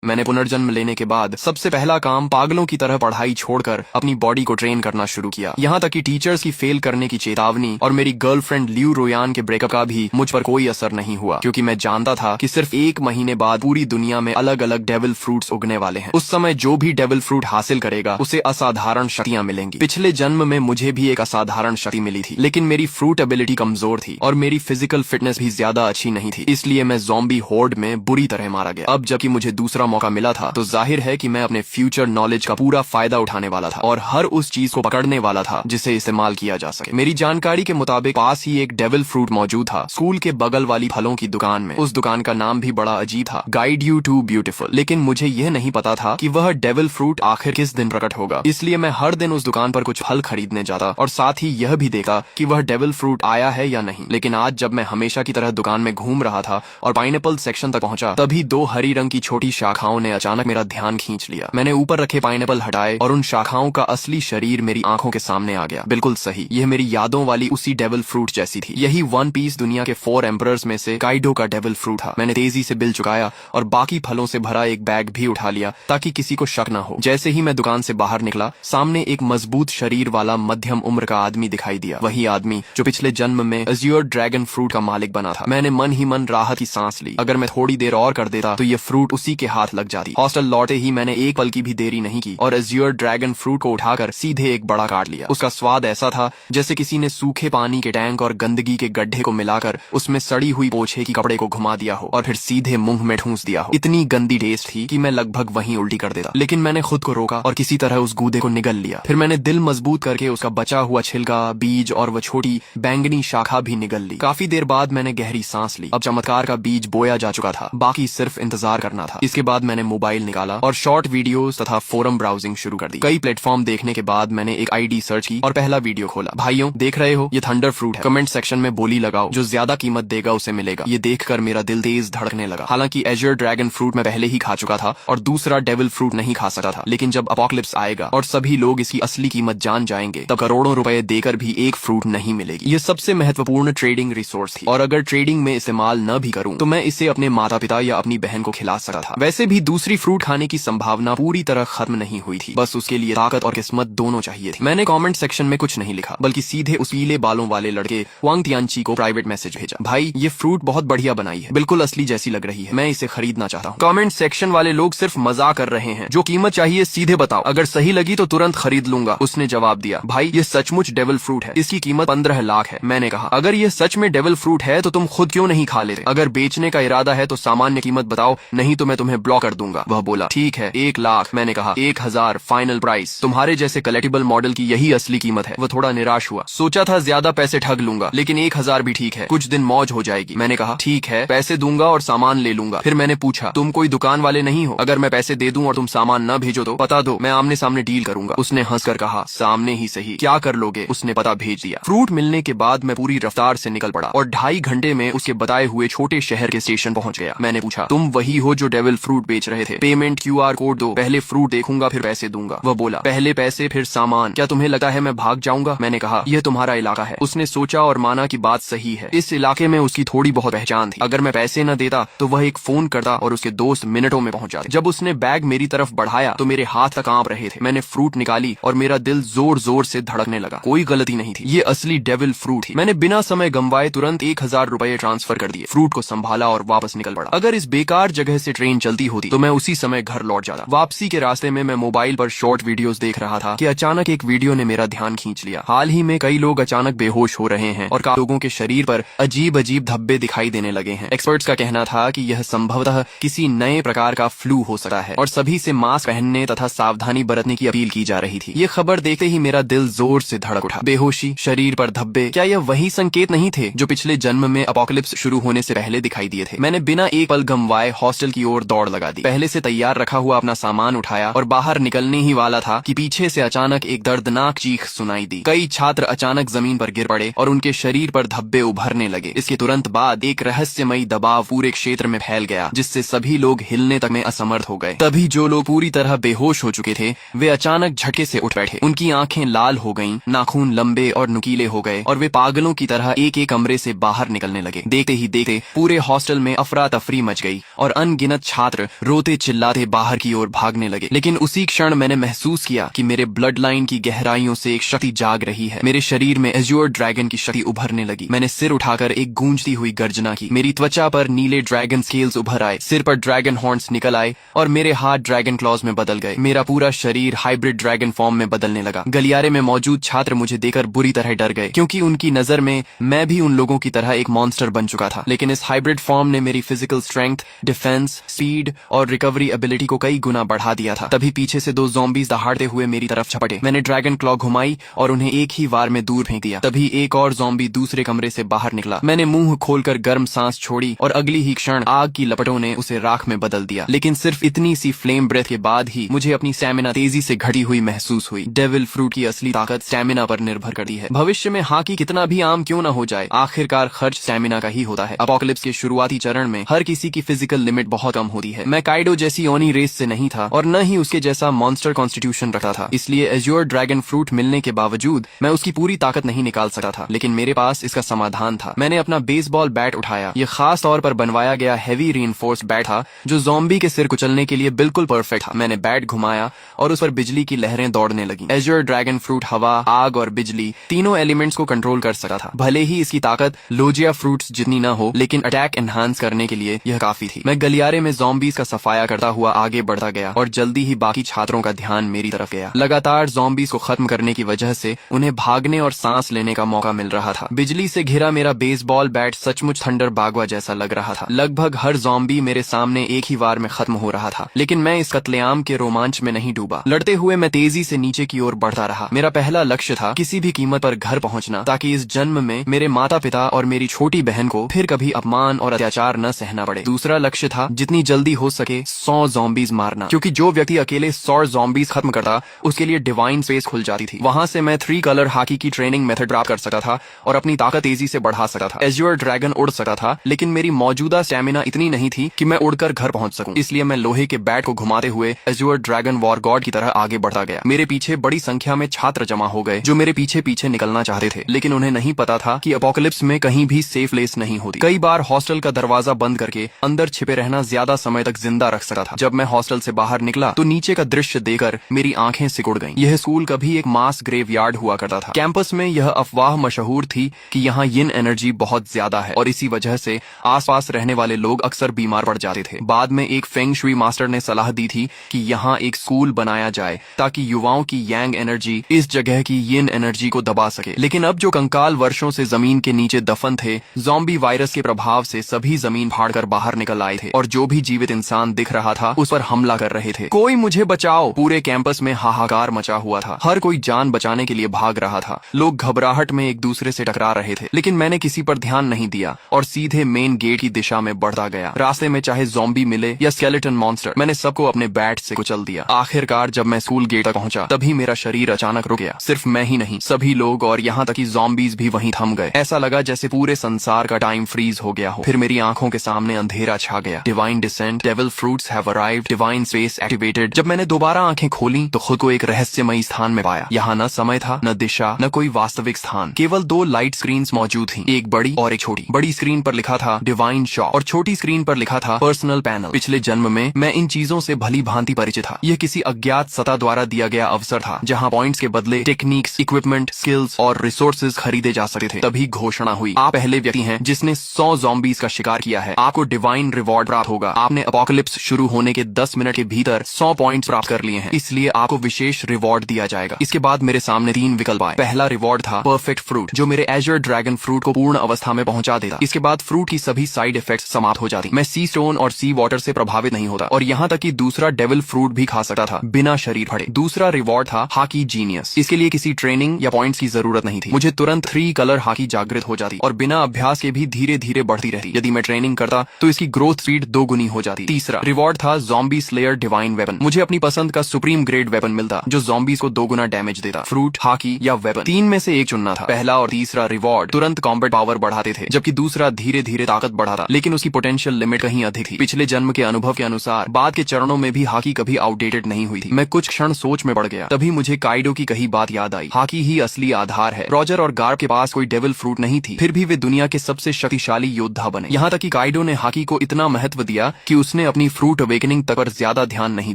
मैंने पुनर्जन्म लेने के बाद सबसे पहला काम पागलों की तरह पढ़ाई छोड़कर अपनी बॉडी को ट्रेन करना शुरू किया। यहाँ तक कि टीचर्स की फेल करने की चेतावनी और मेरी गर्लफ्रेंड ल्यू रोयान के ब्रेकअप का भी मुझ पर कोई असर नहीं हुआ, क्योंकि मैं जानता था कि सिर्फ 1 महीने बाद पूरी दुनिया में अलग अलग डेविल फ्रूट्स उगने वाले हैं। उस समय जो भी डेविल फ्रूट हासिल करेगा उसे असाधारण शक्तियां मिलेंगी। पिछले जन्म में मुझे भी एक असाधारण शक्ति मिली थी, लेकिन मेरी फ्रूट एबिलिटी कमजोर थी और मेरी फिजिकल फिटनेस भी ज्यादा अच्छी नहीं थी, इसलिए मैं ज़ॉम्बी होर्ड में बुरी तरह मारा गया। अब जबकि मुझे दूसरा मौका मिला था तो जाहिर है कि मैं अपने फ्यूचर नॉलेज का पूरा फायदा उठाने वाला था और हर उस चीज को पकड़ने वाला था जिसे इस्तेमाल किया जा सके। मेरी जानकारी के मुताबिक पास ही एक डेविल फ्रूट मौजूद था, स्कूल के बगल वाली फलों की दुकान में। उस दुकान का नाम भी बड़ा अजीब था, गाइड यू टू ब्यूटीफुल। लेकिन मुझे यह नहीं पता था कि वह डेविल फ्रूट आखिर किस दिन प्रकट होगा, इसलिए मैं हर दिन उस दुकान पर कुछ फल खरीदने जाता और साथ ही यह भी देखा कि वह डेविल फ्रूट आया है या नहीं। लेकिन आज जब मैं हमेशा की तरह दुकान में घूम रहा था और पाइनएप्पल सेक्शन तक पहुंचा, तभी 2 हरी रंग की छोटी शाखाओं ने अचानक मेरा ध्यान खींच लिया। मैंने ऊपर रखे पाइनएप्पल हटाए और उन शाखाओं का असली शरीर मेरी आंखों के सामने आ गया। बिल्कुल सही, यह मेरी यादों वाली उसी डेविल फ्रूट जैसी थी। यही वन पीस दुनिया के 4 एम्परर्स में से काइडो का डेविल फ्रूट था। मैंने तेजी से बिल चुकाया और बाकी फलों से भरा एक बैग भी उठा लिया ताकि किसी को शक न हो। जैसे ही मैं दुकान से बाहर निकला, सामने एक मजबूत शरीर वाला मध्यम उम्र का आदमी दिखाई दिया, वही आदमी जो पिछले जन्म में अज्योर ड्रैगन फ्रूट का मालिक बना था। मैंने मन ही मन राहत की सांस ली। अगर मैं थोड़ी देर और कर देता तो ये फ्रूट उसी के हाथ लग जाती। हॉस्टल लौटे ही मैंने एक पल की भी देरी नहीं की और अज्योर ड्रैगन फ्रूट को उठाकर सीधे एक बड़ा काट लिया। उसका स्वाद ऐसा था जैसे किसी ने सूखे पानी के टैंक और गंदगी के गड्ढे को मिलाकर उसमें सड़ी हुई पोछे की कपड़े को घुमा दिया हो और फिर सीधे मुंह में ठूंस दिया हो। इतनी गंदी टेस्ट थी कि मैं लगभग वहीं उल्टी कर देता, लेकिन मैंने खुद को रोका और किसी तरह उस गूदे को निगल लिया। फिर मैंने दिल मजबूत करके उसका बचा हुआ छिलका, बीज और वह छोटी बैंगनी शाखा भी निगल ली। काफी देर बाद मैंने गहरी सांस ली। अब चमत्कार का बीज बोया जा चुका था, बाकी सिर्फ इंतजार करना था। इसके बाद मैंने मोबाइल निकाला और शॉर्ट वीडियोस तथा फोरम ब्राउजिंग शुरू कर दी। कई प्लेटफॉर्म देखने के बाद मैंने एक आईडी सर्च की और पहला वीडियो खोला। भाइयों, देख रहे हो, ये थंडर फ्रूट है। कमेंट सेक्शन में बोली लगाओ, जो ज्यादा कीमत देगा उसे मिलेगा। ये देखकर मेरा दिल तेज धड़कने लगा। हालांकि एजर ड्रैगन फ्रूट मैं पहले ही खा चुका था और दूसरा डेविल फ्रूट नहीं खा सकता था, लेकिन जब अपोकलिप्स आएगा और सभी लोग इसकी असली कीमत जान जाएंगे, तब करोड़ों रुपए देकर भी एक फ्रूट नहीं मिलेगी। ये सबसे महत्वपूर्ण ट्रेडिंग रिसोर्स थी और अगर ट्रेडिंग में इस्तेमाल न भी करूं तो मैं इसे अपने माता पिता या अपनी बहन को खिला सकता था। वैसे भी दूसरी फ्रूट खाने की संभावना पूरी तरह खत्म नहीं हुई थी, बस उसके लिए ताकत और किस्मत दोनों चाहिए थी। मैंने कमेंट सेक्शन में कुछ नहीं लिखा, बल्कि सीधे उस पीले बालों वाले लड़के वांग तियानची को प्राइवेट मैसेज भेजा। भाई, ये फ्रूट बहुत बढ़िया बनाई है, बिल्कुल असली जैसी लग रही है, मैं इसे खरीदना चाहता हूँ। कमेंट सेक्शन वाले लोग सिर्फ मजाक कर रहे हैं, जो कीमत चाहिए सीधे बताओ, अगर सही लगी तो तुरंत खरीद लूंगा। उसने जवाब दिया, भाई ये सचमुच डेविल फ्रूट है, इसकी कीमत 15 लाख है। मैंने कहा, अगर ये सच में डेविल फ्रूट है तो तुम खुद क्यों नहीं खा लेते? अगर बेचने का इरादा है तो सामान्य कीमत बताओ, नहीं तो मैं तुम्हें ब्लॉक कर दूंगा। वह बोला, ठीक है 1 लाख। मैंने कहा, 1000 फाइनल प्राइस। तुम्हारे जैसे कलेक्टिबल मॉडल की यही असली कीमत है। वह थोड़ा निराश हुआ, सोचा था ज्यादा पैसे ठग लूंगा, लेकिन 1000 भी ठीक है, कुछ दिन मौज हो जाएगी। मैंने कहा, ठीक है, पैसे दूंगा और सामान ले लूंगा। फिर मैंने पूछा, तुम कोई दुकान वाले नहीं हो? अगर मैं पैसे दे दूं और तुम सामान न भेजो तो बता दो, मैं आमने सामने डील करूंगा। उसने हंसकर कहा, सामने ही सही, क्या कर लोगे? उसने पता भेज दिया। फ्रूट मिलने के बाद मैं पूरी रफ्तार से निकल पड़ा और 2.5 घंटे में उसके बताए हुए छोटे शहर के स्टेशन पहुंच गया। मैंने पूछा, तुम वही हो जो डेविल फ्रूट बेच रहे थे? पेमेंट QR कोड दो, पहले फ्रूट देखूंगा फिर पैसे दूंगा। वह बोला, पहले पैसे फिर सामान। क्या तुम्हें लगता है मैं भाग जाऊंगा? मैंने कहा, यह तुम्हारा इलाका है। उसने सोचा और माना कि बात सही है, इस इलाके में उसकी थोड़ी बहुत पहचान थी। अगर मैं पैसे न देता तो वह एक फोन करता और उसके दोस्त मिनटों में पहुंच जाते। जब उसने बैग मेरी तरफ बढ़ाया तो मेरे हाथ कांप रहे थे। मैंने फ्रूट निकाली और मेरा दिल जोर जोर से धड़कने लगा। कोई गलती नहीं थी, ये असली डेविल फ्रूट थी। मैंने बिना समय गंवाए तुरंत 1000 रुपए ट्रांसफर कर दिए, फ्रूट को संभाला और वापस निकल पड़ा। अगर इस बेकार जगह से ट्रेन चलती होती तो मैं उसी समय घर लौट जाता। वापसी के रास्ते में मैं मोबाइल पर शॉर्ट वीडियोस देख रहा था कि अचानक एक वीडियो ने मेरा ध्यान खींच लिया। हाल ही में कई लोग अचानक बेहोश हो रहे हैं और लोगों के शरीर पर अजीब अजीब धब्बे दिखाई देने लगे हैं। एक्सपर्ट्स का कहना था कि यह संभवतः किसी नए प्रकार का फ्लू हो सकता है और सभी से मास्क पहनने तथा सावधानी बरतने की अपील की जा रही थी। ये खबर देखते ही मेरा दिल जोर से धड़क उठा। बेहोशी, शरीर पर धब्बे, क्या यह वही संकेत नहीं थे जो पिछले जन्म में अपोकलिप्स शुरू होने से पहले दिखाई दिए थे? मैंने बिना एक पल गंवाए हॉस्टल की ओर दौड़ लगा दी। पहले से तैयार रखा हुआ अपना सामान उठाया और बाहर निकलने ही वाला था कि पीछे से अचानक एक दर्दनाक चीख सुनाई दी। कई छात्र अचानक जमीन पर गिर पड़े और उनके शरीर पर धब्बे उभरने लगे। इसके तुरंत बाद एक रहस्यमयी दबाव पूरे क्षेत्र में फैल गया, जिससे सभी लोग हिलने तक में असमर्थ हो गए। तभी जो लोग पूरी तरह बेहोश हो चुके थे वे अचानक झटके से उठ बैठे। उनकी आंखें लाल हो गईं, नाखून लंबे और नुकीले हो गए और वे पागलों की तरह एक एक कमरे से बाहर निकलने लगे। देखते ही देखते पूरे हॉस्टल में अफरा तफरी मच गई और अनगिनत छात्र रोते चिल्लाते बाहर की ओर भागने लगे। लेकिन उसी क्षण मैंने महसूस किया कि मेरे ब्लड लाइन की गहराइयों से एक शक्ति जाग रही है। मेरे शरीर में एज्योर ड्रैगन की शक्ति उभरने लगी। मैंने सिर उठाकर एक गूंजती हुई गर्जना की। मेरी त्वचा पर नीले ड्रैगन स्केल्स उभर आए, सिर पर ड्रैगन हॉर्न्स निकल आए और मेरे हाथ ड्रैगन क्लॉज में बदल गए। मेरा पूरा शरीर हाइब्रिड ड्रैगन फॉर्म में बदलने लगा। गलियारे में मौजूद छात्र मुझे देखकर बुरी तरह डर गए, क्योंकि उनकी नजर में मैं भी उन लोगों की तरह एक मॉन्स्टर बन चुका था। लेकिन इस हाइब्रिड फॉर्म ने मेरी फिजिकल स्ट्रेंथ, डिफेंस, स्पीड और रिकवरी एबिलिटी को कई गुना बढ़ा दिया था। तभी पीछे से 2 ज़ॉम्बीज दहाड़ते हुए मेरी तरफ झपटे। मैंने ड्रैगन क्लॉ घुमाई और उन्हें एक ही वार में दूर फेंक दिया। तभी एक और ज़ॉम्बी दूसरे कमरे से बाहर निकला। मैंने मुंह खोलकर गर्म सांस छोड़ी और अगली ही क्षण आग की लपटों ने उसे राख में बदल दिया। लेकिन सिर्फ इतनी सी फ्लेम ब्रेथ के बाद ही मुझे अपनी स्टैमिना तेजी से घटी हुई महसूस हुई। डेविल फ्रूट की असली ताकत स्टैमिना पर निर्भर करती है। भविष्य में हॉकी कितना भी आम क्यों न हो जाए, आखिरकार खर्च स्टैमिना का ही होता है। अपोकलिप्स के शुरुआती चरण में हर किसी की फिजिकल लिमिट बहुत कम होती है। मैं काइडो जैसी ओनी रेस से नहीं था और न ही उसके जैसा मॉन्स्टर कॉन्स्टिट्यूशन रखता था, इसलिए एज्योर ड्रैगन फ्रूट मिलने के बावजूद मैं उसकी पूरी ताकत नहीं निकाल सकता था। लेकिन मेरे पास इसका समाधान था। मैंने अपना बेसबॉल बैट उठाया। ये खास तौर पर बनवाया गया हैवी रीइंफोर्स्ड बैट था, जो ज़ॉम्बी के सिर कुचलने के लिए बिल्कुल परफेक्ट था। मैंने बैट घुमाया और उस पर बिजली की लहरें दौड़ने लगी। एज्योर ड्रैगन फ्रूट हवा, आग और बिजली तीनों एलिमेंट्स को कंट्रोल कर सकता था। भले ही इसकी ताकत लोजिया फ्रूट्स जितनी न हो, लेकिन अटैक एनहांस करने के लिए यह काफी थी। मैं गलियारे में ज़ॉम्बीज का सफाया करता हुआ आगे बढ़ता गया और जल्दी ही बाकी छात्रों का ध्यान मेरी तरफ गया। लगातार ज़ॉम्बीज को खत्म करने की वजह से उन्हें भागने और सांस लेने का मौका मिल रहा था। बिजली से घिरा मेरा बेसबॉल बैट सचमुच थंडर बागवा जैसा लग रहा था। लगभग हर ज़ॉम्बी मेरे सामने एक ही वार में खत्म हो रहा था। लेकिन मैं इस कत्लेआम के रोमांच में नहीं डूबा। लड़ते हुए मैं तेजी से नीचे की ओर बढ़ता रहा। मेरा पहला लक्ष्य था किसी भी कीमत पर घर पहुंचना, ताकि इस जन्म में मेरे माता पिता और मेरी छोटी बहन को फिर कभी अपमान और अत्याचार न सहना पड़े। दूसरा लक्ष्य था जितनी जल्दी हो सके 100 ज़ॉम्बीज मारना, क्योंकि जो व्यक्ति अकेले 100 ज़ॉम्बीज खत्म करता उसके लिए डिवाइन स्पेस खुल जाती थी। वहां से मैं 3 कलर हॉकी की ट्रेनिंग मेथड प्राप्त कर सकता था और अपनी ताकत तेजी से बढ़ा सकता था। एज्योर ड्रैगन उड़ सकता था, लेकिन मेरी मौजूदा स्टैमिना इतनी नहीं थी कि मैं उड़कर घर पहुंच सकूं। इसलिए मैं लोहे के बैट को घुमाते हुए एज्योर ड्रैगन वॉर गॉड की तरह आगे बढ़ता गया। मेरे पीछे बड़ी संख्या में छात्र जमा हो गए जो मेरे पीछे पीछे निकलना चाहते थे, लेकिन उन्हें नहीं पता था कि अपोकलिप्स में कहीं भी सेफ प्लेस नहीं होती। कई बार हॉस्टल का दरवाजा बंद करके अंदर छिपे रहना ज्यादा समय तक जिंदा रख सकता था। जब मैं हॉस्टल से बाहर निकला तो नीचे का दृश्य देखकर मेरी आंखें सिकुड़ गईं। यह स्कूल कभी एक मास ग्रेवयार्ड हुआ करता था। कैंपस में यह अफवाह मशहूर थी कि यहाँ यिन एनर्जी बहुत ज्यादा है और इसी वजह से आसपास रहने वाले लोग अक्सर बीमार पड़ जाते थे। बाद में एक फेंग शुई मास्टर ने सलाह दी थी कि यहाँ एक स्कूल बनाया जाए ताकि युवाओं की यांग एनर्जी इस जगह की यिन एनर्जी को दबा सके। लेकिन अब जो कंकाल वर्षों से जमीन के नीचे दफन थे, ज़ॉम्बी वायरस के प्रभाव से सभी जमीन फाड़कर बाहर निकल आए थे और जो भी जीवित इंसान दिख रहा था उस पर हमला कर रहे थे। कोई मुझे बचाओ! पूरे कैंपस में हाहाकार मचा हुआ था। हर कोई जान बचाने के लिए भाग रहा था। लोग घबराहट में एक दूसरे से टकरा रहे थे, लेकिन मैंने किसी पर ध्यान नहीं दिया और सीधे मेन गेट की दिशा में बढ़ता गया। रास्ते में चाहे ज़ॉम्बी मिले या स्केलेटन मॉन्स्टर, मैंने सबको अपने बैट से कुचल दिया। आखिरकार जब मैं स्कूल गेट तक पहुंचा तभी मेरा शरीर अचानक रुक गया। सिर्फ मैं ही नहीं, सभी लोग और यहाँ तक कि ज़ॉम्बीज भी वहीं थम गए। ऐसा लगा जैसे पूरे संसार का टाइम फ्रीज हो गया हो। फिर मेरी आंखों के सामने अंधेरा छा गया। Divine descent, devil fruits have arrived, divine space activated. जब मैंने दोबारा आंखें खोली तो खुद को एक रहस्यमयी स्थान में पाया। यहाँ न समय था, न दिशा, न कोई वास्तविक स्थान। केवल 2 लाइट स्क्रीन्स मौजूद थी, एक बड़ी और एक छोटी। बड़ी स्क्रीन पर लिखा था डिवाइन शॉप और छोटी स्क्रीन पर लिखा था पर्सनल पैनल। पिछले जन्म में मैं इन चीजों से भली भांति परिचित था। यह किसी अज्ञात सत्ता द्वारा दिया गया अवसर था जहाँ पॉइंट्स के बदले टेक्निक्स, इक्विपमेंट, स्किल्स और रिसोर्सेज खरीदे जा सकते थे। तभी घोषणा हुई, आप पहले व्यक्ति हैं जिसने 100 ज़ॉम्बीज का शिकार किया है। आपको डिवाइन रिवॉर्ड प्राप्त होगा। आपने अपोकलिप्स शुरू होने के 10 मिनट के भीतर 100 पॉइंट्स प्राप्त कर लिए हैं, इसलिए आपको विशेष रिवॉर्ड दिया जाएगा। इसके बाद मेरे सामने 3 विकल्प आए। पहला रिवॉर्ड था परफेक्ट फ्रूट, जो मेरे एज्योर ड्रैगन फ्रूट को पूर्ण अवस्था में पहुंचा देता। इसके बाद फ्रूट की सभी साइड इफेक्ट्स समाप्त हो जाती। मैं सी स्टोन और सी वाटर से प्रभावित नहीं होता और यहाँ तक कि दूसरा डेविल फ्रूट भी खा सकता था बिना शरीर फटे। दूसरा रिवॉर्ड था हॉकी जीनियस। इसके लिए किसी ट्रेनिंग या पॉइंट्स की जरूरत नहीं थी। मुझे तुरंत 3 कलर हॉकी जागृत हो जाती और बिना अभ्यास के भी धीरे धीरे बढ़ती रहती। यदि मैं ट्रेनिंग करता तो इसकी ग्रोथ स्पीड 2 गुनी हो जाती। तीसरा रिवॉर्ड था ज़ॉम्बी स्लेयर डिवाइन वेपन। मुझे अपनी पसंद का सुप्रीम ग्रेड वेपन मिलता जो ज़ॉम्बीज को 2 गुना डैमेज देता। फ्रूट, हॉकी या वेपन, 3 में से एक चुनना था। पहला और तीसरा रिवॉर्ड तुरंत कॉम्बैट पावर बढ़ाते थे, जबकि दूसरा धीरे धीरे ताकत बढ़ाता, लेकिन उसकी पोटेंशियल लिमिट कहीं अधिक थी। पिछले जन्म के अनुभव के अनुसार बाद के चरणों में भी हॉकी कभी आउटडेटेड नहीं हुई थी। मैं कुछ क्षण सोच में पड़ गया। तभी मुझे काइडो की कही बात याद आई, हॉकी ही असली आधार है। रॉजर और गार्ब के पास कोई डेविल फ्रूट नहीं थी, फिर भी वे दुनिया के सबसे शक्तिशाली योद्धा बने। यहाँ तक कि काइडो ने हॉकी को इतना महत्व दिया कि उसने अपनी फ्रूट अवेकनिंग तक पर ज्यादा ध्यान नहीं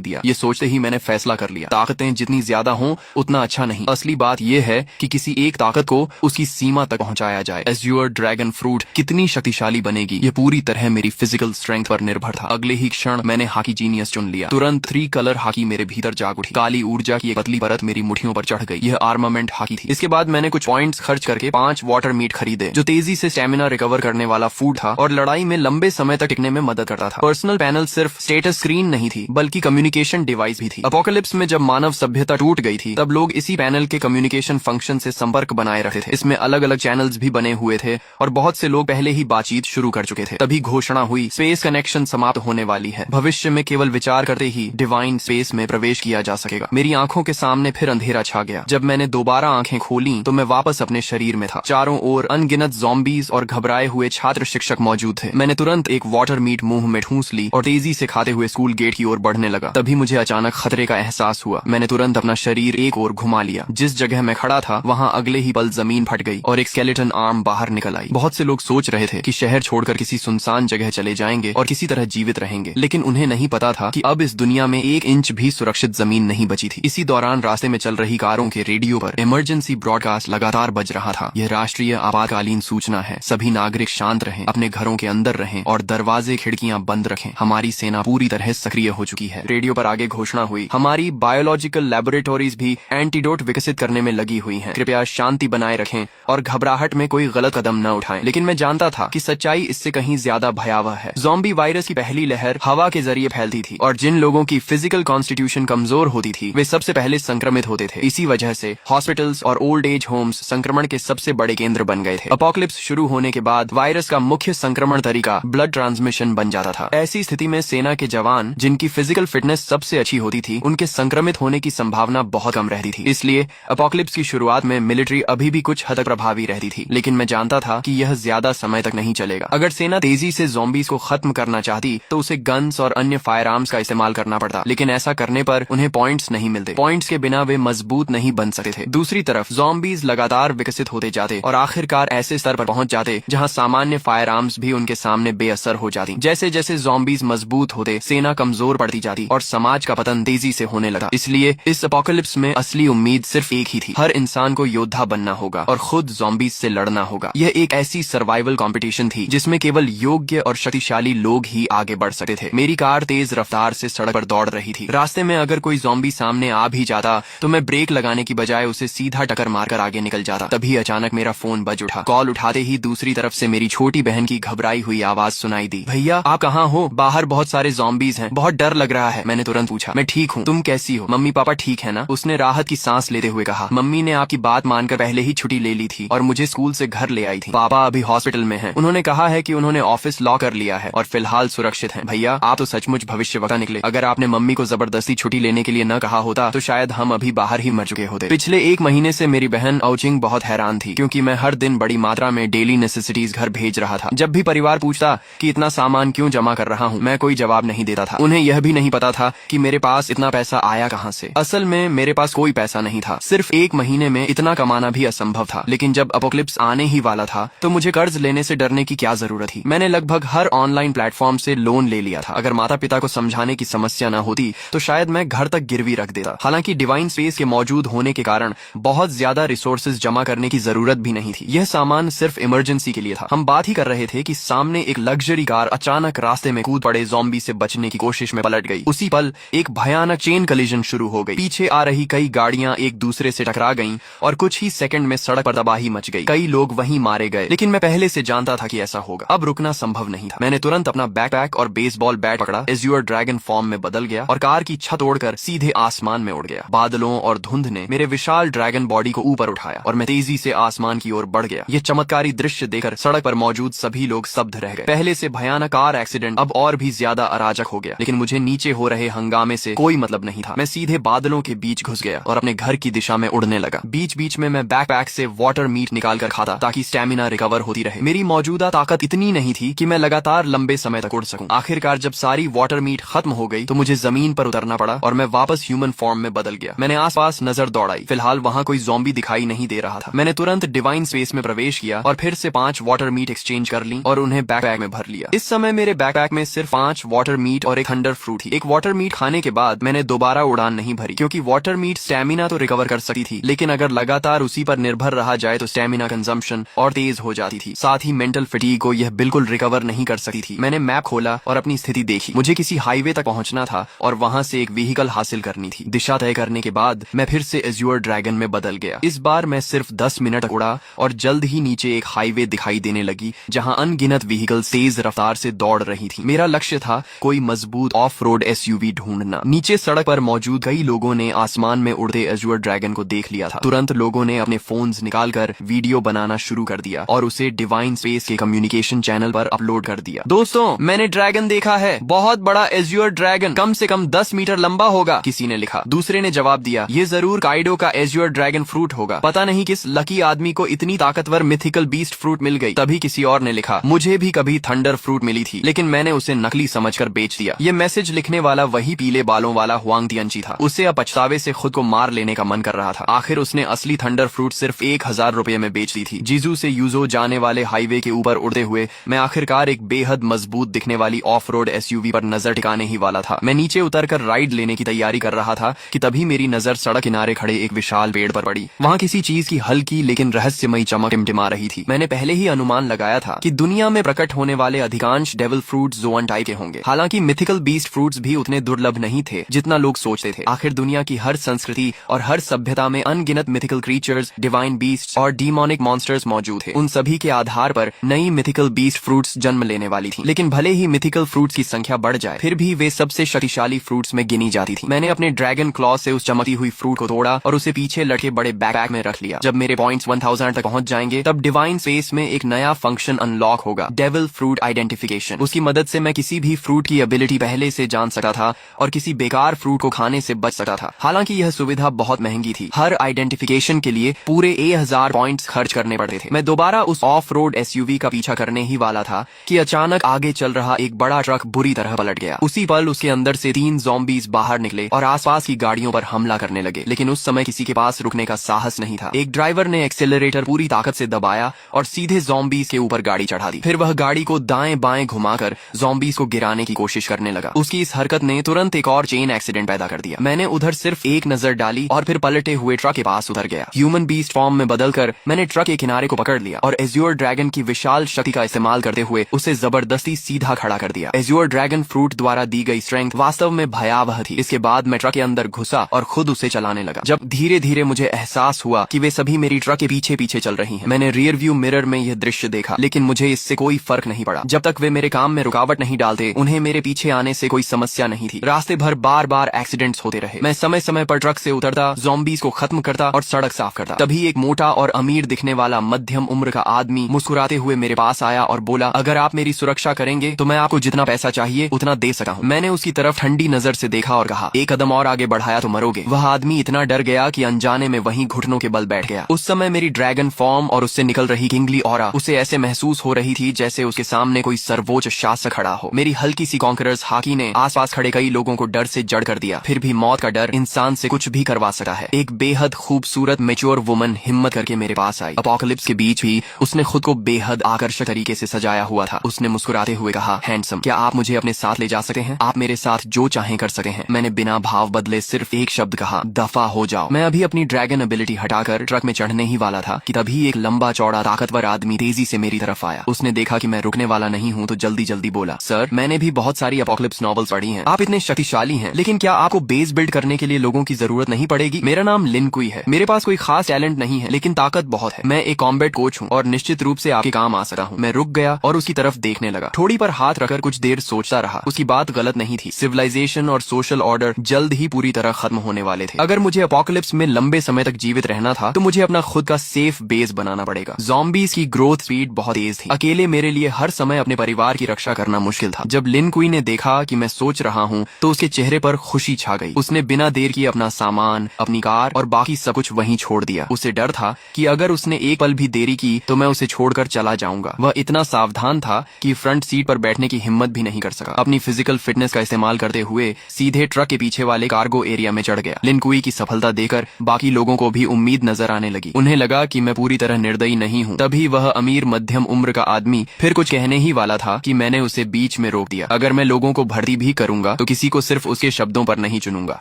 दिया। ये सोचते ही मैंने फैसला कर लिया, ताकतें जितनी ज्यादा हों उतना अच्छा नहीं। असली बात यह है कि किसी एक ताकत को उसकी सीमा तक पहुंचाया जाए। एज्योर ड्रैगन फ्रूट कितनी शक्तिशाली बनेगी ये पूरी तरह मेरी फिजिकल स्ट्रेंथ पर निर्भर था। अगले ही क्षण मैंने हॉकी जीनियस चुन लिया। तुरंत 3 कलर हॉकी मेरे भीतर जाग उठी। काली ऊर्जा की एक पतली परत मेरी मुठियों पर चढ़ गई। यह आर्मामेंट हॉकी थी। इसके बाद मैंने कुछ पॉइंट्स खर्च करके 5 वाटर मीट खरीदे, जो तेजी से स्टेमिना रिकवर करने वाला फूड था और लड़ाई में लंबे समय तक टिकने में मदद करता था। पर्सनल पैनल सिर्फ स्टेटस स्क्रीन नहीं थी, बल्कि कम्युनिकेशन डिवाइस भी थी। अपोकलिप्स में जब मानव सभ्यता टूट गई थी, तब लोग इसी पैनल के कम्युनिकेशन फंक्शन से संपर्क बनाए रखते थे। इसमें अलग अलग चैनल्स भी बने हुए थे और बहुत से लोग पहले ही बातचीत शुरू कर चुके थे। तभी घोषणा हुई, स्पेस कनेक्शन समाप्त होने वाली है। भविष्य में केवल विचार करते ही डिवाइन स्पेस में प्रवेश किया जा सकेगा। मेरी आंखों के सामने फिर अंधेरा छा गया। जब मैंने दोबारा आंखें खोली तो मैं वापस अपने शरीर में था। चारों ओर अनगिनत ज़ॉम्बीज और घबराए हुए छात्र शिक्षक मौजूद थे। मैंने तुरंत एक वाटर मीट मुंह में ठूंस ली और तेजी से खाते हुए स्कूल गेट की ओर बढ़ने लगा। तभी मुझे अचानक खतरे का एहसास हुआ। मैंने तुरंत अपना शरीर एक ओर घुमा लिया। जिस जगह मैं खड़ा था वहां अगले ही पल जमीन फट गई और एक स्केलेटन आर्म बाहर निकल आई। बहुत से लोग सोच रहे थे कि शहर छोड़कर किसी सुनसान जगह चले जाएंगे और किसी तरह जीवित रहेंगे, लेकिन उन्हें नहीं पता था कि अब इस दुनिया में 1 इंच भी सुरक्षित जमीन नहीं बची थी। इसी दौरान रास्ते में चल रही कारों के रेडियो पर इमरजेंसी ब्रॉडकास्ट लगातार बज रहा था। यह राष्ट्रीय आपातकालीन सूचना है। सभी नागरिक शांत रहें, अपने घरों के अंदर रहें और दरवाजे खिड़कियां बंद रखें। हमारी सेना पूरी तरह सक्रिय हो चुकी है। रेडियो पर आगे घोषणा हुई, हमारी बायोलॉजिकल लैबोरेटरीज भी एंटीडोट विकसित करने में लगी हुई हैं। कृपया शांति बनाए रखें और घबराहट में कोई गलत कदम न उठाएं। लेकिन मैं जानता था कि सच्चाई इससे कहीं ज्यादा भयावह है। ज़ॉम्बी वायरस की पहली लहर हवा के जरिए फैलती थी और जिन लोगों की फिजिकल कॉन्स्टिट्यूशन कमजोर होती थी वे सबसे पहले संक्रमित होते थे। इसी वजह से हॉस्पिटल्स और ओल्ड एज होम्स संक्रमण के सबसे बड़े केंद्र बन गए थे। अपोकलिप्स शुरू होने के बाद वायरस का मुख्य संक्रमण तरीका ब्लड ट्रांसमिशन बन जाता था। ऐसी स्थिति में सेना के जवान, जिनकी फिजिकल फिटनेस सबसे अच्छी होती थी, उनके संक्रमित होने की संभावना बहुत कम रहती थी। इसलिए अपोकलिप्स की शुरुआत में मिलिट्री अभी भी कुछ हद तक प्रभावी रहती थी, लेकिन मैं जानता था कि यह ज्यादा समय तक नहीं चलेगा। अगर सेना तेजी से ज़ॉम्बीज को खत्म करना चाहती तो उसे गन्स और अन्य फायर आर्म्स का इस्तेमाल करना पड़ता, लेकिन ऐसा करने पर उन्हें पॉइंट्स नहीं मिलते। पॉइंट्स के बिना वे मजबूत नहीं बन सकते थे। दूसरी तरफ ज़ॉम्बीज लगातार विकसित होते जाते और आखिरकार ऐसे स्तर पर पहुंच जाते जहां सामान्य फायर आर्म्स भी उनके सामने बेअसर हो जाती। जैसे जैसे ज़ॉम्बीज मजबूत होते, सेना कमजोर पड़ती जाती और समाज का पतन तेजी से होने लगा। इसलिए इस अपोकलिप्स में असली उम्मीद सिर्फ एक ही थी, हर इंसान को योद्धा बनना होगा और खुद ज़ॉम्बीज से लड़ना होगा। यह एक ऐसी सर्वाइवल कंपटीशन थी जिसमें केवल योग्य और शक्तिशाली लोग ही आगे बढ़ सकते थे। मेरी कार तेज रफ्तार से सड़क पर दौड़ रही थी। रास्ते में अगर कोई ज़ॉम्बी सामने आ भी जाता तो मैं ब्रेक लगाने की बजाय उसे सीधा टक्कर मारकर आगे निकल जाता। तभी अचानक मेरा फोन बज उठा। कॉल उठाते ही दूसरी तरफ से मेरी छोटी बहन की घबराई हुई आवाज सुनाई दी, भैया आप कहाँ हो? बाहर बहुत सारे ज़ॉम्बीज हैं, बहुत डर लग रहा है। मैंने तुरंत पूछा, मैं ठीक हूँ, तुम कैसी हो? मम्मी पापा ठीक है ना? उसने राहत की सांस लेते हुए कहा, मम्मी ने आपकी बात मानकर पहले ही छुट्टी ले ली थी और मुझे स्कूल से घर ले आई थी। पापा अभी हॉस्पिटल में हैं। उन्होंने कहा है कि उन्होंने ऑफिस लॉक कर लिया है और फिलहाल सुरक्षित हैं। भैया आप तो सचमुच भविष्यवक्ता निकले। अगर आपने मम्मी को जबरदस्ती छुट्टी लेने के लिए न कहा होता तो शायद हम अभी बाहर ही मर चुके होते। पिछले 1 महीने से मेरी बहन औचिंग बहुत हैरान थी, क्योंकि मैं हर दिन बड़ी मात्रा में डेली नेसेसिटीज घर भेज रहा था। जब भी परिवार पूछता कि इतना सामान क्यों जमा कर रहा हूँ, मैं कोई जवाब नहीं देता था। उन्हें यह भी नहीं पता था कि मेरे पास इतना पैसा आया कहाँ से। असल में मेरे पास कोई पैसा नहीं था। सिर्फ 1 महीने में इतना कमाना भी असंभव था। लेकिन जब अपोकलिप्स आने ही वाला था तो मुझे कर्ज लेने से डरने की क्या जरूरत थी। मैंने लगभग हर ऑनलाइन प्लेटफॉर्म से लोन ले लिया था। अगर माता पिता को समझाने की समस्या न होती तो शायद मैं घर तक गिरवी रख देता। हालांकि डिवाइन स्पेस के मौजूद होने के कारण बहुत ज्यादा रिसोर्सेज जमा करने की जरूरत भी नहीं थी। यह सामान सिर्फ इमरजेंसी के लिए था। हम बात ही कर रहे थे कि सामने एक लग्जरी कार अचानक रास्ते में कूद पड़े ज़ॉम्बी से बचने की कोशिश में पलट गई। उसी पल एक भयानक चेन कलिजन शुरू हो गई। पीछे आ रही कई गाड़ियां एक दूसरे से टकरा गईं और कुछ ही सेकंड में सड़क पर तबाही मच गई। कई लोग वहीं मारे गए, लेकिन मैं पहले से जानता था कि ऐसा होगा। अब रुकना संभव नहीं था। मैंने तुरंत अपना बैकपैक और बेसबॉल बैट पकड़ा, एज्योर ड्रैगन फॉर्म में बदल गया और कार की छत ओढ़कर सीधे आसमान में उड़ गया। बादलों और धुंध ने मेरे विशाल ड्रैगन बॉडी को ऊपर उठाया और मैं तेजी से आसमान की ओर बढ़ गया। यह चमत्कारी दृश्य देखकर सड़क पर मौजूद सभी लोग स्तब्ध रह गए। पहले से भयानक कार एक्सीडेंट अब और भी ज्यादा अराजक हो गया, लेकिन मुझे नीचे हो रहे हंगामे से कोई मतलब नहीं था। मैं सीधे बादलों के बीच घुस गया और अपने घर की दिशा में उड़ने लगा। बीच बीच में मैं बैकपैक से वाटर मीट निकाल कर खाता ताकि स्टेमिना रिकवर होती रहे। मेरी मौजूदा ताकत इतनी नहीं थी कि मैं लगातार लंबे समय तक उड़ सकूं। आखिरकार जब सारी वाटर मीट खत्म हो गई तो मुझे जमीन पर उतरना पड़ा और मैं वापस ह्यूमन फॉर्म में बदल गया। मैंने आसपास नजर दौड़ाई। फिलहाल वहां कोई ज़ॉम्बी दिखाई नहीं दे रहा था। मैंने तुरंत डिवाइन स्पेस में प्रवेश किया और फिर से 5 वाटर मीट एक्सचेंज कर ली और उन्हें बैकपैक में भर लिया। इस समय मेरे बैकपैक में सिर्फ 5 वाटर मीट और एक थंडर फ्रूट थी। एक वाटर मीट खाने के बाद मैंने दोबारा उड़ान नहीं भरी, क्योंकि वाटर मीट स्टेमिना तो रिकवर कर सकती थी, लेकिन अगर लगातार उसी पर निर्भर रहा जाए तो स्टेमिना कंजम्पशन और तेज हो जाती थी। साथ ही मेंटल फटीग को यह बिल्कुल रिकवर नहीं कर सकती थी। मैंने मैप खोला और अपनी स्थिति देखी। मुझे किसी हाईवे तक पहुंचना था और वहां से एक व्हीकल हासिल करनी थी। दिशा तय करने के बाद मैं फिर से एज्योर ड्रैगन में बदल गया। इस बार मैं सिर्फ 10 मिनट तक उड़ा और जल्द ही नीचे एक हाईवे दिखाई देने लगी, जहां अनगिनत व्हीकल तेज रफ्तार से दौड़ रही थी। मेरा लक्ष्य था कोई मजबूत ऑफ रोड एसयूवी ढूंढना। नीचे सड़क पर मौजूद कई लोगों ने आसमान में उड़ते एज्योर ड्रैगन को देख लिया था। तुरंत लोगों ने अपने फोन्स निकालकर वीडियो बनाना शुरू कर दिया और उसे डिवाइन स्पेस के कम्युनिकेशन चैनल पर अपलोड कर दिया। दोस्तों, मैंने ड्रैगन देखा है, बहुत बड़ा एज्योर ड्रैगन, कम से कम 10 मीटर लंबा होगा, किसी ने लिखा। दूसरे ने जवाब दिया, ये जरूर काइडो का एज्योर ड्रैगन फ्रूट होगा। पता नहीं किस लकी आदमी को इतनी ताकतवर मिथिकल बीस्ट फ्रूट मिल गई। तभी किसी और ने लिखा, मुझे भी कभी थंडर फ्रूट मिली थी, लेकिन मैंने उसे नकली समझकर बेच दिया। ये मैसेज लिखने वाला वही पीले बालों वाला हुआंग तियंची था। उसे अब पछतावे से खुद को मार लेने का मन कर रहा था। आखिर उसने असली थंडर फ्रूट सिर्फ 1000 रुपए में बेच दी थी। जीजू से यूजो जाने वाले हाईवे के ऊपर उड़ते हुए मैं आखिरकार एक बेहद मजबूत दिखने वाली ऑफ रोड एसयूवी पर नजर टिकाने ही वाला था। मैं नीचे उतरकर राइड लेने की तैयारी कर रहा था कि तभी मेरी नजर सड़क किनारे खड़े एक विशाल पेड़ पर पड़ी। वहाँ किसी चीज की हल्की लेकिन रहस्यमयी चमक टिमटिमा रही थी। मैंने पहले ही अनुमान लगाया था कि दुनिया में प्रकट होने वाले अधिकांश डेविल फ्रूट जोन टाइप के होंगे। हालांकि मिथिकल बीस्ट फ्रूट्स भी उतने दुर्लभ नहीं थे जितना लोग सोचते थे। आखिर दुनिया की हर संस्कृति और हर सभ्यता में अनगिनत मिथिकल क्रीचर्स, डिवाइन बीस्ट्स और डीमोनिक मॉन्स्टर्स मौजूद थे। उन सभी के आधार पर नई मिथिकल बीस्ट फ्रूट्स जन्म लेने वाली थी। लेकिन भले ही मिथिकल फ्रूट्स की संख्या बढ़ जाए, फिर भी वे सबसे शक्तिशाली फ्रूट्स में गिनी जाती थी। मैंने अपने ड्रैगन क्लॉ से उस चमकती हुई फ्रूट को तोड़ा और उसे पीछे लटके बड़े बैकपैक में रख लिया। जब मेरे पॉइंट्स 1000 तक पहुंच जाएंगे, तब डिवाइन स्पेस में एक नया फंक्शन अनलॉक होगा, डेविल फ्रूट आइडेंटिफिकेशन। उसकी मदद से मैं किसी भी फ्रूट की एबिलिटी पहले से जान सकता था और किसी बेकार फ्रूट को खाने से बच सकता था। हालांकि यह सुविधा बहुत महंगी थी। हर आइडेंटिफिकेशन के लिए पूरे 1000 पॉइंट्स खर्च करने पड़ते थे। मैं दोबारा उस ऑफ रोड एसयूवी का पीछा करने ही वाला था कि अचानक आगे चल रहा एक बड़ा ट्रक बुरी तरह पलट गया। उसी पल उसके अंदर से 3 ज़ॉम्बीज बाहर निकले और आसपास की गाड़ियों पर हमला करने लगे। लेकिन उस समय किसी के पास रुकने का साहस नहीं था। एक ड्राइवर ने एक्सेलरेटर पूरी ताकत से दबाया और सीधे ज़ॉम्बीज के ऊपर गाड़ी चढ़ा दी। फिर वह गाड़ी को दाएं बाएं घुमाकर ज़ॉम्बीज को गिराने की कोशिश करने लगा। उसकी इस हरकत ने तुरंत एक और चेन एक्सीडेंट पैदा कर दिया। मैंने उधर सिर्फ एक नजर डाली और फिर पलटे हुए ट्रक के पास उतर गया। ह्यूमन बीस्ट फॉर्म में बदलकर मैंने ट्रक के किनारे को पकड़ लिया और एज्योर ड्रैगन की विशाल शक्ति का इस्तेमाल करते हुए उसे जबरदस्ती सीधा खड़ा कर दिया। एज्योर ड्रैगन फ्रूट द्वारा दी गई स्ट्रेंथ वास्तव में भयावह थी। इसके बाद मैं ट्रक के अंदर घुसा और खुद उसे चलाने लगा। जब धीरे धीरे मुझे एहसास हुआ कि वे सभी मेरी ट्रक के पीछे पीछे चल रही हैं। मैंने रियर व्यू मिरर में यह दृश्य देखा, लेकिन मुझे इससे कोई फर्क नहीं पड़ा। जब तक वे मेरे काम में रुकावट नहीं डालते, उन्हें मेरे पीछे आने से कोई समस्या नहीं थी। रास्ते भर बार बार एक्सीडेंट्स होते रहे। मैं समय समय पर ट्रक से उतरता, ज़ॉम्बीज को खत्म करता और सड़क साफ करता। तभी एक मोटा और अमीर दिखने वाला मध्यम उम्र का आदमी मुस्कुराते हुए मेरे पास आया और बोला, अगर आप मेरी सुरक्षा करेंगे तो मैं आपको जितना पैसा चाहिए उतना दे सकता हूँ। मैंने उसकी तरफ ठंडी नजर से देखा और कहा, एक कदम और आगे बढ़ाया तो मरोगे। वह आदमी इतना डर गया कि अनजाने में वहीं घुटनों के बल बैठ गया। उस समय मेरी ड्रैगन फॉर्म और उससे निकल रही किंगली ऑरा उसे ऐसे महसूस हो रही थी जैसे उसके सामने कोई सर्वोच्च शासक खड़ा हो। मेरी हल्की सी कॉन्करर्स हाकी ने आसपास खड़े कई लोगों को डर से जड़ कर दिया। फिर भी मौत का डर इंसान से कुछ भी करवा सकता है। एक बेहद खूबसूरत मैच्योर वुमन हिम्मत करके मेरे पास आई। अपोकलिप्स के बीच भी उसने खुद को बेहद आकर्षक तरीके से सजाया हुआ था। उसने मुस्कुराते हुए कहा, हैंडसम, क्या आप मुझे अपने साथ ले जा सकते हैं? आप मेरे साथ जो चाहें कर सकते हैं। मैंने बिना भाव बदले सिर्फ एक शब्द कहा, दफा हो जाओ। मैं अभी अपनी ड्रैगन एबिलिटी हटाकर ट्रक में चढ़ने ही वाला था कि तभी एक लंबा चौड़ा ताकतवर आदमी तेजी से मेरी तरफ आया। उसने देखा कि मैं रुकने वाला नहीं हूँ तो जल्दी जल्दी बोला, सर, मैंने भी बहुत सारी अपोकलिप्स नॉवेल्स पढ़ी हैं। आप इतने शक्तिशाली हैं, लेकिन क्या आपको बेस बिल्ड करने के लिए लोगों की जरूरत नहीं पड़ेगी? मेरा नाम लिन कुई है। मेरे पास कोई खास टैलेंट नहीं है, लेकिन ताकत बहुत है। मैं एक कॉम्बैट कोच हूँ और निश्चित रूप से आपके काम आ सकता हूँ। मैं रुक गया और उसकी तरफ देखने लगा। थोड़ी पर हाथ रखकर कुछ देर सोचता रहा। उसकी बात गलत नहीं थी। सिविलाइजेशन और सोशल ऑर्डर जल्द ही पूरी तरह खत्म होने वाले थे। अगर मुझे अपोकलिप्स में लंबे समय तक जीवित रहना था तो मुझे अपना खुद का सेफ बेस बनाना पड़ेगा। ज़ॉम्बीज की ग्रोथ स्पीड बहुत तेज थी। अकेले मेरे लिए हर समय अपने परिवार की रक्षा करना मुश्किल था। जब लिन कुई ने देखा कि मैं सोच रहा हूँ तो उसके चेहरे पर खुशी छा गई। उसने बिना देर किए अपना सामान, अपनी कार और बाकी सब कुछ वहीं छोड़ दिया। उसे डर था कि अगर उसने एक पल भी देरी की तो मैं उसे छोड़कर चला जाऊंगा। वह इतना सावधान था कि फ्रंट सीट पर बैठने की हिम्मत भी नहीं कर सका। अपनी फिजिकल फिटनेस का इस्तेमाल करते हुए सीधे ट्रक के पीछे वाले कार्गो एरिया में चढ़ गया। लिन कुई की सफलता देखकर बाकी लोगों को भी उम्मीद नजर आने लगी। उन्हें लगा कि मैं पूरी तरह निर्दयी नहीं हूँ। तभी वह अमीर मध्यम उम्र का आदमी फिर कुछ कहने ही वाला था कि मैंने उसे बीच में रोक दिया। अगर मैं लोगों को भर्ती भी करूंगा तो किसी को सिर्फ उसके शब्दों पर नहीं चुनूंगा।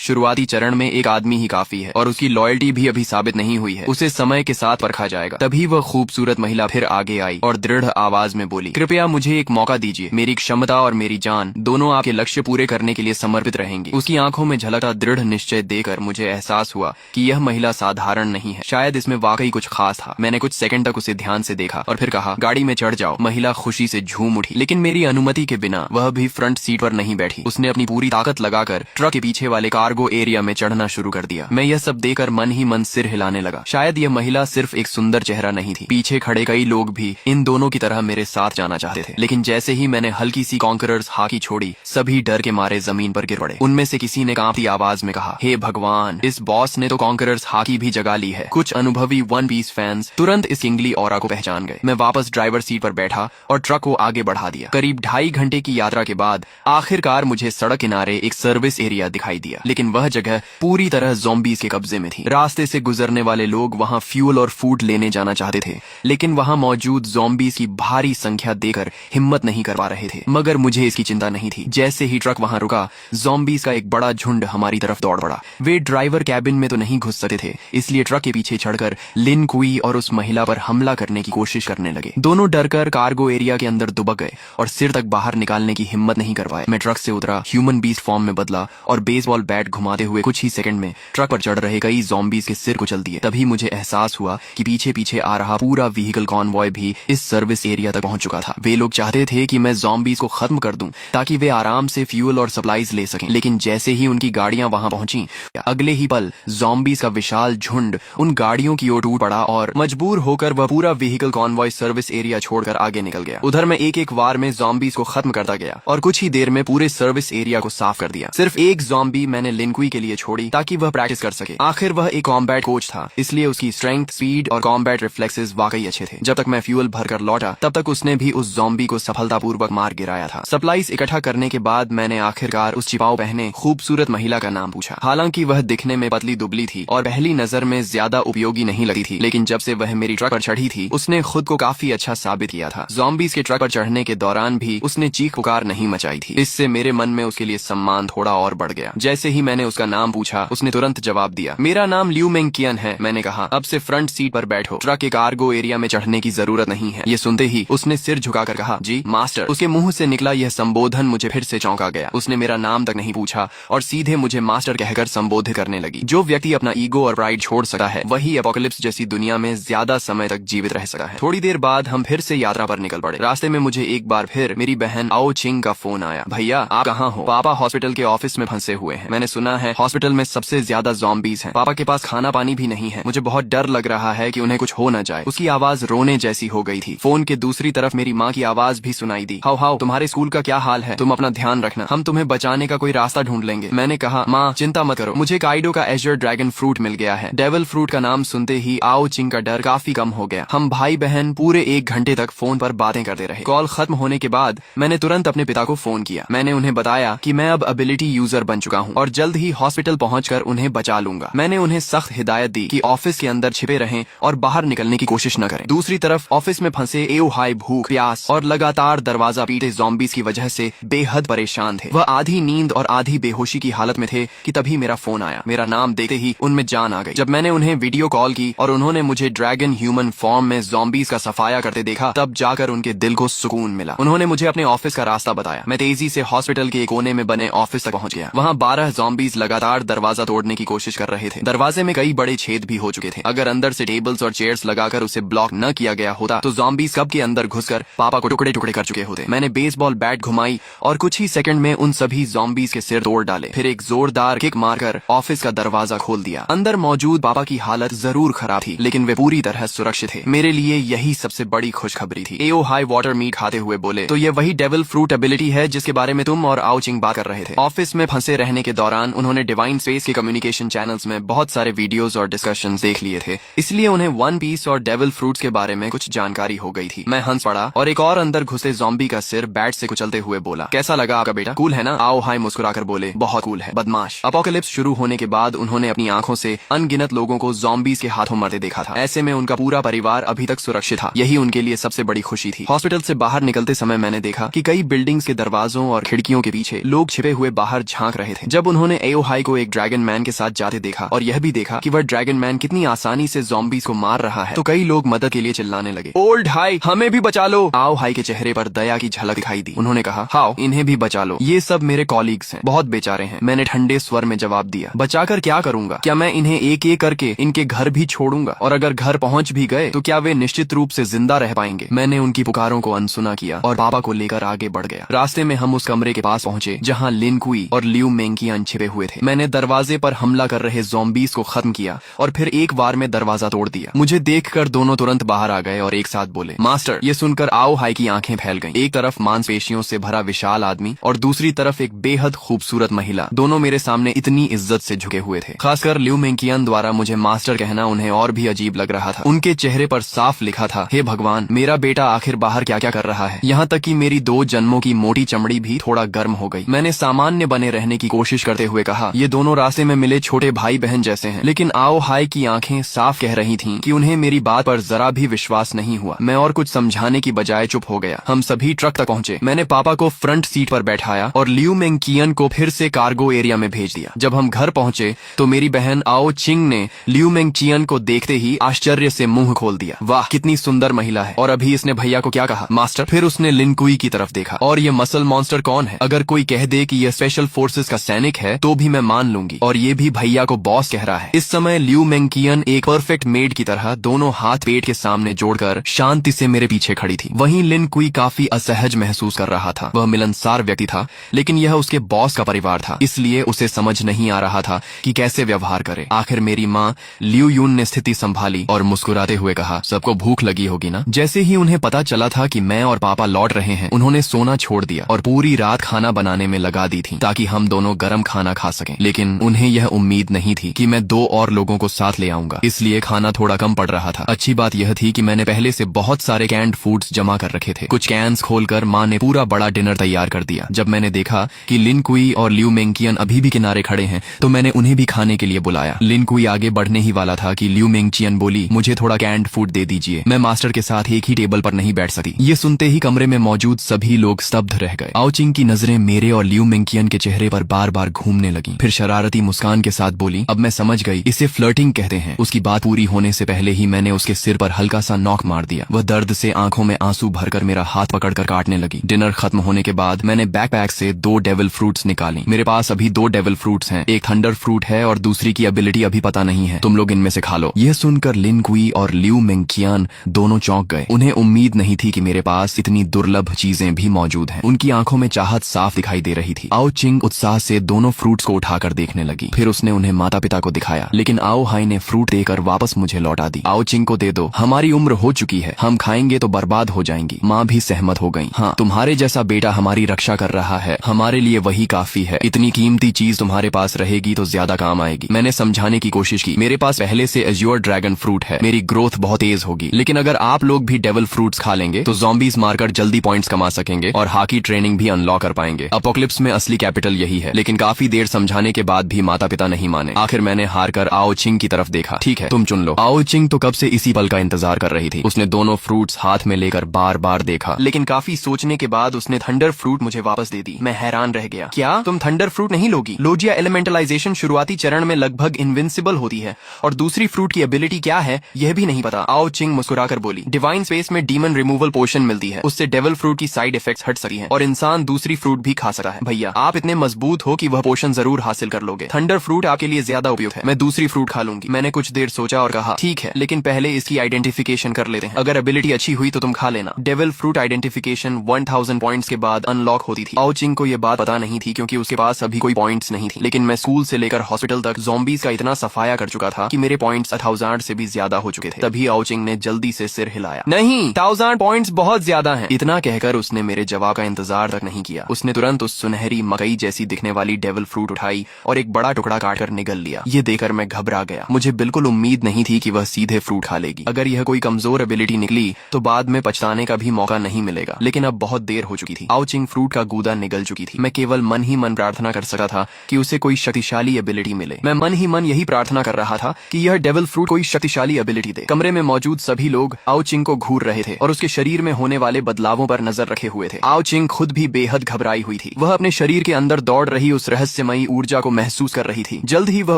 शुरुआती चरण में एक आदमी ही काफी है और उसकी लॉयल्टी भी अभी साबित नहीं हुई है, उसे समय के साथ परखा जाएगा। तभी वह खूबसूरत महिला फिर आगे आई और दृढ़ आवाज में बोली, कृपया मुझे एक मौका दीजिए, मेरी क्षमता और मेरी जान दोनों आपके लक्ष्य पूरे करने के लिए समर्पित रहेंगी। उसकी आंखों में झलकता दृढ़ निश्चय देकर मुझे एहसास हुआ कि यह महिला साधारण नहीं है, शायद इसमें वाकई कुछ खास था। मैंने कुछ सेकंड तक उसे ध्यान से देखा और फिर कहा, गाड़ी में चढ़ जाओ। महिला खुशी से झूम उठी, लेकिन मेरी अनुमति के बिना वह भी फ्रंट सीट पर नहीं बैठी। उसने अपनी पूरी ताकत लगाकर ट्रक के पीछे वाले कार्गो एरिया में चढ़ना शुरू कर दिया। मैं यह सब देखकर मन ही मन सिर हिलाने लगा। शायद यह महिला सिर्फ एक सुंदर चेहरा नहीं थी, पीछे खड़े कई लोग भी इन दोनों की तरह मेरे साथ जाना चाहते थे। लेकिन जैसे ही मैंने हल्की सी कॉन्करर्स हाकी छोड़ी, सभी डर के मारे जमीन पर गिर पड़े। उनमें से किसी ने कांपती आवाज में कहा, हे भगवान, इस बॉस ने तो कॉन्करर्स हाकी भी जगा ली है। कुछ अनुभवी वन पीस फैंस तुरंत इस किंगली ऑरा को पहचान गए। मैं वापस ड्राइवर सीट पर बैठा और ट्रक को आगे बढ़ा दिया। करीब 2.5 घंटे की यात्रा के बाद आखिरकार मुझे सड़क किनारे एक सर्विस एरिया दिखाई दिया, लेकिन वह जगह पूरी तरह ज़ॉम्बीज़ के कब्जे में थी। रास्ते से गुजरने वाले लोग वहां फ्यूल और फूड लेने जाना चाहते थे, लेकिन वहां मौजूद ज़ॉम्बीज़ की भारी संख्या देखकर हिम्मत नहीं कर पा रहे थे। मगर मुझे इसकी चिंता नहीं थी। जैसे ही ट्रक वहां रुका, ज़ॉम्बीज़ का एक बड़ा झुंड हमारी तरफ दौड़ पड़ा। वे ड्राइवर कैबिन में तो नहीं घुस सकते थे, इसलिए ट्रक के पीछे चढ़कर लिन कुई और उस महिला पर हमला करने की कोशिश करने लगे। दोनों डरकर कार्गो एरिया के अंदर दुबक गए और सिर तक बाहर निकालने की हिम्मत नहीं कर पाए। मैं ट्रक से उतरा, ह्यूमन बीस्ट फॉर्म में बदला और बेसबॉल बैट घुमाते हुए कुछ ही सेकंड में ट्रक पर चढ़ रहे कई ज़ॉम्बीज़ के सिर कुचल दिए। तभी मुझे एहसास हुआ कि पीछे पीछे आ रहा पूरा व्हीकल कॉन्वॉय भी इस सर्विस एरिया तक पहुंच चुका था। वे लोग चाहते थे कि मैं ज़ॉम्बीज़ को खत्म कर दूं ताकि वे आराम से फ्यूल और सप्लाईज ले सकें। लेकिन जैसे ही उनकी गाड़ियां वहां पहुंची, अगले ही पल ज़ॉम्बीज़ का विशाल झुंड उन गाड़ियों की ओर टूट पड़ा और मजबूर होकर वह पूरा व्हीकल कॉन्वॉय सर्विस एरिया छोड़कर आगे निकल गया। उधर मैं एक एक वार में ज़ॉम्बीज़ को खत्म करता गया और कुछ ही देर में पूरे सर्विस एरिया को साफ कर दिया। सिर्फ एक ज़ॉम्बी मैंने लिनकुई के लिए छोड़ी ताकि वह प्रैक्टिस कर सके। आखिर वह एक कॉम्बैट कोच था, इसलिए उसकी स्ट्रेंथ, स्पीड और कॉम्बैट रिफ्लेक्सेस वाकई अच्छे थे। जब तक मैं फ्यूल भरकर लौटा, तब तक उसने भी उस ज़ॉम्बी को सफलतापूर्वक मार गिराया था। सप्लाईज इकट्ठा करने के बाद मैंने आखिरकार उस छिपाव पहने खूबसूरत महिला का नाम पूछा। हालांकि वह दिखने में पतली दुबली थी और पहली नजर में ज्यादा उपयोगी नहीं लगी थी, लेकिन जब से वह मेरी ट्रक पर चढ़ी थी, उसने खुद को काफी अच्छा साबित किया था। ज़ॉम्बीज़ के ट्रक पर चढ़ने के दौरान भी उसने चीख पुकार नहीं मचाई थी। इससे मेरे मन में उसके लिए सम्मान थोड़ा और बढ़ गया। जैसे ही मैंने उसका नाम पूछा, उसने तुरंत जवाब दिया, मेरा नाम लियू मेंग कियन है। मैंने कहा, अब से फ्रंट सीट पर बैठो, ट्रक के कार्गो एरिया में चढ़ने की जरूरत नहीं है। ये सुनते ही उसने सिर झुकाकर कहा, जी मास्टर। उसके मुंह से निकला यह संबोधन मुझे फिर से चौंका गया। उसने मेरा नाम तक नहीं पूछा और सीधे मुझे मास्टर कहकर संबोधित करने लगी। जो व्यक्ति अपना ईगो और प्राइड छोड़ सकता है, वही एपोकलिप्स जैसी दुनिया में ज्यादा समय तक जीवित रह सकता है। थोड़ी देर बाद हम फिर से यात्रा पर निकल पड़े। रास्ते में मुझे एक बार फिर मेरी बहन आओ चिंग का फोन आया। भैया, आप कहाँ हो? पापा हॉस्पिटल के ऑफिस में फंसे हुए हैं। मैंने सुना है हॉस्पिटल में सबसे ज्यादा ज़ॉम्बीज़ हैं। पापा के पास खाना पानी भी नहीं है। मुझे बहुत डर लग रहा है कि उन्हें कुछ हो न जाए। उसकी आवाज रोने जैसी हो गई थी। फोन के दूसरी तरफ मेरी माँ की आवाज भी सुनाई दी। हाउ हाउ, तुम्हारे स्कूल का क्या हाल है? तुम अपना ध्यान रखना, हम तुम्हें बचाने का कोई रास्ता ढूंढ लेंगे। मैंने कहा, माँ चिंता मत करो, मुझे काइडो का एजर ड्रैगन फ्रूट मिल गया है। डेविल फ्रूट का नाम सुनते ही आओ चिंग का डर काफी कम हो गया। हम भाई बहन पूरे 1 घंटे तक फोन पर बातें करते रहे। कॉल खत्म होने के बाद मैंने तुरंत अपने पिता को फोन किया। मैंने उन्हें बताया कि मैं अब एबिलिटी यूजर बन चुका हूँ और जल्द ही हॉस्पिटल पहुंचकर उन्हें बचा लूंगा। मैंने उन्हें सख्त हिदायत दी कि ऑफिस के अंदर छिपे रहें और बाहर निकलने की कोशिश न करें। दूसरी तरफ ऑफिस में फंसे एओ हाई भूख, प्यास और लगातार दरवाजा पीटे ज़ॉम्बीज़ की वजह से बेहद परेशान थे। वह आधी नींद और आधी बेहोशी की हालत में थे कि तभी मेरा फोन आया। मेरा नाम देखते ही उनमें जान आ गई। जब मैंने उन्हें वीडियो कॉल की और उन्होंने मुझे ड्रैगन ह्यूमन फॉर्म में ज़ॉम्बीज़ का सफाया करते देखा, तब जाकर उनके दिल को सुकून मिला। उन्होंने मुझे अपने ऑफिस का रास्ता बताया। मैं तेजी से हॉस्पिटल के एक कोने में बने ऑफिस तक पहुंच गया। वहाँ 12 ज़ॉम्बीज़ लगातार दरवाजा तोड़ने की कोशिश कर रहे थे। दरवाजे में कई बड़े छेद भी हो चुके थे। अगर अंदर से टेबल्स और चेयर्स लगाकर उसे ब्लॉक न किया गया होता तो ज़ॉम्बीज़ कब के अंदर घुसकर पापा को टुकड़े टुकड़े कर चुके होते। मैंने बेसबॉल बैट घुमाई और कुछ ही सेकंड में उन सभी ज़ॉम्बीज़ के सिर तोड़ डाले। फिर एक जोरदार किक मारकर ऑफिस का दरवाजा खोल दिया। अंदर मौजूद पापा की हालत जरूर खराब थी, लेकिन वे पूरी तरह सुरक्षित थे। मेरे लिए यही सबसे बड़ी खुशखबरी थी। एओ हाई वाटर मीट खाते हुए बोले, तो ये वही डेविल फ्रूट एबिलिटी है जिसके बारे में तुम और आओ चिंग बात कर रहे थे। ऑफिस में फंसे रहने के दौरान उन्होंने डिवाइन स्पेस के कम्युनिकेशन चैनल्स में बहुत सारे वीडियोस और डिस्कशंस देख लिए थे, इसलिए उन्हें वन पीस और डेविल फ्रूट्स के बारे में कुछ जानकारी हो गई थी। मैं हंस पड़ा और एक और अंदर घुसे ज़ॉम्बी का सिर बैट से कुचलते हुए बोला, कैसा लगा आपका बेटा? कूल है ना? आओ हाई मुस्कुराकर बोले, बहुत कूल है बदमाश। अपोकलिप्स शुरू होने के बाद उन्होंने अपनी आंखों से अनगिनत लोगों को ज़ॉम्बीज़ के हाथों मरते देखा था। ऐसे में उनका पूरा परिवार अभी तक सुरक्षित था। यही उनके लिए सबसे बड़ी खुशी थी। हॉस्पिटल से बाहर निकलते समय मैंने देखा कि कई बिल्डिंग्स के दरवाजों और खिड़कियों के पीछे लोग छिपे हुए बाहर झांक रहे थे। जब उन्होंने एओ हाई को एक ड्रैगन मैन के साथ जाते देखा और यह भी देखा कि वह ड्रैगन मैन कितनी आसानी से ज़ॉम्बीज़ को मार रहा है, तो कई लोग मदद के लिए चिल्लाने लगे, ओल्ड हाई, हमें भी बचा लो। आओ हाई के चेहरे पर दया की झलक दिखाई दी। उन्होंने कहा, हाओ, इन्हें भी बचा लो, ये सब मेरे कॉलीग्स हैं, बहुत बेचारे हैं। मैंने ठंडे स्वर में जवाब दिया, बचाकर क्या करूंगा? क्या मैं इन्हें एक एक करके इनके घर भी छोड़ूंगा? और अगर घर पहुंच भी गए तो क्या वे निश्चित रूप से जिंदा रह पाएंगे? मैंने उनकी पुकारों को अनसुना किया और पापा को लेकर आगे बढ़ गया। रास्ते में हम उस कमरे के पास पहुंचे जहां लिन कुई और लियू मेंकियान छिपे हुए थे। मैंने दरवाजे पर हमला कर रहे ज़ॉम्बीज़ को खत्म किया और फिर एक बार में दरवाजा तोड़ दिया। मुझे देखकर दोनों तुरंत बाहर आ गए और एक साथ बोले, मास्टर। ये सुनकर आओ हाई की आंखें फैल गईं। एक तरफ मांसपेशियों से भरा विशाल आदमी और दूसरी तरफ एक बेहद खूबसूरत महिला, दोनों मेरे सामने इतनी इज्जत से झुके हुए थे। खासकर लियू मेंकियान द्वारा मुझे मास्टर कहना उन्हें और भी अजीब लग रहा था। उनके चेहरे पर साफ लिखा था, हे भगवान, मेरा बेटा आखिर बाहर क्या क्या कर रहा है। यहाँ तक कि मेरी 2 जन्मों की मोटी चमड़ी भी थोड़ा गर्म हो गई। मैंने सामान्य बने रहने की कोशिश करते हुए कहा, ये दोनों रास्ते में मिले छोटे भाई बहन जैसे हैं। लेकिन आओ हाई की आंखें साफ कह रही थीं कि उन्हें मेरी बात पर जरा भी विश्वास नहीं हुआ। मैं और कुछ समझाने की बजाय चुप हो गया। हम सभी ट्रक तक पहुंचे। मैंने पापा को फ्रंट सीट पर बैठाया और लियू मेंकियन को फिर से कार्गो एरिया में भेज दिया। जब हम घर पहुंचे तो मेरी बहन आओ चिंग ने लियू मेंकियन को देखते ही आश्चर्य से मुंह खोल दिया। वाह, कितनी सुंदर महिला है। और अभी इसने भैया को क्या कहा, मास्टर? फिर उसने लिन कुई की तरफ देखा, और ये मसल मॉन्स्टर कौन है? अगर कोई कह दे कि यह स्पेशल फोर्सेस का सैनिक है तो भी मैं मान लूंगी, और ये भी भैया को बॉस कह रहा है। इस समय लियू मेंकियन एक परफेक्ट मेड की तरह दोनों हाथ पेट के सामने जोड़कर शांति से मेरे पीछे खड़ी थी। वहीं लिन कुई काफी असहज महसूस कर रहा था। वह मिलनसार व्यक्ति था, लेकिन यह उसके बॉस का परिवार था, इसलिए उसे समझ नहीं आ रहा था कि कैसे व्यवहार करे। आखिर मेरी माँ लियू यून ने स्थिति संभाली और मुस्कुराते हुए कहा, सबको भूख लगी होगी ना? जैसे ही उन्हें पता चला था कि मैं और पापा लौट रहे हैं, उन्होंने सोना छोड़ दिया और पूरी रात खाना बनाने में लगा दी थी ताकि हम दोनों गरम खाना खा सकें। लेकिन उन्हें यह उम्मीद नहीं थी कि मैं 2 और लोगों को साथ ले आऊंगा, इसलिए खाना थोड़ा कम पड़ रहा था। अच्छी बात यह थी कि मैंने पहले से बहुत सारे कैंड फूड्स जमा कर रखे थे। कुछ कैंस खोलकर माँ ने पूरा बड़ा डिनर तैयार कर दिया। जब मैंने देखा कि लिन कुई और लियू मेंकियन अभी भी किनारे खड़े हैं तो मैंने उन्हें भी खाने के लिए बुलाया। लिन कुई आगे बढ़ने ही वाला था कि लियू मेंकियन बोली, मुझे थोड़ा कैंड फूड दे दीजिए, मैं मास्टर के साथ एक ही टेबल पर नहीं बैठ सकती। ये सुनते ही कमरे में मौजूद सभी लोग स्तब्ध रह गए। आओ चिंग की नजरें मेरे और लियू मेंकियन के चेहरे पर बार बार घूमने लगी। फिर शरारती मुस्कान के साथ बोली, अब मैं समझ गई, इसे फ्लर्टिंग कहते हैं। उसकी बात पूरी होने से पहले ही मैंने उसके सिर पर हल्का सा नॉक मार दिया। वह दर्द से आंखों में आंसू भरकर मेरा हाथ पकड़कर काटने लगी। डिनर खत्म होने के बाद मैंने बैकपैक से 2 डेविल फ्रूट्स निकाली। मेरे पास अभी 2 डेविल फ्रूट्स हैं, एक थंडर फ्रूट है और दूसरी की एबिलिटी अभी पता नहीं है। तुम लोग इनमें से खा लो। यह सुनकर लिन कुई और लियू मेंकियन दोनों चौंक गए। उन्हें उम्मीद नहीं थी कि मेरे पास इतनी दुर्लभ चीजें भी मौजूद हैं। उनकी आंखों में चाहत साफ दिखाई दे रही थी। आओ चिंग उत्साह से दोनों फ्रूट्स को उठाकर देखने लगी। फिर उसने उन्हें माता पिता को दिखाया, लेकिन आओ हाई ने फ्रूट देकर वापस मुझे लौटा दी। आओ चिंग को दे दो, हमारी उम्र हो चुकी है, हम खाएंगे तो बर्बाद हो जाएंगी। माँ भी सहमत हो गई। हाँ, तुम्हारे जैसा बेटा हमारी रक्षा कर रहा है, हमारे लिए वही काफी है। इतनी कीमती चीज तुम्हारे पास रहेगी तो ज्यादा काम आएगी। मैंने समझाने की कोशिश की, मेरे पास पहले से एज्योर ड्रैगन फ्रूट है, मेरी ग्रोथ बहुत तेज होगी। लेकिन अगर आप लोग भी डेविल फ्रूट्स खा लेंगे तो ज़ॉम्बीज मारकर जल्दी पॉइंट्स कमा सकेंगे और हाकी ट्रेनिंग भी अनलॉक कर पाएंगे। अपोक्लिप्स में असली कैपिटल यही है। लेकिन काफी देर समझाने के बाद भी माता पिता नहीं माने। आखिर मैंने हार कर आओ चिंग की तरफ देखा। ठीक है, तुम चुन लो। आओ चिंग तो कब से इसी पल का इंतजार कर रही थी। उसने दोनों फ्रूट्स हाथ में लेकर बार बार देखा, लेकिन काफी सोचने के बाद उसने थंडर फ्रूट मुझे वापस दे दी। मैं हैरान रह गया। क्या तुम थंडर फ्रूट नहीं लोगी? लोजिया एलिमेंटलाइजेशन शुरुआती चरण में लगभग इनविंसिबल होती है और दूसरी फ्रूट की एबिलिटी क्या है यह भी नहीं पता। आओ चिंग मुस्कुराकर बोली, डिवाइन स्पेस में डीमन रिमूवल पोशन मिलती है, उससे डेविल फ्रूट की साइड इफेक्ट्स हट सकती हैं और इंसान दूसरी फ्रूट भी खा सकता है। भैया आप इतने मजबूत हो कि वह पोशन जरूर हासिल कर लोगे। थंडर फ्रूट आपके लिए ज्यादा उपयुक्त है, मैं दूसरी फ्रूट खा लूंगी। मैंने कुछ देर सोचा और कहा, ठीक है, लेकिन पहले इसकी आइडेंटिफिकेशन कर लेते हैं। अगर एबिलिटी अच्छी हुई तो तुम खा लेना। डेविल फ्रूट आइडेंटिफिकेशन 1000 पॉइंट्स के बाद अनलॉक होती थी। आओ चिंग को यह बात पता नहीं थी क्योंकि उसके पास अभी कोई पॉइंट्स नहीं थी। लेकिन मैं स्कूल से लेकर हॉस्पिटल तक ज़ॉम्बीज का इतना सफाया कर चुका था कि मेरे पॉइंट्स 1000 से भी ज्यादा हो चुके थे। तभी आओ चिंग ने जल्दी से सिर हिलाया, नहीं, 1000 पॉइंट्स बहुत ज्यादा हैं। इतना कहकर उसने मेरे जवाब का इंतजार तक नहीं किया। उसने तुरंत उस सुनहरी मकई जैसी दिखने वाली डेविल फ्रूट उठाई और एक बड़ा टुकड़ा काटकर निगल लिया। ये देखकर मैं घबरा गया। मुझे बिल्कुल उम्मीद नहीं थी कि वह सीधे फ्रूट खा लेगी। अगर यह कोई कमजोर एबिलिटी निकली तो बाद में पछताने का भी मौका नहीं मिलेगा। लेकिन अब बहुत देर हो चुकी थी। आओ चिंग फ्रूट का गूदा निगल चुकी थी। मैं केवल मन ही मन प्रार्थना कर सकता था कि उसे कोई शक्तिशाली एबिलिटी मिले। मैं मन ही मन यही प्रार्थना कर रहा था कि यह डेविल फ्रूट कोई शक्तिशाली एबिलिटी दे। कमरे में मौजूद सभी लोग आओ चिंग को घूर रहे थे और उसके शरीर में होने वाले बदलावों पर नजर रखे हुए हुए थे। आओ चिंग खुद भी बेहद घबराई हुई थी। वह अपने शरीर के अंदर दौड़ रही उस रहस्यमयी ऊर्जा को महसूस कर रही थी। जल्द ही वह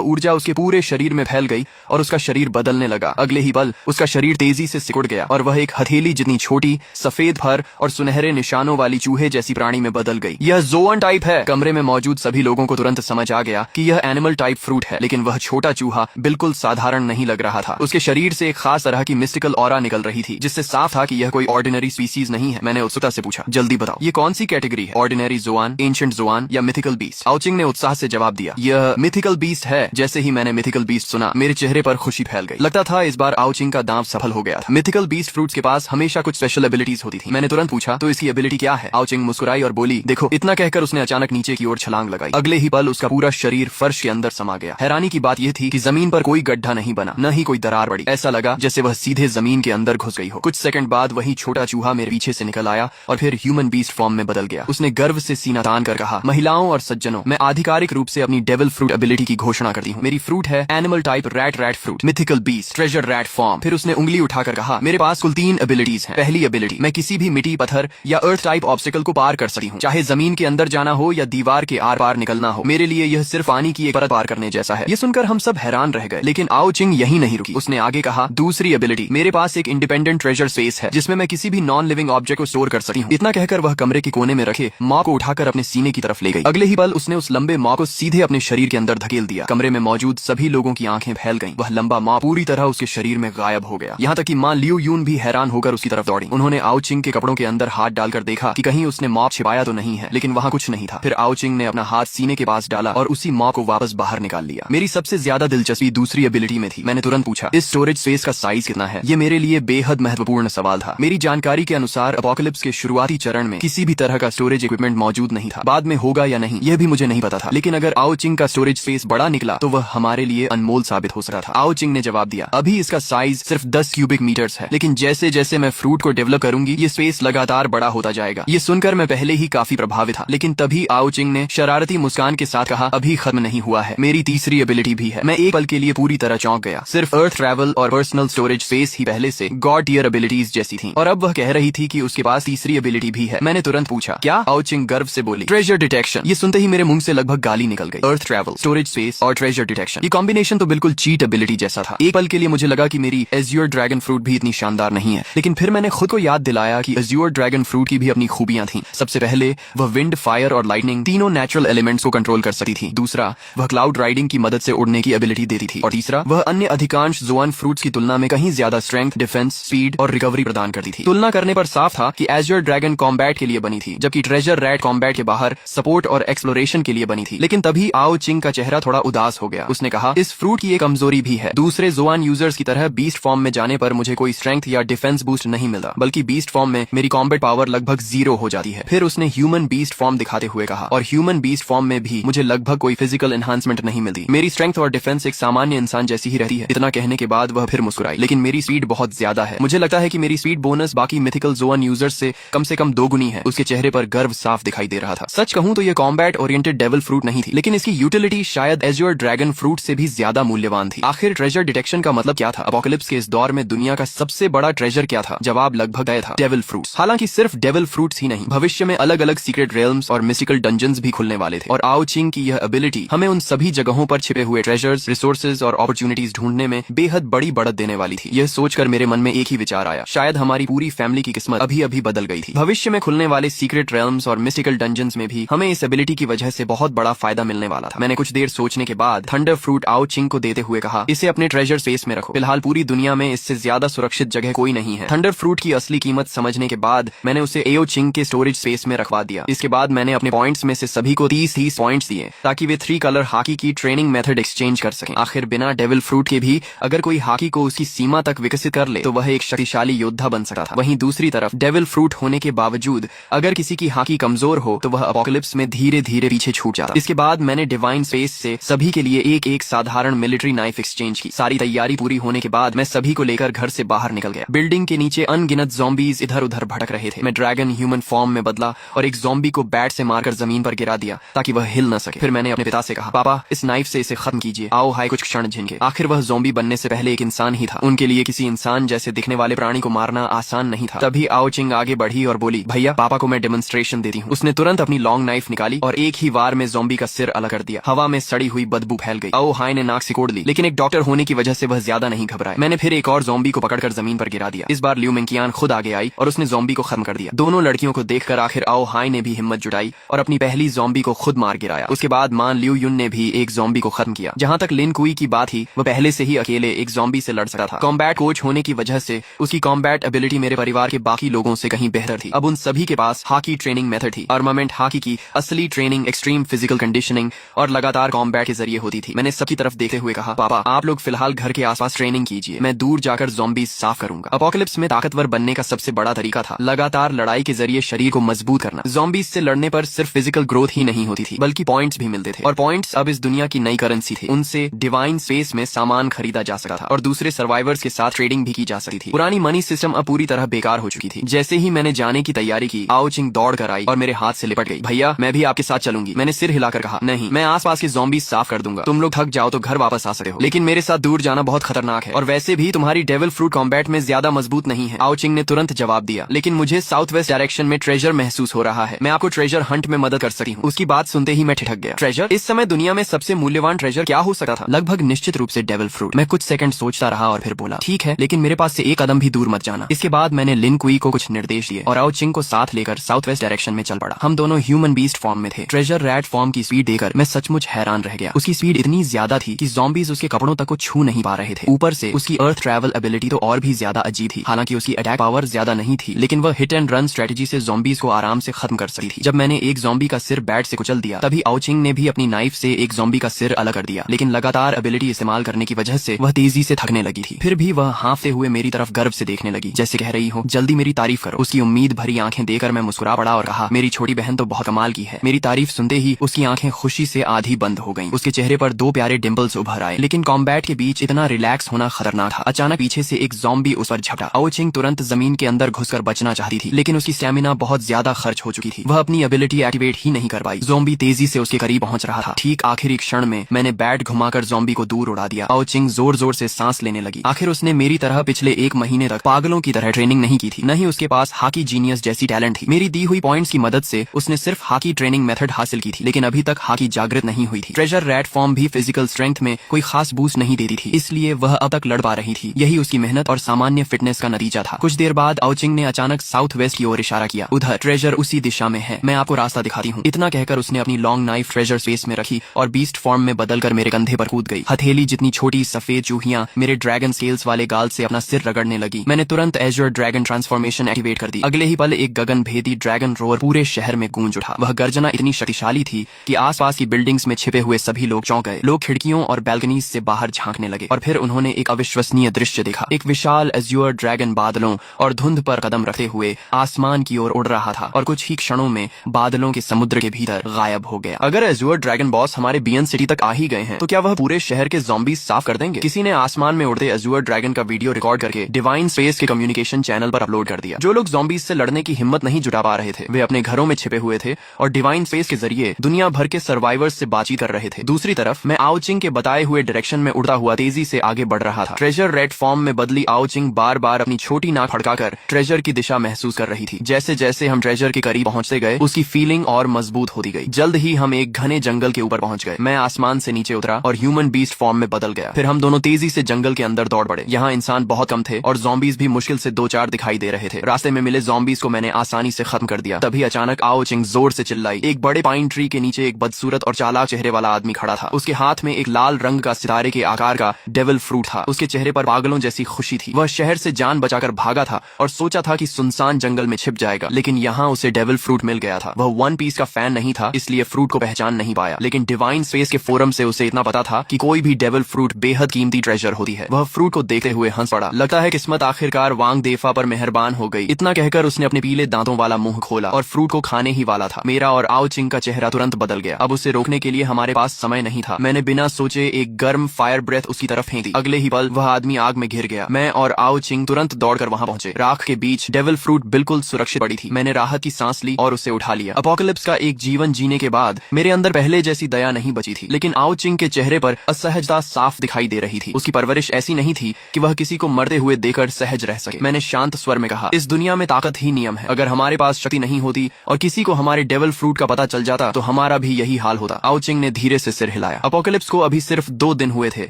ऊर्जा उसके पूरे शरीर में फैल गई और उसका शरीर बदलने लगा। अगले ही पल उसका शरीर तेजी से सिकुड़ गया और वह एक हथेली जितनी छोटी, सफेद फर और सुनहरे निशानों वाली चूहे जैसी प्राणी में बदल गई। यह ज़ोअन टाइप है। कमरे में मौजूद सभी लोगों को तुरंत समझ आ गया कि यह एनिमल टाइप फ्रूट है, लेकिन वह छोटा चूहा बिल्कुल साधारण नहीं लग रहा था। उसके शरीर से एक खास तरह की मिस्टिकल ऑरा निकल रही थी, जिससे साफ था कि यह कोई ऑर्डिनरी स्पीसीज नहीं है। मैंने उत्सुकता से पूछा, जल्दी बताओ, ये कौन सी कैटेगरी है? ऑर्डिनरी ज़ोआन, एंशिएंट ज़ोआन या मिथिकल बीस्ट? आओ चिंग ने उत्साह से जवाब दिया, यह मिथिकल बीस्ट है। जैसे ही मैंने मिथिकल बीस्ट सुना, मेरे चेहरे पर खुशी फैल गई। लगता था इस बार आओ चिंग का दांव सफल हो गया था। मिथिकल बीस्ट फ्रूट्स के पास हमेशा कुछ स्पेशल एबिलिटीज होती थी। मैंने तुरंत पूछा, तो इसकी एबिलिटी क्या है? आओ चिंग मुस्कुराई और बोली, देखो। इतना कहकर उसने अचानक नीचे की ओर छलांग लगाई। अगले ही पल उसका पूरा शरीर फर्श के अंदर समा गया। हैरानी की बात यह थी कि जमीन पर कोई गड्ढा नहीं बना, न ही कोई दरार पड़ी। ऐसा लगा जैसे वह सीधे जमीन के अंदर घुस गई हो। कुछ सेकंड बाद वही छोटा चूहा मेरे पीछे से निकल आया और फिर ह्यूमन बीस्ट फॉर्म में बदल गया। उसने गर्व से सीना तान कर कहा, महिलाओं और सज्जनों, मैं आधिकारिक रूप से अपनी डेविल फ्रूट एबिलिटी की घोषणा करती हूँ। मेरी फ्रूट है animal type rat fruit, mythical beast, treasure rat form. फिर उसने उंगली उठाकर कहा, मेरे पास कुल 3 एबिलिटीज हैं। पहली एबिलिटी, मैं किसी भी मिट्टी, पत्थर या अर्थ टाइप ऑब्स्टिकल को पार कर सकती हूँ, चाहे जमीन के अंदर जाना हो या दीवार के आर पार निकलना हो। मेरे लिए यह सिर्फ पानी की एक परत पार करने जैसा है। ये सुनकर हम सब हैरान रह गए, लेकिन आओ चिंग यही नहीं रुकी। उसने आगे कहा, दूसरी एबिलिटी, मेरे पास एक इंडिपेंडेंट ट्रेजर स्पेस है, जिसमें मैं किसी भी नॉन लिविंग ऑब्जेक्ट को स्टोर कर सकती हूँ। इतना कहकर वह कमरे के कोने में रखे मॉप को उठाकर अपने सीने की तरफ ले गई। अगले ही पल उसने उस लंबे मॉप को सीधे अपने शरीर के अंदर धकेल दिया। कमरे में मौजूद सभी लोगों की आंखें फैल गईं। वह लंबा मॉप पूरी तरह उसके शरीर में गायब हो गया। यहाँ तक कि मां लियू यून भी हैरान होकर उसकी तरफ दौड़ी। उन्होंने आओ चिंग के कपड़ों के अंदर हाथ डालकर देखा कि कहीं उसने मॉप छिपाया तो नहीं है, लेकिन वहाँ कुछ नहीं था। फिर आओ चिंग ने अपना हाथ सीने के पास डाला और उसी मॉप को वापस बाहर निकाल लिया। मेरी सबसे ज्यादा दिलचस्पी दूसरी एबिलिटी में थी। मैंने तुरंत पूछा, इस स्टोरेज स्पेस का साइज कितना है? ये मेरे लिए बेहद महत्वपूर्ण सवाल था। मेरी जानकारी के अनुसार अपोकलिप्स के शुरुआती चरण में किसी भी तरह का स्टोरेज इक्विपमेंट मौजूद नहीं था। बाद में होगा या नहीं, यह भी मुझे नहीं पता था, लेकिन अगर आओ चिंग का स्टोरेज स्पेस बड़ा निकला तो वह हमारे लिए अनमोल साबित हो सकता था। आओ चिंग ने जवाब दिया, अभी इसका साइज सिर्फ 10 क्यूबिक मीटर्स है, लेकिन जैसे जैसे मैं फ्रूट को डेवलप करूंगी, ये स्पेस लगातार बड़ा होता जाएगा। ये सुनकर मैं पहले ही काफी प्रभावित था, लेकिन तभी आओ चिंग ने शरारती मुस्कान के साथ कहा, अभी खत्म नहीं हुआ है, मेरी तीसरी एबिलिटी भी है। मैं एक पल के लिए पूरी तरह चौंक गया। सिर्फ अर्थ ट्रैवल और पर्सनल स्टोरेज स्पेस ही पहले से गॉड टियर एबिलिटीज जैसी थी, और अब वह कह रही थी कि उसके पास तीसरी एबिलिटी भी है। मैंने तुरंत पूछा, क्या? आओ चिंग गर्व से बोली, ट्रेजर डिटेक्शन। ये सुनते ही मेरे मुंह से लगभग गाली निकल गई। अर्थ ट्रैवल, स्टोरेज स्पेस और ट्रेजर डिटेक्शन, ये कॉम्बिनेशन तो बिल्कुल चीट एबिलिटी जैसा था। एक पल के लिए मुझे लगा कि मेरी एज्योर ड्रैगन फ्रूट भी इतनी शानदार नहीं है, लेकिन फिर मैंने खुद को याद दिलाया कि एज्योर ड्रैगन फ्रूट की भी अपनी खूबियां थी। सबसे पहले वह विंड, फायर और लाइटनिंग तीनों नेचुरल एलिमेंट्स को कंट्रोल कर सकती थी। दूसरा, वह क्लाउड राइडिंग की मदद से उड़ने की एबिलिटी देती थी। और तीसरा, वह अन्य अधिकांश ज़ोआन फ्रूट्स की तुलना में कहीं ज्यादा स्ट्रेंथ, डिफेंस, स्पीड और रिकवरी प्रदान करती थी। तुलना करने पर साफ था कि एज्योर ड्रैगन कॉम्बैट के लिए बनी थी, जबकि ट्रेजर रैट कॉम्बैट के बाहर सपोर्ट और एक्सप्लोरेशन के लिए बनी थी। लेकिन तभी आओ चिंग का चेहरा थोड़ा उदास हो गया। उसने कहा, इस फ्रूट की एक कमजोरी भी है। दूसरे ज़ोआन यूजर्स की तरह बीस्ट फॉर्म में जाने पर मुझे कोई स्ट्रेंथ या डिफेंस बूस्ट नहीं मिलता, बल्कि बीस्ट फॉर्म में मेरी कॉम्बैट पावर लगभग 0 हो जाती है। फिर उसने ह्यूमन बीस्ट फॉर्म दिखाते हुए कहा, और ह्यूमन बीस्ट फॉर्म में भी मुझे लगभग कोई फिजिकल एनहांसमेंट नहीं मिलती। मेरी स्ट्रेंथ और डिफेंस एक सामान्य इंसान जैसी ही रहती है। इतना कहने के बाद वह फिर मुस्कुराई, लेकिन मेरी स्पीड बहुत ज्यादा है। मुझे लगता है कि मेरी स्पीड बोनस बाकी मिथिकल ज़ोआन यूजर्स से कम 2 गुनी है। उसके चेहरे पर गर्व साफ दिखाई दे रहा था। सच कहूं तो यह कॉम्बैट ओरिएंटेड डेविल फ्रूट नहीं थी, लेकिन इसकी यूटिलिटी शायद एज्योर ड्रैगन फ्रूट से भी ज्यादा मूल्यवान थी। आखिर ट्रेजर डिटेक्शन का मतलब क्या था? अपोकलिप्स के इस दौर में दुनिया का सबसे बड़ा ट्रेजर क्या था? जवाब लगभग तय था, डेविल फ्रूट्स। हालांकि सिर्फ डेविल फ्रूट्स ही नहीं, भविष्य में अलग अलग सीक्रेट रेल्म्स और मिस्टिकल डंजन्स भी खुलने वाले थे। और आओ चिंग की यह एबिलिटी हमें उन सभी जगहों पर छिपे हुए ट्रेजर्स, रिसोर्सेज और अपॉर्चुनिटीज ढूंढने में बेहद बड़ी बढ़त देने वाली थी। यह सोचकर मेरे मन में एक ही विचार आया, शायद हमारी पूरी फैमिली की किस्मत अभी अभी बदल गई थी। भविष्य में खुलने वाले सीक्रेट रेल्म्स और मिस्टिकल डंजन्स में भी हमें इस एबिलिटी की वजह से बहुत बड़ा फायदा मिलने वाला था। मैंने कुछ देर सोचने के बाद थंडर फ्रूट आओ चिंग को देते हुए कहा, इसे अपने ट्रेजर स्पेस में रखो। फिलहाल पूरी दुनिया में इससे ज्यादा सुरक्षित जगह कोई नहीं है। थंडर फ्रूट की असली कीमत समझने के बाद मैंने उसे एओ चिंग के स्टोरेज स्पेस में रखवा दिया। इसके बाद मैंने अपने पॉइंट्स में से सभी को 30 पॉइंट्स दिए, ताकि वे 3 कलर हॉकी की ट्रेनिंग मेथड एक्सचेंज कर सकें। आखिर बिना डेविल फ्रूट के भी अगर कोई हॉकी को उसकी सीमा तक विकसित कर ले तो वह एक शक्तिशाली योद्धा बन सकता था। वहीं दूसरी तरफ डेविल फ्रूट होने के बावजूद अगर किसी की हॉकी कमजोर हो तो वह अपोकलिप्स में धीरे धीरे पीछे छूट जाता। इसके बाद मैंने डिवाइन स्पेस से सभी के लिए एक साधारण मिलिट्री नाइफ एक्सचेंज की। सारी तैयारी पूरी होने के बाद मैं सभी को लेकर घर से बाहर निकल गया। बिल्डिंग के नीचे अनगिनत ज़ॉम्बीज इधर उधर भटक रहे थे। मैं ड्रैगन ह्यूमन फॉर्म में बदला और एक ज़ॉम्बी को बैट से मारकर जमीन पर गिरा दिया ताकि वह हिल न सके। फिर मैंने अपने पिता से कहा, पापा इस नाइफ से इसे खत्म कीजिए। आओ हाय कुछ क्षण झिनके। आखिर वह ज़ॉम्बी बनने से पहले एक इंसान ही था। उनके लिए किसी इंसान जैसे दिखने वाले प्राणी को मारना आसान नहीं था। तभी आओ चिंग आगे बढ़ी और बोली, बोली, भैया पापा को मैं डेमोन्स्ट्रेशन देती हूँ। उसने तुरंत अपनी लॉन्ग नाइफ निकाली और एक ही वार में ज़ॉम्बी का सिर अलग कर दिया। हवा में सड़ी हुई बदबू फैल गई। आओ हाय ने नाक सिकोड़ ली, लेकिन एक डॉक्टर होने की वजह से वह ज्यादा नहीं घबराए। मैंने फिर एक और ज़ॉम्बी को पकड़कर जमीन पर गिरा दिया। इस बार ल्यू मेंकियान खुद आगे आई और उसने ज़ॉम्बी को खत्म कर दिया। दोनों लड़कियों को देखकर आखिर आओ हाय ने भी हिम्मत जुटाई और अपनी पहली ज़ॉम्बी को खुद मार गिराया। उसके बाद मान ल्यू युन ने भी एक ज़ॉम्बी को खत्म किया। जहाँ तक लिन कुई की बात ही, वह पहले से ही अकेले एक ज़ॉम्बी से लड़ सकता था। कॉम्बैट कोच होने की वजह से उसकी कॉम्बैट एबिलिटी मेरे परिवार के बाकी लोगों से कहीं बेहतर थी। अब उन सभी के पास हाकी ट्रेनिंग मेथड थी। आर्मामेंट हाकी की असली ट्रेनिंग एक्सट्रीम फिजिकल कंडीशनिंग और लगातार कॉम्बैट के जरिए होती थी। मैंने सबकी तरफ देखते हुए कहा, पापा आप लोग फिलहाल घर के आसपास ट्रेनिंग कीजिए, मैं दूर जाकर ज़ॉम्बीज साफ करूंगा। अपोकलिप्स में ताकतवर बनने का सबसे बड़ा तरीका था लगातार लड़ाई के जरिए शरीर को मजबूत करना। ज़ॉम्बीज से लड़ने पर सिर्फ फिजिकल ग्रोथ ही नहीं होती थी, बल्कि पॉइंट्स भी मिलते थे और पॉइंट्स अब इस दुनिया की नई करेंसी थे। उनसे डिवाइन स्पेस में सामान खरीदा जा सकता था और दूसरे सर्वाइवर्स के साथ ट्रेडिंग भी की जा सकती थी। पुरानी मनी सिस्टम अब पूरी तरह बेकार हो चुकी थी। जैसे ही मैंने जाने की तैयारी की, आओ चिंग दौड़ कर आई और मेरे हाथ से लिपट गई। भैया मैं भी आपके साथ चलूंगी। मैंने सिर हिलाकर कहा, नहीं, मैं आसपास के ज़ॉम्बीज साफ कर दूंगा। तुम लोग थक जाओ तो घर वापस आ सकते हो, लेकिन मेरे साथ दूर जाना बहुत खतरनाक है और वैसे भी तुम्हारी डेविल फ्रूट कॉम्बैट में ज्यादा मजबूत नहीं है। आओ चिंग ने तुरंत जवाब दिया, लेकिन मुझे साउथ वेस्ट डायरेक्शन में ट्रेजर महसूस हो रहा है। मैं आपको ट्रेजर हंट में मदद कर सकती हूँ। उसकी बात सुनते ही मैं ठिठक गया। ट्रेजर? इस समय दुनिया में सबसे मूल्यवान ट्रेजर क्या हो सकता था? लगभग निश्चित रूप से डेविल फ्रूट। मैं कुछ सेकंड सोचता रहा और फिर बोला, ठीक है, लेकिन मेरे पास से एक कदम भी दूर मत जाना। इसके बाद मैंने लिन कुई को कुछ निर्देश दिए और आओ चिंग को साथ लेकर साउथ वेस्ट डायरेक्शन में चल पड़ा। हम दोनों ह्यूमन बीस्ट फॉर्म में थे। ट्रेजर रैट फॉर्म की स्पीड देकर मैं सचमुच हैरान रह गया। उसकी स्पीड इतनी ज्यादा थी कि ज़ॉम्बीज उसके कपड़ों तक को छू नहीं पा रहे थे। ऊपर से उसकी अर्थ ट्रैवल एबिलिटी तो और भी ज्यादा अजीब थी। हालांकि उसकी अटैक पावर ज्यादा नहीं थी, लेकिन वह हिट एंड रन स्ट्रेटेजी से ज़ॉम्बीज को आराम से खत्म कर सकती थी। जब मैंने एक ज़ॉम्बी का सिर बैट से कुचल दिया, तभी आओ चिंग ने भी अपनी नाइफ से एक ज़ॉम्बी का सिर अलग कर दिया। लेकिन लगातार एबिलिटी इस्तेमाल करने की वजह से वह तेजी से थकने लगी थी। फिर भी वह हाँफते हुए मेरी तरफ गर्व से देखने लगी, जैसे कह रही हो, जल्दी मेरी तारीफ करो। उसकी उम्मीद भरी आंखें देकर मैं मुस्कुरा पड़ा और कहा, मेरी छोटी बहन तो बहुत कमाल की है। मेरी तारीफ सुनते ही उसकी आंखें खुशी से आधी बंद हो गईं। उसके चेहरे पर दो प्यारे डिंपल्स उभर आए। लेकिन कॉम्बैट के बीच इतना रिलैक्स होना खतरनाक था। अचानक पीछे से एक ज़ॉम्बी उस पर झपटा। आओ चिंग तुरंत जमीन के अंदर घुसकर बचना चाहती थी, लेकिन उसकी स्टैमिना बहुत ज्यादा खर्च हो चुकी थी। वह अपनी एबिलिटी एक्टिवेट ही नहीं कर पाई। ज़ॉम्बी तेजी से उसके करीब पहुंच रहा था। ठीक आखिरी क्षण में मैंने बैट घुमाकर ज़ॉम्बी को दूर उड़ा दिया। आओ चिंग जोर जोर से सांस लेने लगी। आखिर उसने मेरी तरह पिछले एक महीने तक पागलों की तरह ट्रेनिंग नहीं की थी, न ही उसके पास हाकी जीनियस जैसी टैलेंट थी। मेरी दी हुई पॉइंट्स की मदद से उसने सिर्फ हाकी ट्रेनिंग मेथड हासिल की थी, लेकिन अभी तक हाकी जागृत नहीं हुई थी। ट्रेजर रैट फॉर्म भी फिजिकल स्ट्रेंथ में कोई खास बूस्ट नहीं देती थी, इसलिए वह अब तक लड़ पा रही थी। यही उसकी मेहनत और सामान्य फिटनेस का नतीजा था। कुछ देर बाद आओ चिंग ने अचानक साउथ वेस्ट की ओर इशारा किया। उधर ट्रेजर उसी दिशा में है, मैं आपको रास्ता दिखाती हूँ। इतना कहकर उसने अपनी लॉन्ग नाइफ ट्रेजर स्पेस में रखी और बीस्ट फॉर्म में बदलकर मेरे कंधे पर कूद गई। हथेली जितनी छोटी सफेद चूहियां मेरे ड्रैगन स्केल्स वाले गाल से अपना सिर रगड़ने लगी। मैंने तुरंत एज़्योर ड्रैगन ट्रांसफॉर्मेशन एक्टिवेट कर दी। अगले ही पल एक गगन भेदी ड्रैगन रोअर पूरे शहर में गूंज उठा। वह गर्जना इतनी शक्तिशाली थी कि आसपास की बिल्डिंग्स में छिपे हुए सभी लोग चौंक गए। लोग खिड़कियों और बैल्कनीज से बाहर झांकने लगे और फिर उन्होंने एक अविश्वसनीय दृश्य देखा। एक विशाल एज़्योर ड्रैगन बादलों और धुंध पर कदम रखते हुए आसमान की ओर उड़ रहा था और कुछ ही क्षणों में बादलों के समुद्र के भीतर गायब हो गया। अगर एज़्योर ड्रैगन बॉस हमारे बीएन सिटी तक आ ही गए हैं, तो क्या वह पूरे शहर के ज़ॉम्बीज साफ कर देंगे? किसी ने आसमान में उड़ते एज़्योर ड्रैगन का वीडियो रिकॉर्ड करके डिवाइन स्पेस के कम्युनिकेशन चैनल पर अपलोड कर दिया। जो लोग ज़ॉम्बीज से लड़ने की हिम्मत नहीं जुटा पा रहे थे, वे अपने घरों में छिपे हुए थे और डिवाइन स्पेस के जरिए दुनिया भर के सर्वाइवर्स से बातचीत कर रहे थे। दूसरी तरफ मैं आओ चिंग के बताए हुए डायरेक्शन में उड़ता हुआ तेजी से आगे बढ़ रहा था। ट्रेजर रेड फॉर्म में बदली आओ चिंग बार बार अपनी छोटी नाक फड़काकर ट्रेजर की दिशा महसूस कर रही थी। जैसे जैसे हम ट्रेजर के करीब पहुंचते गए, उसकी फीलिंग और मजबूत होती गई। जल्द ही हम एक घने जंगल के ऊपर पहुंच गए। मैं आसमान से नीचे उतरा और ह्यूमन बीस्ट फॉर्म में बदल गया। फिर हम दोनों तेजी से जंगल के अंदर दौड़ पड़े। यहाँ इंसान बहुत कम थे और ज़ॉम्बीज भी मुश्किल से 2-4 दिखाई दे रहे थे। रास्ते में मिले ज़ॉम्बीज को मैंने आसानी से खत्म कर दिया। तभी अचानक आओ चिंग जोर से चिल्लाई। एक बड़े पाइन ट्री के नीचे एक बदसूरत और चालाक चेहरे वाला आदमी खड़ा था। उसके हाथ में एक लाल रंग का सितारे के आकार का डेविल फ्रूट था। उसके चेहरे पर पागलों जैसी खुशी थी। वह शहर से जान बचाकर भागा था और सोचा था कि सुनसान जंगल में छिप जाएगा, लेकिन यहाँ उसे डेविल फ्रूट मिल गया था। वह वन पीस का फैन नहीं था, इसलिए फ्रूट को पहचान नहीं पाया, लेकिन डिवाइन स्पेस के फोरम से उसे इतना पता था कि कोई भी डेविल फ्रूट बेहद कीमती ट्रेजर होती है। वह फ्रूट को देखते हुए हंस पड़ा। लगता है किस्मत आखिरकार वांग देफा पर मेहरबान हो गई। इतना कहकर उसने अपने पीले दांतों वाला मुंह खोला और फ्रूट को खाने ही वाला था। मेरा और आओ चिंग का चेहरा तुरंत बदल गया। अब उसे रोकने के लिए हमारे पास समय नहीं था। मैंने बिना सोचे एक गर्म फायर ब्रेथ उसकी तरफ फेंक दी। अगले ही पल वह आदमी आग में घिर गया। मैं और आओ चिंग तुरंत दौड़कर वहां पहुंचे। राख के बीच डेविल फ्रूट बिल्कुल सुरक्षित पड़ी थी। मैंने राहत की सांस ली और उसे उठा लिया। अपोकलिप्स का एक जीवन जीने के बाद मेरे अंदर पहले जैसी दया नहीं बची थी, लेकिन आओ चिंग के चेहरे पर असहजता साफ दिखाई दे रही थी। उसकी परवरिश ऐसी नहीं थी कि वह किसी को मरते हुए देखकर सहज रह सके। मैंने शांत स्वर में कहा, इस दुनिया में ताकत ही नियम नियम है। अगर हमारे पास शक्ति नहीं होती और किसी को हमारे डेविल फ्रूट का पता चल जाता तो हमारा भी यही हाल होता। आओ चिंग ने धीरे से सिर हिलाया। अपोकलिप्स को अभी सिर्फ 2 दिन हुए थे,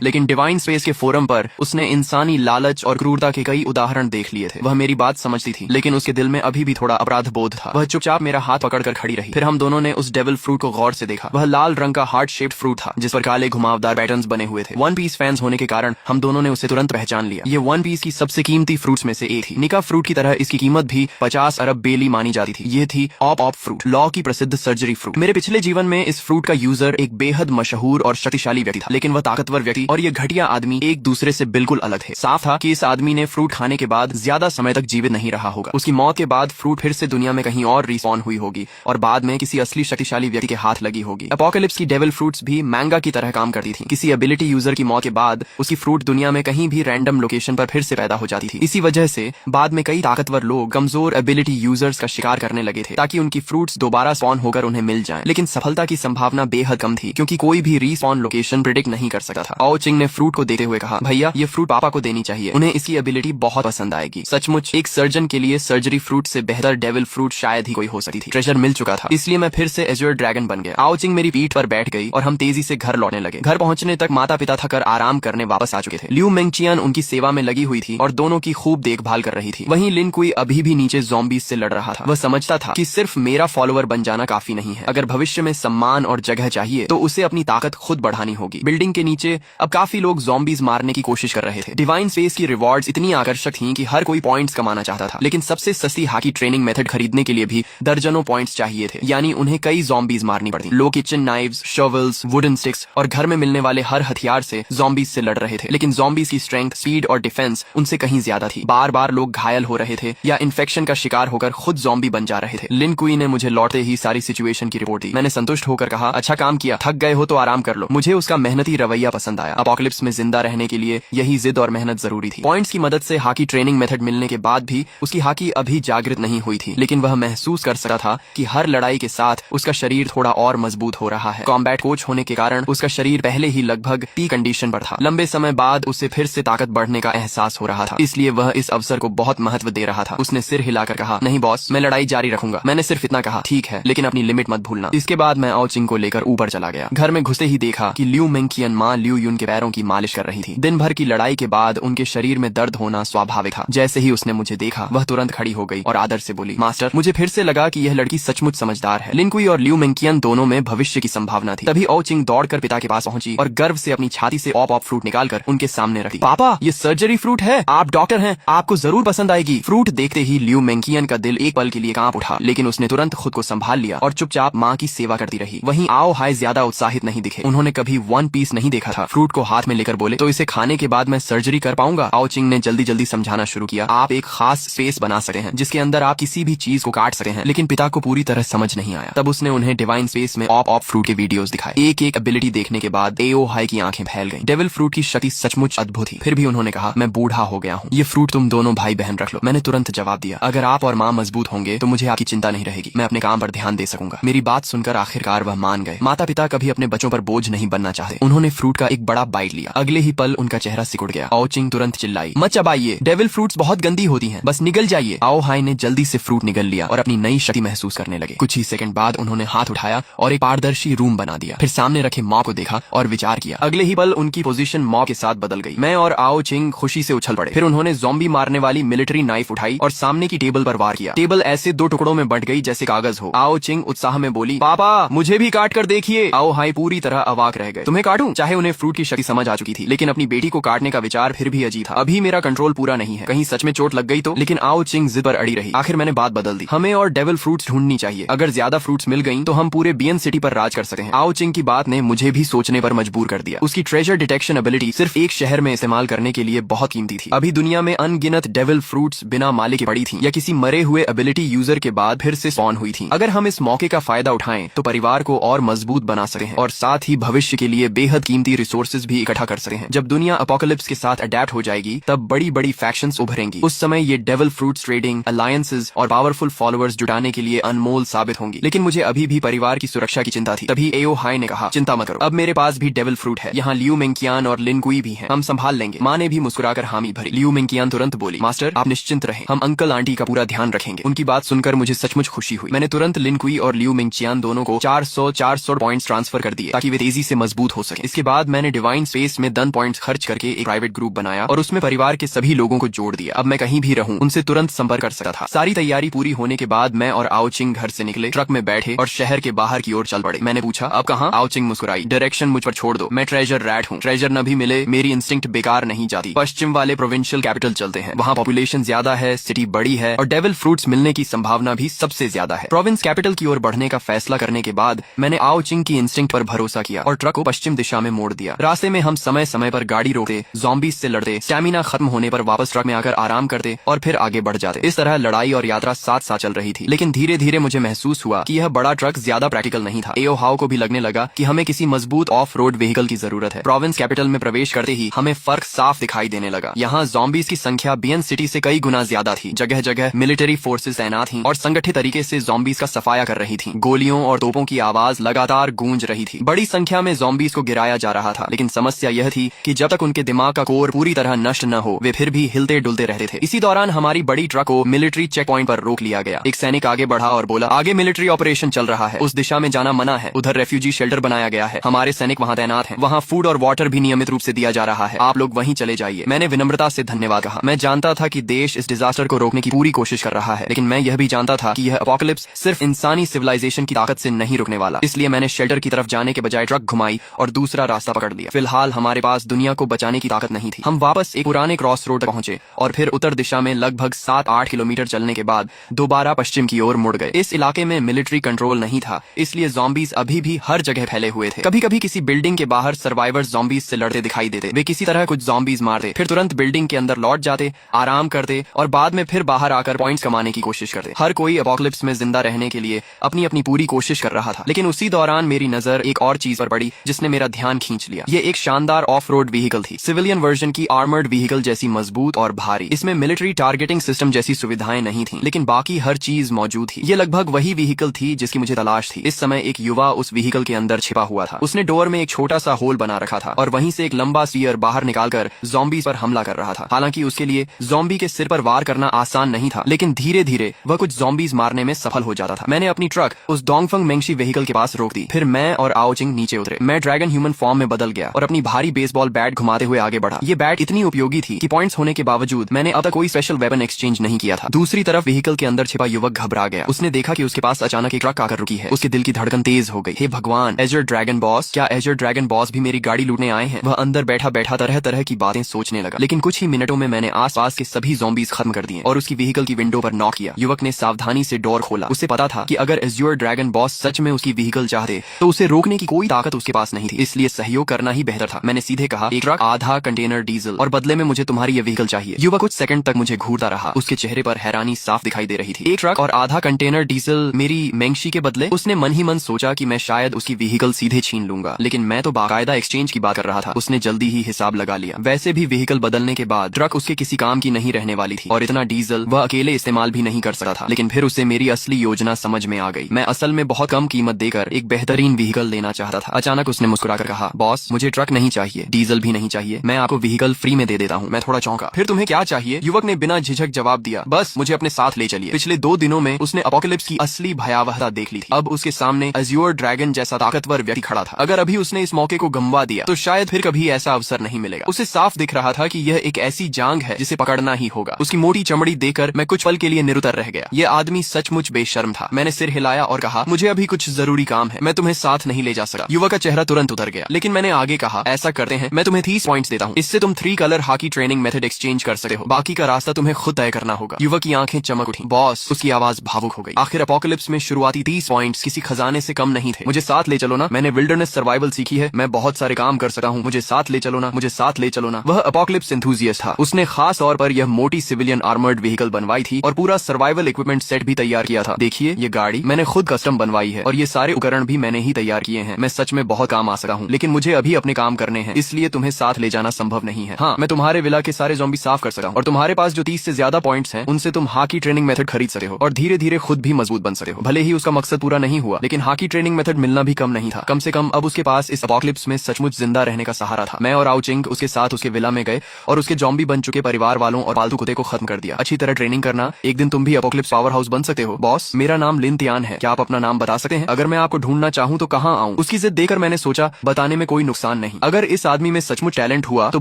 लेकिन डिवाइन स्पेस के फोरम पर उसने इंसानी लालच और क्रूरता के कई उदाहरण देख लिए थे। वह मेरी बात समझती थी, लेकिन उसके दिल में अभी भी थोड़ा अपराध बोध था। वह चुपचाप मेरा हाथ पकड़कर खड़ी रही। फिर हम दोनों ने उस डेविल फ्रूट को गौर से देखा। वह लाल रंग का हार्ट शेप्ड फ्रूट था, जिस पर काले घुमावदार पैटर्न्स बने हुए थे। वन पीस फैंस होने के कारण हम दोनों ने उसे तुरंत पहचान लिया। ये वन पीस की सबसे कीमती फ्रूट्स में से एक थी। निका फ्रूट की तरह इसकी कीमत भी 50 अरब बेली मानी जाती थी। ये थी ऑप फ्रूट, लॉ की प्रसिद्ध सर्जरी फ्रूट। मेरे पिछले जीवन में इस फ्रूट का यूजर एक बेहद मशहूर और शक्तिशाली व्यक्ति था, लेकिन वह ताकतवर व्यक्ति और ये घटिया आदमी एक दूसरे से बिल्कुल अलग थे। साफ था कि इस आदमी ने फ्रूट खाने के बाद ज्यादा समय तक जीवित नहीं रहा होगा। उसकी मौत के बाद फ्रूट फिर से दुनिया में कहीं और रिस्पॉन हुई होगी और बाद में किसी असली शक्तिशाली व्यक्ति के हाथ लगी होगी। अपोकलिप्स की डेविल फ्रूट्स भी मैंगा की तरह काम करती थी। किसी एबिलिटी यूजर की मौत के बाद उसकी फ्रूट दुनिया में कहीं भी रैंडम लोकेशन पर फिर से पैदा हो जाती थी। इसी वजह से बाद में कई ताकतवर लोग कमजोर एबिलिटी यूजर्स का शिकार करने लगे थे, ताकि उनकी फ्रूट्स दोबारा स्पॉन होकर उन्हें मिल जाएं। लेकिन सफलता की संभावना बेहद कम थी, क्योंकि कोई भी रीस्पॉन लोकेशन प्रिडिक्ट नहीं कर सकता था। आओ चिंग ने फ्रूट को देते हुए कहा, भैया ये फ्रूट पापा को देनी चाहिए, उन्हें इसकी एबिलिटी बहुत पसंद आएगी। सचमुच एक सर्जन के लिए सर्जरी फ्रूट से बेहतर डेविल फ्रूट शायद ही कोई हो सकती थी। ट्रेजर मिल चुका था, इसलिए मैं फिर से एज्योर ड्रैगन बन गया। आओ चिंग मेरी पीठ पर बैठ गई और हम तेजी से घर लौटने लगे। घर पहुंचने तक माता पिता थकर आराम करने वापस आ चुके थे। ल्यू मेंगचियन उनकी सेवा में लगी हुई थी और दोनों की खूब देखभाल कर रही थी। वहीं लिन कुई अभी भी नीचे ज़ॉम्बीज से लड़ रहा था। वह समझता था कि सिर्फ मेरा फॉलोअर बन जाना काफी नहीं है। अगर भविष्य में सम्मान और जगह चाहिए तो उसे अपनी ताकत खुद बढ़ानी होगी। बिल्डिंग के नीचे अब काफी लोग ज़ॉम्बीज मारने की कोशिश कर रहे थे। डिवाइन स्पेस की रिवॉर्ड्स इतनी आकर्षक थीं कि हर कोई पॉइंट्स कमाना चाहता था, लेकिन सबसे सस्ती हाकी ट्रेनिंग मेथड खरीदने के लिए भी दर्जनों पॉइंट्स चाहिए थे, यानी उन्हें कई ज़ॉम्बीज मारनी पड़ती। लोग kitchen knives, shovels, wooden sticks और घर में मिलने वाले हर हथियार से ज़ॉम्बीज से लड़ रहे थे, लेकिन ज़ॉम्बीज की स्ट्रेंथ, स्पीड और डिफेंस उनसे कहीं ज्यादा थी। बार बार लोग घायल हो रहे थे या इन्फेक्शन का शिकार होकर खुद ज़ॉम्बी बन जा रहे थे। लिन कुई ने मुझे लौटते ही सारी सिचुएशन की रिपोर्ट दी। मैंने संतुष्ट होकर कहा, अच्छा काम किया, थक गए हो तो आराम कर लो। मुझे उसका मेहनती रवैया पसंद आया। अपोकलिप्स में जिंदा रहने के लिए यही जिद और मेहनत जरूरी थी। पॉइंट्स की मदद से हाकी ट्रेनिंग मेथड मिलने के बाद भी उसकी हाकी अभी जागृत नहीं हुई थी, लेकिन वह महसूस कर सकता था कि हर लड़ाई के साथ उसका शरीर थोड़ा और मजबूत हो रहा है। कॉम्बैट कोच होने के कारण उसका शरीर पहले ही लगभग पी कंडीशन पर था। लंबे समय बाद उसे फिर से ताकत बढ़ने का एहसास हो रहा था, इसलिए वह इस अवसर को बहुत महत्व दे रहा था। उसने सिर हिलाकर कहा, नहीं बॉस, मैं लड़ाई जारी रखूंगा। मैंने सिर्फ इतना कहा, ठीक है, लेकिन अपनी लिमिट मत भूलना। इसके बाद मैं आओ चिंग को लेकर ऊपर चला गया। घर में घुसे ही देखा कि ल्यू मेंगचियन माँ ल्यू युन के पैरों की मालिश कर रही थी। दिन भर की लड़ाई के बाद उनके शरीर में दर्द होना स्वाभाविक था। जैसे ही उसने मुझे देखा, वह तुरंत खड़ी हो गई और आदर से बोली, मास्टर। मुझे फिर से लगा कि यह लड़की सचमुच समझदार है। लिन कुई और ल्यू मेंगचियन दोनों में भविष्य की संभावना थी। तभी आओ चिंग दौड़कर पिता के पास पहुंची और गर्व से अपनी छाती से ऑप फ्रूट निकालकर उनके सामने रखी। पापा, ये सर्जरी फ्रूट है, आप डॉक्टर हैं, आपको जरूर पसंद आएगी। फ्रूट देखते ही ल्यू मेंगचियन का दिल एक पल के लिए कांप उठा, लेकिन उसने तुरंत खुद को संभाल लिया और चुपचाप माँ की सेवा करती रही। वहीं आओ हाय ज्यादा उत्साहित नहीं दिखे। उन्होंने कभी वन पीस नहीं देखा था। फ्रूट को हाथ में लेकर बोले, तो इसे खाने के बाद मैं सर्जरी कर पाऊंगा? आओ चिंग ने जल्दी जल्दी समझाना शुरू किया, आप एक खास स्पेस बना सकते हैं जिसके अंदर आप किसी भी चीज को काट सकते हैं। लेकिन पिता को पूरी तरह समझ नहीं आया। तब उसने उन्हें डिवाइन स्पेस में ऑप फ्रूट के वीडियोस दिखाए। एक एक एबिलिटी देखने के बाद एओ हाई की आंखें फैल गईं। डेविल फ्रूट की शक्ति सचमुच अद्भुत थी। फिर भी उन्होंने कहा, मैं बूढ़ा हो गया हूँ, ये फ्रूट तुम दोनों भाई बहन रख लो। मैंने तुरंत जवाब दिया, अगर आप और माँ मजबूत होंगे तो मुझे आपकी चिंता नहीं रहेगी। मैं अपने काम पर ध्यान दे सकूंगा। मेरी बात सुनकर आखिरकार वह मान गए। माता पिता कभी अपने बच्चों पर बोझ नहीं बनना चाहते। उन्होंने फ्रूट का एक बड़ा बाइट लिया। अगले ही पल उनका चेहरा सिकुड़ गया। आओ चिंग तुरंत चिल्लाई, मत चबाइए, डेविल फ्रूट्स बहुत गंदी होती हैं, बस निगल जाइए। आओ हाई ने जल्दी से फ्रूट निगल लिया और अपनी नई शक्ति महसूस करने लगे। कुछ ही सेकंड बाद उन्होंने हाथ उठाया और एक पारदर्शी रूम बना दिया। फिर सामने रखे मॉब को देखा और विचार किया। अगले ही पल उनकी पोजीशन मॉब के साथ बदल गई। मैं और आओ चिंग खुशी से उछल पड़े। फिर उन्होंने ज़ॉम्बी मारने वाली मिलिट्री नाइफ उठाई और सामने की टेबल पर वार किया। टेबल ऐसे 2 टुकड़ों में बंट गई जैसे कागज हो। आओ चिंग उत्साह में बोली, पापा मुझे भी काट कर देखिए। आओ हाई पूरी तरह अवाक रह गए। तुम्हें काटूं? चाहे उन्हें फ्रूट की शक्ति समझ आ चुकी थी, लेकिन अपनी बेटी को काटने का विचार फिर भी अजीब था। अभी मेरा कंट्रोल पूरा नहीं है, कहीं सच में चोट लग गई तो। लेकिन आओ चिंग जिद पर अड़ी रही। आखिर मैंने बात बदल दी, हमें और डेविल फ्रूट्स ढूंढनी चाहिए। अगर ज्यादा फ्रूट्स मिल गई तो हम पूरे बियन सिटी पर राज कर सकते हैं। आओ चिंग की बात ने मुझे भी सोचने पर मजबूर कर दिया। उसकी ट्रेजर डिटेक्शन एबिलिटी सिर्फ एक शहर में इस्तेमाल करने के लिए बहुत कीमती थी। अभी दुनिया में अनगिनत डेविल फ्रूट्स बिना मालिक के पड़ी थी या किसी मरे हुए एबिलिटी यूजर के बाद फिर से स्पॉन हुई थी। अगर हम इस मौके का फायदा उठाएं तो परिवार को और मजबूत बना सकते हैं और साथ ही भविष्य के लिए बेहद कीमती रिसोर्सेज भी इकट्ठा कर सकते हैं। जब दुनिया अपोकलिप्स के साथ अडेप्ट हो जाएगी तब बड़ी बड़ी फैक्शंस उभरेंगी। उस समय ये डेविल फ्रूट्स ट्रेडिंग, अलायंसेज और पावरफुल फॉलोअर्स जुटाने के लिए अनमोल साबित होंगी। लेकिन मुझे अभी भी परिवार की सुरक्षा की चिंता थी। तभी एओ हाई ने कहा, चिंता मत करो, अब मेरे पास भी डेविल फ्रूट है। यहाँ ल्यू मेंगचियन और लिन कुई भी हैं, हम संभाल लेंगे। माँ ने भी मुस्कुराकर हामी भरी। ल्यू मेंगचियन तुरंत बोली, मास्टर आप निश्चिंत रहें, हम अंकल आंटी का पूरा मेरा ध्यान रखेंगे। उनकी बात सुनकर मुझे सचमुच खुशी हुई। मैंने तुरंत लिन कुई और लियू मिंगचियान दोनों को 400 पॉइंट्स ट्रांसफर कर दिए ताकि वे तेजी से मजबूत हो सके। इसके बाद मैंने डिवाइन स्पेस में 10 पॉइंट्स खर्च करके एक प्राइवेट ग्रुप बनाया और उसमें परिवार के सभी लोगों को जोड़ दिया। अब मैं कहीं भी रहूं उनसे तुरंत संपर्क कर सकता था। सारी तैयारी पूरी होने के बाद मैं और आओचिंग घर से निकले, ट्रक में बैठे और शहर के बाहर की ओर चल पड़े। मैंने पूछा, अब कहाँ? आओचिंग मुस्कुराई, डायरेक्शन मुझ पर छोड़ दो, मैं ट्रेजर रैट हूँ। ट्रेजर न भी मिले मेरी इंस्टिंक्ट बेकार नहीं जाती। पश्चिम वाले प्रोविंशियल कैपिटल चलते हैं, वहाँ पॉपुलेशन ज्यादा है, सिटी बड़ी है और डेविल फ्रूट्स मिलने की संभावना भी सबसे ज्यादा है। प्रोविंस कैपिटल की ओर बढ़ने का फैसला करने के बाद मैंने आओचिंग की इंस्टिंक्ट पर भरोसा किया और ट्रक को पश्चिम दिशा में मोड़ दिया। रास्ते में हम समय समय पर गाड़ी रोकते, ज़ॉम्बीज से लड़ते, स्टैमिना खत्म होने पर वापस ट्रक में आकर आराम करते और फिर आगे बढ़ जाते। इस तरह लड़ाई और यात्रा साथ साथ चल रही थी। लेकिन धीरे धीरे मुझे महसूस हुआ कि यह बड़ा ट्रक ज्यादा प्रैक्टिकल नहीं था। एओ हाओ को भी लगने लगा कि हमें किसी मजबूत ऑफ रोड व्हीकल की जरूरत है। प्रोविंस कैपिटल में प्रवेश करते ही हमें फर्क साफ दिखाई देने लगा। यहाँ ज़ॉम्बीज की संख्या बियन सिटी से कई गुना ज्यादा थी। जगह जगह मिलिट्री फोर्सेस तैनात थी और संगठित तरीके से ज़ॉम्बीज का सफाया कर रही थी। गोलियों और तोपों की आवाज लगातार गूंज रही थी। बड़ी संख्या में ज़ॉम्बीज को गिराया जा रहा था, लेकिन समस्या यह थी कि जब तक उनके दिमाग का कोर पूरी तरह नष्ट न हो वे फिर भी हिलते डुलते रहते थे। इसी दौरान हमारी बड़ी ट्रक को मिलिट्री चेक पॉइंट पर रोक लिया गया। एक सैनिक आगे बढ़ा और बोला, आगे मिलिट्री ऑपरेशन चल रहा है, उस दिशा में जाना मना है। उधर रेफ्यूजी शेल्टर बनाया गया है, हमारे सैनिक वहाँ तैनात हैं। वहाँ फूड और वाटर भी नियमित रूप से दिया जा रहा है, आप लोग वहीं चले जाइए। मैंने विनम्रता से धन्यवाद कहा। मैं जानता था कि देश इस डिजास्टर को रोकने की पूरी कोशिश कर रहा है, लेकिन मैं यह भी जानता था कि यह एपोकलिप्स सिर्फ इंसानी सिविलाइजेशन की ताकत से नहीं रुकने वाला। इसलिए मैंने शेल्टर की तरफ जाने के बजाय ट्रक घुमाई और दूसरा रास्ता पकड़ लिया। फिलहाल हमारे पास दुनिया को बचाने की ताकत नहीं थी। हम वापस एक पुराने क्रॉस रोड पहुंचे और फिर उत्तर दिशा में लगभग 7-8 किलोमीटर चलने के बाद दोबारा पश्चिम की ओर मुड़ गए। इस इलाके में मिलिट्री कंट्रोल नहीं था, इसलिए ज़ॉम्बीज अभी भी हर जगह फैले हुए थे। कभी कभी किसी बिल्डिंग के बाहर सर्वाइवर्स ज़ॉम्बीज से लड़ते दिखाई देते। वे किसी तरह कुछ ज़ॉम्बीज मारते, फिर तुरंत बिल्डिंग के अंदर लौट जाते, आराम करते और बाद में फिर बाहर आकर पॉइंट्स कमाने की कोशिश करते। हर कोई एपोकलिप्स में जिंदा रहने के लिए अपनी अपनी पूरी कोशिश कर रहा था। लेकिन उसी दौरान मेरी नजर एक और चीज पर पड़ी जिसने मेरा ध्यान खींच लिया। ये एक शानदार ऑफ रोड व्हीकल थी, सिविलियन वर्जन की आर्मर्ड व्हीकल जैसी मजबूत और भारी। इसमें मिलिट्री टारगेटिंग सिस्टम जैसी सुविधाएं नहीं थी, लेकिन बाकी हर चीज मौजूद थी। ये लगभग वही व्हीकल थी जिसकी मुझे तलाश थी। इस समय एक युवा उस व्हीकल के अंदर छिपा हुआ था। उसने डोर में एक छोटा सा होल बना रखा था और वहीं से एक लंबा स्पीयर बाहर निकालकर ज़ॉम्बीज पर हमला कर रहा था। हालांकि उसके लिए ज़ॉम्बी के सिर पर वार करना आसान नहीं था, लेकिन धीरे धीरे वह कुछ ज़ॉम्बीज मारने में सफल हो जाता था। मैंने अपनी ट्रक उस डोंगफंग मेंगशी व्हीकल के पास रोक दी। फिर मैं और आओचिंग नीचे उतरे। मैं ड्रैगन ह्यूमन फॉर्म में बदल गया और अपनी भारी बेसबॉल बैट घुमाते हुए आगे बढ़ा। ये बैट इतनी उपयोगी थी कि पॉइंट्स होने के बावजूद मैंने अब तक कोई स्पेशल वेपन एक्सचेंज नहीं किया था। दूसरी तरफ व्हीकल के अंदर छिपा युवक घबरा गया। उसने देखा कि उसके पास अचानक एक ट्रक आकर रुकी है। उसके दिल की धड़कन तेज हो गई। हे भगवान, एजर ड्रैगन बॉस, क्या एजर ड्रैगन बॉस भी मेरी गाड़ी लूटने आए हैं? वह अंदर बैठा बैठा तरह तरह की बातें सोचने लगा। लेकिन कुछ ही मिनटों में मैंने आसपास के सभी ज़ॉम्बीज खत्म कर दिए और उसकी व्हीकल की विंडो पर नॉक किया। युवक ने सावधानी से डोर खोला। उसे पता था कि अगर एज्योर ड्रैगन बॉस सच में उसकी व्हीकल चाहते तो उसे रोकने की कोई ताकत उसके पास नहीं थी, इसलिए सहयोग करना ही बेहतर था। मैंने सीधे कहा, एक ट्रक, आधा कंटेनर डीजल और बदले में मुझे तुम्हारी ये व्हीकल चाहिए। युवक कुछ सेकंड तक मुझे घूरता रहा। उसके चेहरे पर हैरानी साफ दिखाई दे रही थी। एक ट्रक और आधा कंटेनर डीजल मेरी मेंगशी के बदले? उसने मन ही मन सोचा कि मैं शायद उसकी व्हीकल सीधे छीन लूंगा, लेकिन मैं तो बाकायदा एक्सचेंज की बात कर रहा था। उसने जल्दी ही हिसाब लगा लिया। वैसे भी व्हीकल बदलने के बाद ट्रक उसके किसी काम की नहीं रहने वाली थी और इतना डीजल वह अकेले इस्तेमाल भी नहीं कर सकता था। लेकिन फिर उसे मेरी असली योजना समझ में आ गई। मैं असल में बहुत कम कीमत देकर एक बेहतरीन व्हीकल लेना चाहता था। अचानक उसने मुस्कुराकर कहा, बॉस, मुझे ट्रक नहीं चाहिए, डीजल भी नहीं चाहिए, मैं आपको व्हीकल फ्री में दे देता हूँ। मैं थोड़ा चौंका। फिर तुम्हें क्या चाहिए? युवक ने बिना झिझक जवाब दिया, बस मुझे अपने साथ ले चलिए। पिछले 2 दिनों में उसने एपोकलिप्स की असली भयावहता देख ली थी। अब उसके सामने एज्योर ड्रैगन जैसा ताकतवर व्यक्ति खड़ा था। अगर अभी उसने इस मौके को गंवा दिया तो शायद फिर कभी ऐसा अवसर नहीं मिलेगा। उसे साफ दिख रहा था कि यह एक ऐसी जांग है जिसे पकड़ना ही होगा। उसकी मोटी चमड़ी देखकर मैं कुछ पल के लिए निरुत्तर रह गया। यह आदमी सचमुच बेशर्म था। मैंने सिर हिलाया और कहा, मुझे अभी कुछ जरूरी काम है, मैं तुम्हें साथ नहीं ले जा सका। युवक का चेहरा तुरंत उतर गया, लेकिन मैंने आगे कहा, ऐसा करते हैं, मैं तुम्हें 30 पॉइंट्स देता हूँ, इससे तुम 3 colour hockey training method exchange कर सकते हो। बाकी का रास्ता तुम्हें खुद तय करना होगा। युवक की आंखें चमक उठी। बॉस, उसकी आवाज भावुक हो गई। आखिर एपोकलिप्स में शुरुआती 30 पॉइंट्स किसी खजाने से कम नहीं थे। मुझे साथ ले चलो ना, मैंने विल्डरनेस सर्वाइवल सीखी है, मैं बहुत सारे काम कर सकता हूँ, मुझे साथ ले चलो ना, मुझे साथ ले चलो ना। वह एपोकलिप्स एंथुसियास्ट था। उसने खास तौर पर यह मोटी सिविलियन आर्मर्ड व्हीकल बनवाई थी और पूरा सर्वाइवल इक्विपमेंट सेट भी तैयार किया था। देखिए, ये गाड़ी मैंने खुद कस्टम बनवाई है और ये सारे उपकरण भी मैंने ही तैयार किए हैं। मैं सच में बहुत काम आ सका हूँ, लेकिन मुझे अभी अपने काम करने हैं, इसलिए तुम्हें साथ ले जाना संभव नहीं है। हाँ, मैं तुम्हारे विला के सारे ज़ॉम्बी साफ कर सकता हूँ और तुम्हारे पास जो 30 से ज्यादा पॉइंट्स हैं उनसे तुम हॉकी ट्रेनिंग मेथड खरीद सकते हो और धीरे धीरे खुद भी मजबूत बन सकते हो। भले ही उसका मकसद पूरा नहीं हुआ, लेकिन हॉकी ट्रेनिंग मेथड मिलना भी कम नहीं था। कम से कम अब उसके पास इस एपोकलिप्स में सचमुच जिंदा रहने का सहारा था। मैं और आओचिंग उसके साथ उसके विला में गए और उसके ज़ॉम्बी बन चुके परिवार वालों और पालतू कुत्ते को खत्म कर दिया। अच्छी तरह ट्रेनिंग करना, एक दिन तुम भी एपोकलिप्स पावर हाउस बन सकते हो। बॉस, मेरा नाम लिन तियान है, क्या आप अपना नाम बता सकते हैं? अगर मैं आपको ढूंढना चाहूँ तो कहाँ आऊँ? उसकी जिद देकर मैंने सोचा बताने में कोई नुकसान नहीं। अगर इस आदमी में सचमुच टैलेंट हुआ तो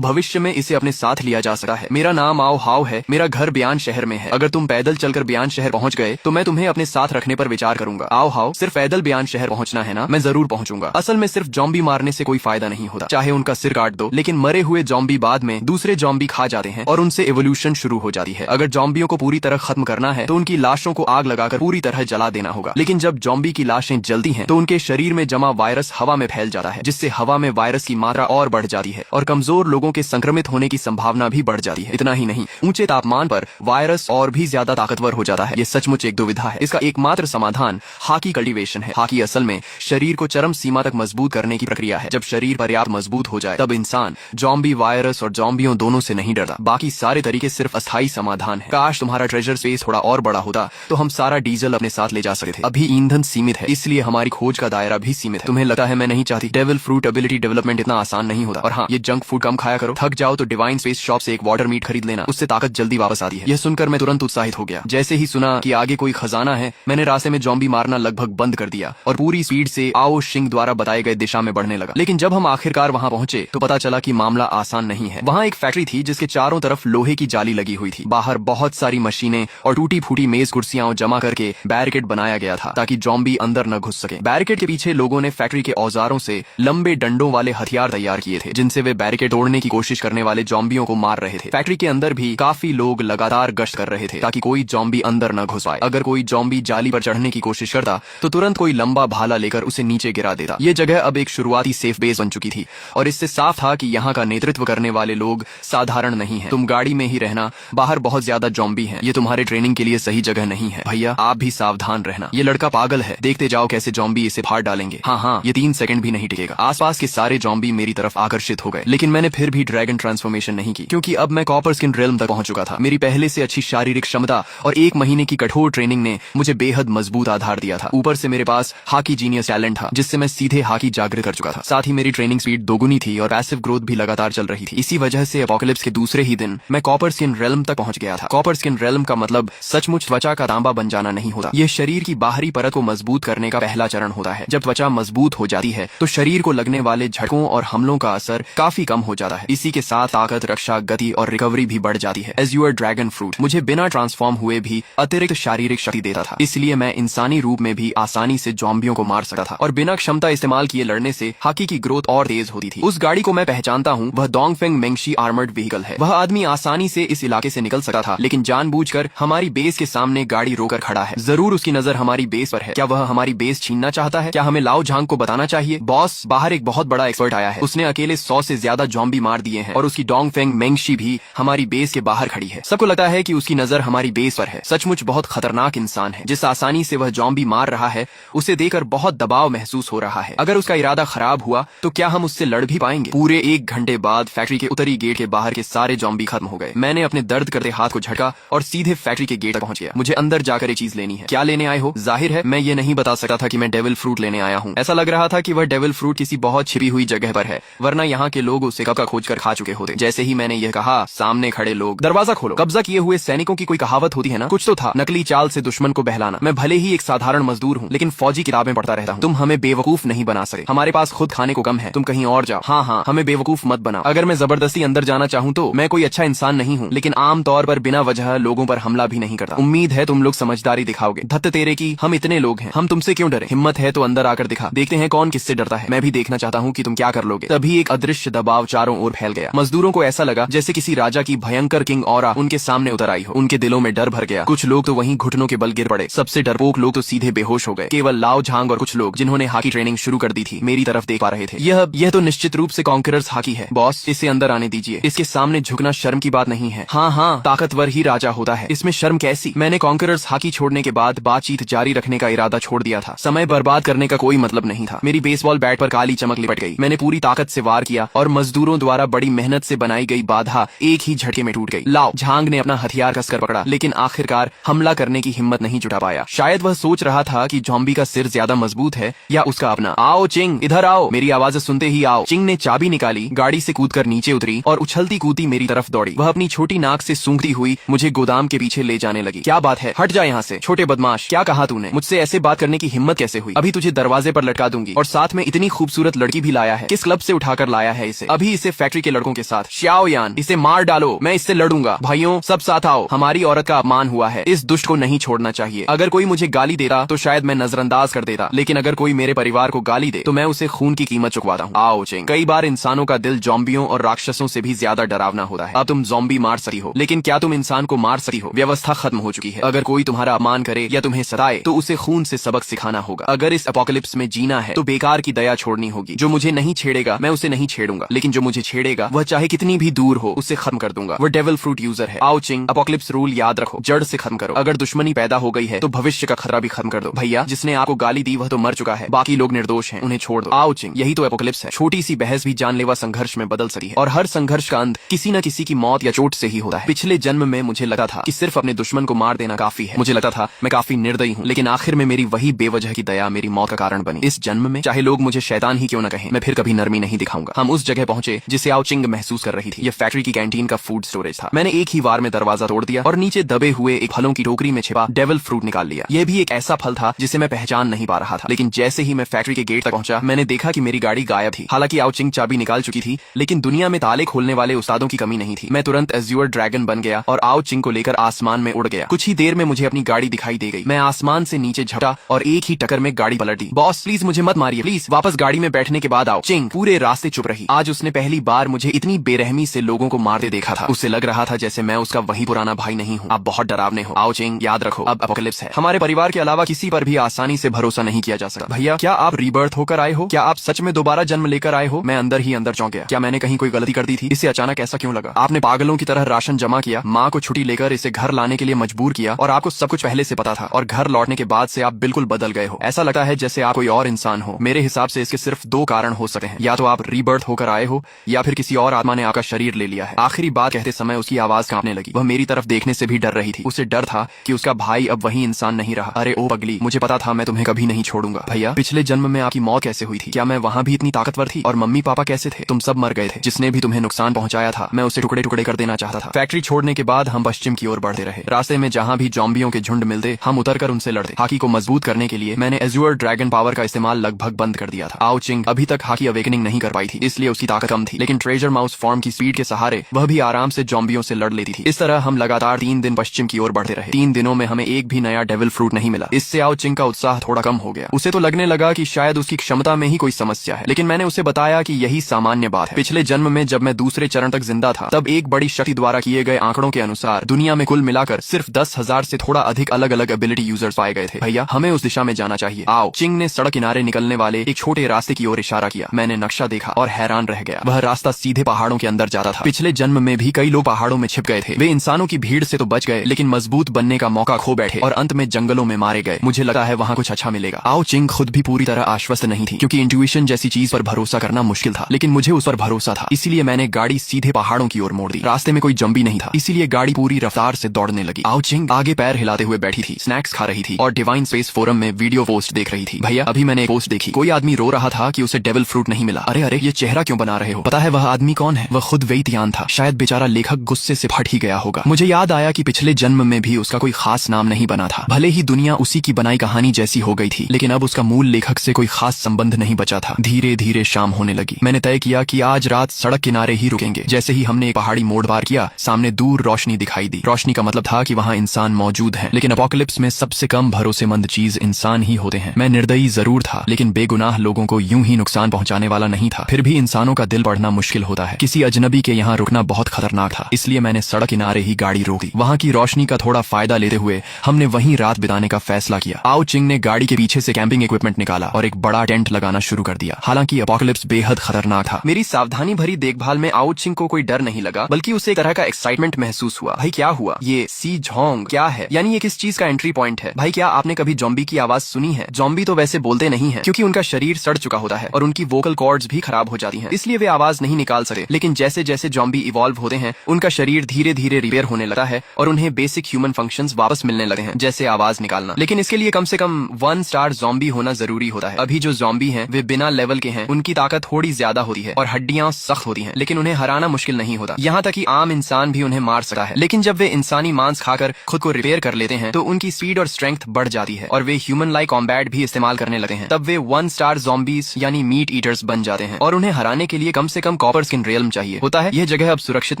भविष्य में इसे अपने साथ लिया जा सकता है। मेरा नाम आओ हाव है, मेरा घर बयान शहर में है। अगर तुम पैदल चलकर बयान शहर पहुंच गए तो मैं तुम्हें अपने साथ रखने पर विचार करूंगा। आओ हाव, सिर्फ पैदल बयान शहर पहुंचना है ना? मैं जरूर पहुंचूंगा। असल में सिर्फ जॉम्बी मारने से कोई फायदा नहीं होता, चाहे उनका सिर काट दो, लेकिन मरे हुए जॉम्बी बाद में दूसरे जॉम्बी खा जाते हैं और उनसे एवोल्यूशन शुरू हो जाती है। अगर जॉम्बियों को पूरी तरह खत्म करना है तो उनकी लाशों को आग लगाकर पूरी तरह जला देना होगा। लेकिन जब जॉम्बी की लाशें जलती हैं तो उनके शरीर में जमा वायरस हवा में फैल जाता है, जिससे हवा में वायरस की मात्रा और बढ़ जाती है और कमजोर लोगों के संक्रमित होने की संभावना भी बढ़ जाती है। इतना ही नहीं, ऊंचे तापमान पर वायरस और भी ज्यादा ताकतवर हो जाता है। ये सचमुच एक दुविधा है। इसका एकमात्र समाधान हाकी कल्टीवेशन है। हाकी असल में शरीर को चरम सीमा तक मजबूत करने की प्रक्रिया है। जब शरीर पर्याप्त मजबूत हो जाए तब इंसान जॉम्बी, वायरस और जॉम्बियों दोनों से नहीं डरता। बाकी सारे तरीके सिर्फ अस्थायी समाधान है। काश तुम्हारा ट्रेजर स्पेस थोड़ा और बड़ा होता तो हम सारा डीजल अपने साथ ले जा सकते थे। अभी ईंधन सीमित है, इसलिए हमारी खोज का दायरा भी सीमित है। तुम्हें लगता है मैं नहीं चाहती? डेविल फ्रूट एबिलिटी डेवलपमेंट इतना आसान नहीं होता। और हाँ, ये जंक फूड कम खाया करो। थक जाओ तो डिवाइन स्पेस शॉप से एक वाटर मीट खरीद लेना, उससे ताकत जल्दी वापस आती है। यह सुनकर मैं तुरंत उत्साहित हो गया। जैसे ही सुना कि आगे कोई खजाना है, मैंने रास्ते में जॉम्बी मारना लगभग बंद कर दिया और पूरी स्पीड से आओ शिंग द्वारा बताए गए दिशा में बढ़ने लगा। लेकिन जब हम आखिरकार वहां पहुंचे तो पता चला कि मामला आसान नहीं है। वहां एक फैक्ट्री थी जिसके चारों तरफ लोहे की जाली लगी हुई थी। बाहर बहुत सारी मशीनें और टूटी फूटी मेज कुर्सियां जमा करके बैरिकेड बनाया गया था ताकि जॉम्बी अंदर न घुस सके। बैरिकेड के पीछे लोगों ने फैक्ट्री के औजारों से लंबे डंडों वाले हथियार तैयार किए थे, जिनसे वे बैरिकेड तोड़ने की कोशिश करने वाले जॉम्बियों को मार रहे थे। फैक्ट्री के अंदर भी काफी लोग लगातार गश्त कर रहे थे ताकि कोई जॉम्बी अंदर न घुस पाए। अगर कोई जॉम्बी जाली पर चढ़ने की कोशिश करता तो तुरंत कोई लंबा भाला लेकर उसे नीचे गिरा देता। ये जगह अब एक शुरुआती सेफ बेस बन चुकी थी और इससे साफ था कि यहाँ का नेतृत्व करने वाले लोग साधारण नहीं है। तुम गाड़ी में ही रहना, बाहर बहुत ज्यादा जॉम्बी हैं। ये तुम्हारे ट्रेनिंग के लिए सही जगह नहीं है। भैया, आप भी सावधान रहना। ये लड़का पागल है, देखते जाओ कैसे जॉम्बी इसे फाड़ डालेंगे। हाँ, ये 3 सेकंड भी नहीं टिकेगा। आसपास के सारे जॉम्बी मेरी तरफ आकर्षित हो गए, लेकिन मैंने फिर भी ड्रैगन ट्रांसफॉर्मेशन नहीं की, क्योंकि अब मैं कॉपर स्किन रेल्म तक पहुंच चुका था। मेरी पहले से अच्छी शारीरिक क्षमता और 1 महीने की कठोर ट्रेनिंग ने मुझे बेहद मजबूत आधार दिया था। ऊपर से मेरे पास हाकी जीनियस टैलेंट था, जिससे मैं सीधे हाकी जागृत कर चुका था। साथ ही मेरी ट्रेनिंग स्पीड दोगुनी थी और पैसिव ग्रोथ भी लगातार चल रही थी। इसी वजह से एपोकलिप्स के दूसरे ही दिन मैं कॉपर स्किन रेल्म तक पहुंच गया था। कॉपर स्किन रेल्म का मतलब सचमुच त्वचा का तांबा बन जाना नहीं होता। यह शरीर की बाहरी परत को मजबूत करने का पहला चरण होता है। जब त्वचा मजबूत हो जाती है तो शरीर को लगने वाले झटकों और हमलों का असर काफी कम हो जाता है। इसी के साथ ताकत, रक्षा, गति और रिकवरी भी बढ़ जाती है। एज यूर ड्रैगन फ्रूट मुझे बिना ट्रांसफॉर्म हुए भी अतिरिक्त शारीरिक शक्ति देता था, इसलिए मैं इंसानी रूप में भी आसानी से जॉम्बियों को मार सकता था और बिना क्षमता इस्तेमाल किए लड़ने से हाकी की ग्रोथ और तेज होती थी। उस गाड़ी को मैं पहचानता हूँ, वह डोंगफेंग मेंगशी आर्मर्ड व्हीकल है। वह आदमी आसानी से इस इलाके से निकल सकता था, लेकिन जानबूझकर हमारी बेस के सामने गाड़ी रोकर खड़ा है। जरूर उसकी नजर हमारी बेस पर है। क्या वह हमारी बेस छीनना चाहता है? क्या हमें लाओ झांग को बताना चाहिए? बॉस, बाहर एक बहुत बड़ा एक्सपर्ट आया है। उसने अकेले 100 से ज्यादा जॉम्बी मार दिए हैं और उसकी डोंगफेंग मेंगशी भी हमारी बेस के बाहर खड़ी है। सबको लगता है कि उसकी नजर हमारी बेस पर है। सचमुच बहुत खतरनाक इंसान है। जिस आसानी से वह जॉम्बी मार रहा है, उसे देखकर बहुत दबाव महसूस हो रहा है। अगर उसका इरादा खराब हुआ तो क्या हम उससे लड़ भी पाएंगे? पूरे 1 घंटे बाद फैक्ट्री के उत्तरी गेट के बाहर के सारे जॉम्बी खत्म हो गए। मैंने अपने दर्द करते हाथ को झटका और सीधे फैक्ट्री के गेट तक पहुंच गया। मुझे अंदर जाकर एक चीज लेनी है। क्या लेने आए हो? जाहिर है मैं ये नहीं बता सकता था कि मैं डेविल फ्रूट लेने आया हूँ। ऐसा लग रहा था कि वह डेविल फ्रूट किसी बहुत छिपी हुई जगह पर है, वरना यहाँ के लोग उसे कब का खोज कर खा चुके होते। जैसे ही मैंने यह कहा, सामने खड़े लोग, दरवाजा खोलो। कब्जा किए हुए सैनिकों की कोई कहावत होती है ना, कुछ तो था, नकली चाल से दुश्मन को बहलाना। मैं भले ही एक साधारण मजदूर हूँ, लेकिन फौजी किताबें पढ़ता रहता हूँ। तुम हमें बेवकूफ नहीं बना सके। हमारे पास खुद खाने को कम है, तुम कहीं और जाओ। हाँ, हमें बेवकूफ मत बनाओ। अगर मैं जबरदस्ती अंदर जाना चाहूँ तो मैं कोई अच्छा इंसान नहीं हूँ, लेकिन आम तौर पर बिना वजह लोगों पर हमला भी नहीं करता। उम्मीद है तुम लोग समझदारी दिखाओगे। धत्त तेरे की, हम इतने लोग हैं, हम तुमसे क्यों डरे? हिम्मत है तो अंदर आकर दिखा, देखते हैं कौन किससे डरता है। मैं भी देखना चाहता हूँ कि तुम क्या कर लोगे। तभी एक अदृश्य दबाव चारों ओर फैल गया। मजदूरों को ऐसा लगा जैसे किसी राजा की भयंकर किंग ऑरा उनके सामने उतर आई हो। उनके दिलों में डर भर गया। कुछ लोग तो वहीं घुटनों के बल गिर पड़े। सबसे डरपोक लोग तो सीधे बेहोश हो गए। केवल लाओ झांग और कुछ लोग जिन्होंने हाकी ट्रेनिंग शुरू कर दी थी मेरी तरफ देख पा रहे थे। यह तो निश्चित रूप से कॉन्करर्स हाकी है। बॉस, इसे अंदर आने दीजिए। इसके सामने झुकना शर्म की बात नहीं है। हाँ, ताकतवर ही राजा होता है, इसमें शर्म कैसी? मैंने कॉन्करर्स हाकी छोड़ने के बाद बातचीत जारी रखने का इरादा छोड़ दिया था। समय बर्बाद करने का कोई मतलब नहीं था। मेरी बेसबॉल बैट पर काली चमक लिपट गई। मैंने पूरी ताकत से वार किया और मजदूरों द्वारा बड़ी मेहनत से बनाई गई बाधा एक ही झटके में टूट गई। लाओ झांग ने अपना हथियार कसकर पकड़ा, लेकिन आखिरकार हमला करने की हिम्मत नहीं जुटा पाया। शायद वह सोच रहा था कि जॉम्बी का सिर ज्यादा मजबूत है या उसका अपना। आओ चिंग, इधर आओ। मेरी आवाज सुनते ही आओ। चिंग ने चाबी निकाली, गाड़ी से कूदकर नीचे उतरी और उछलती कूदती मेरी तरफ दौड़ी। वह अपनी छोटी नाक से सूंघती हुई मुझे गोदाम गोदाम के पीछे ले जाने लगी। क्या बात है, हट जा यहाँ से छोटे बदमाश, क्या कहा तूने? मुझसे ऐसे बात करने की हिम्मत कैसे हुई? अभी तुझे दरवाजे पर लटका दूंगी। और साथ में इतनी खूबसूरत लड़की भी लाया है, किस क्लब से उठाकर लाया है इसे? अभी इसे फैक्ट्री के लड़कों के साथ। श्याओ यान, इसे मार डालो, मैं इससे लड़ूंगा। भाइयों सब साथ आओ, हमारी औरत का अपमान हुआ है, इस दुष्ट को नहीं छोड़ना चाहिए। अगर कोई मुझे गाली देता तो शायद मैं नजरअंदाज कर देता, लेकिन अगर कोई मेरे परिवार को गाली दे तो मैं उसे खून की कीमत चुकवाता हूँ। आओ चिंग। कई बार इंसानों का दिल ज़ॉम्बियों और राक्षसों से भी ज्यादा डरावना होता है। अब तुम ज़ॉम्बी मार सकती हो, लेकिन क्या तुम इंसान को मार सकती हो? व्यवस्था खत्म हो चुकी है। अगर कोई तुम्हारा अपमान करे या तुम्हें सताए तो उसे खून से सबक सिखाना होगा। अगर इस एपोकलिप्स में जीना है तो बेकार की दया छोड़नी होगी। जो मुझे नहीं छेड़ेगा मैं उसे नहीं छेड़ूंगा, लेकिन जो मुझे छेड़ेगा वह चाहे कितनी भी दूर हो उसे खत्म कर दूंगा। वह डेविल फ्रूट यूजर है। आओ चिंग, एपोकलिप्स रूल याद रखो, जड़ से खत्म करो। अगर दुश्मनी पैदा हो गई है तो भविष्य का खतरा भी खत्म कर दो। भैया जिसने आपको गाली दी वह तो मर चुका है, बाकी लोग निर्दोष हैं, उन्हें छोड़ दो। आओ चिंग, यही तो एपोकलिप्स है। छोटी सी बहस भी जानलेवा संघर्ष में बदल सकती है, और हर संघर्ष का अंत किसी न किसी की मौत या चोट से ही होता है। पिछले जन्म में मुझे लगा था कि सिर्फ अपने दुश्मन को मार देना काफी है। मुझे लगता था मैं काफी निर्दयी हूँ, लेकिन आखिर में मेरी वही बेवजह की दया मेरी मौत का कारण बनी। इस जन्म में चाहे लोग मुझे शैतान ही क्यों न कहें, मैं फिर कभी नरमी नहीं दिखाऊंगा। हम उस जगह पहुंचे जिसे आओ चिंग महसूस कर रही थी। ये फैक्ट्री की कैंटीन का फूड स्टोरेज था। मैंने एक ही वार में दरवाजा तोड़ दिया और नीचे दबे हुए एक फलों की टोकरी में छिपा डेविल फ्रूट निकाल लिया। यह भी एक ऐसा फल था जिसे मैं पहचान नहीं पा रहा था, लेकिन जैसे ही मैं फैक्ट्री के गेट तक पहुंचा मैंने देखा कि मेरी गाड़ी गायब थी। हालांकि आओ चिंग चाबी निकाल चुकी थी, लेकिन दुनिया में ताले खोलने वाले उस्तादों की कमी नहीं थी। मैं तुरंत एज़्योर ड्रैगन बन गया और आओ चिंग को लेकर आसमान में उड़ गया। कुछ ही देर में मुझे अपनी गाड़ी दिखाई दे गई। मैं आसमान से नीचे झपटा और एक ही टक्कर में गाड़ी पलट दी। बॉस प्लीज मुझे मत मारिए, प्लीज वापस गाड़ी में बैठने के बाद आओ। चिंग पूरे रास्ते चुप रही। आज उसने पहली बार मुझे इतनी बेरहमी से लोगों को मारते देखा था। उसे लग रहा था जैसे मैं उसका वही पुराना भाई नहीं हूँ। आप बहुत डरावने हो। आओ चिंग, याद रखो अब एपोकलिप्स है। हमारे परिवार के अलावा किसी पर भी आसानी से भरोसा नहीं किया जा सकता। भैया क्या आप रीबर्थ होकर आए हो? क्या आप सच में दोबारा जन्म लेकर आए हो? मैं अंदर ही अंदर चौंक गया। क्या मैंने कहीं कोई गलती कर दी थी? इसे अचानक ऐसा क्यों लगा? आपने पागलों की तरह राशन जमा किया, माँ को छुट्टी लेकर इसे घर लाने के लिए मजबूर किया, और आपको सब कुछ पहले से पता था, और घर लौटने के बाद से आप बिल्कुल बदल गए हो। ऐसा लगता है जैसे आप कोई और इंसान हो। मेरे हिसाब से इसके सिर्फ दो कारण हो सकते हैं, या तो आप रीबर्थ होकर आए हो या फिर किसी और आत्मा ने आपका शरीर ले लिया है। आखिरी बात कहते समय उसकी आवाज कांपने लगी। वह मेरी तरफ देखने से भी डर रही थी। उसे डर था कि उसका भाई अब वही इंसान नहीं रहा। अरे ओ पगली, मुझे पता था मैं तुम्हें कभी नहीं छोड़ूंगा। भैया पिछले जन्म में आपकी मौत कैसे हुई थी? क्या मैं वहाँ भी इतनी ताकतवर थी? और मम्मी पापा कैसे थे? तुम सब मर गए थे। जिसने भी तुम्हें नुकसान पहुंचाया था मैं उसे टुकड़े टुकड़े कर देना चाहता था। फैक्ट्री छोड़ने के बाद हम पश्चिम की ओर बढ़ते रहे। रास्ते में जहाँ भी ज़ॉम्बियों के झुंड मिलते हम उतरकर उनसे लड़ते। हाकी को मजबूत करने के लिए मैंने एज़्योर ड्रैगन पावर का इस्तेमाल लगभग बंद कर दिया था। आओ चिंग अभी तक हाकी अवेकनिंग नहीं कर पाई थी, इसलिए उसकी ताकत कम थी, लेकिन ट्रेजर माउस फॉर्म की स्पीड के सहारे वह भी आराम से ज़ॉम्बियों से लड़ लेती थी। इस तरह हम लगातार 3 दिन पश्चिम की ओर बढ़ते रहे। 3 दिनों में हमें एक भी नया डेविल फ्रूट नहीं मिला। इससे आओ चिंग का उत्साह थोड़ा कम हो गया। उसे तो लगने लगा कि शायद उसकी क्षमता में ही कोई समस्या है, लेकिन मैंने उसे बताया कि यही सामान्य बात है। पिछले जन्म में जब मैं दूसरे चरण तक जिंदा था तब एक बड़ी शक्ति द्वारा किए गए आंकड़ों के अनुसार दुनिया में कुल मिलाकर सिर्फ 10,000 से थोड़ा अधिक अलग अलग एबिलिटी यूजर्स पाए गए थे। भैया हमें उस दिशा में जाना चाहिए। आओ। चिंग ने सड़क किनारे निकलने वाले एक छोटे रास्ते की ओर इशारा किया। मैंने नक्शा देखा और हैरान रह गया। वह रास्ता सीधे पहाड़ों के अंदर जाता था। पिछले जन्म में भी कई लोग पहाड़ों में छिप गए थे। वे इंसानों की भीड़ से तो बच गए, लेकिन मजबूत बनने का मौका खो बैठे और अंत में जंगलों में मारे गए। मुझे लगा है वहाँ कुछ अच्छा मिलेगा। आओ चिंग खुद भी पूरी तरह आश्वस्त नहीं थी, क्योंकि इंट्यूशन जैसी चीज पर भरोसा करना मुश्किल था, लेकिन मुझे उस पर भरोसा था। इसीलिए मैंने गाड़ी सीधे पहाड़ों की ओर मोड़ दी। रास्ते में कोई जंबी नहीं था, इसीलिए गाड़ी पूरी रफ्तार से दौड़ने लगी। आओ चिंग आगे पैर हिलाते हुए बैठी थी, स्नैक्स खा रही थी और डिवाइन स्पेस फोरम में वीडियो पोस्ट देख रही थी। भैया अभी मैंने एक पोस्ट देखी, कोई आदमी रो रहा था कि उसे डेविल फ्रूट नहीं मिला। अरे अरे ये चेहरा क्यों बना रहे हो? पता है वह आदमी कौन है? वह खुद वेइटियान था। शायद बेचारा लेखक गुस्से से फट ही गया होगा। मुझे याद आया कि पिछले जन्म में भी उसका कोई खास नाम नहीं बना था। भले ही दुनिया उसी की बनाई कहानी जैसी हो गई थी, लेकिन अब उसका मूल लेखक से कोई खास संबंध नहीं बचा था। धीरे धीरे शाम होने लगी। मैंने तय किया कि आज रात सड़क किनारे ही रुकेंगे। जैसे ही हमने एक पहाड़ी मोड़ पार किया सामने दूर रोशनी दिखाई दी। रोशनी का मतलब था कि वहाँ इंसान मौजूद हैं, लेकिन एपोकलिप्स में सबसे कम भरोसेमंद चीज इंसान ही होते हैं। मैं निर्दयी जरूर था, लेकिन बेगुनाह लोगों को यूं ही नुकसान पहुंचाने वाला नहीं था। फिर भी इंसानों का दिल पढ़ना मुश्किल होता है। किसी अजनबी के यहाँ रुकना बहुत खतरनाक था, इसलिए मैंने सड़क किनारे ही गाड़ी रोक दी। वहाँ की रोशनी का थोड़ा फायदा लेते हुए हमने वहीं रात बिताने का फैसला किया। आओ चिंग ने गाड़ी के पीछे से कैंपिंग इक्विपमेंट निकाला और एक बड़ा टेंट लगाना शुरू कर दिया। हालांकि एपोकलिप्स बेहद खतरनाक था। मेरी सावधानी भरी देखभाल में आओ चिंग को कोई डर नहीं लगा, बल्कि उसे एक तरह का एक्साइटमेंट महसूस हुआ। भाई क्या हुआ? ये सी झोंग क्या है? यानी ये किस चीज का एंट्री पॉइंट है? भाई क्या आपने कभी ज़ॉम्बी की आवाज सुनी है? ज़ॉम्बी तो वैसे बोलते नहीं है, क्योंकि उनका शरीर सड़ चुका होता है और उनकी वोकल कॉर्ड्स भी खराब हो जाती हैं, इसलिए वे आवाज नहीं निकाल सकते। लेकिन जैसे जैसे ज़ॉम्बी इवॉल्व होते हैं उनका शरीर धीरे धीरे रिपेयर होने लगता है और उन्हें बेसिक ह्यूमन फंक्शंस वापस मिलने लगे हैं, जैसे आवाज निकालना। लेकिन इसके लिए कम से कम 1 स्टार ज़ॉम्बी होना जरूरी होता है। अभी जो ज़ॉम्बी हैं वे बिना लेवल के हैं, उनकी ताकत थोड़ी ज्यादा होती है और हड्डियां सख्त होती हैं, लेकिन उन्हें हराना मुश्किल नहीं होता। यहाँ तक कि आम इंसान भी उन्हें मार सकता है। लेकिन जब वे वे इंसानी मांस खाकर खुद को रिपेयर कर लेते हैं तो उनकी स्पीड और स्ट्रेंथ बढ़ जाती है और वे ह्यूमन लाइक कॉम्बैट भी इस्तेमाल करने लगते हैं। तब वे 1 स्टार ज़ॉम्बीज यानी मीट ईटर्स बन जाते हैं और उन्हें हराने के लिए कम से कम कॉपर स्किन रियल्म चाहिए होता है। यह जगह अब सुरक्षित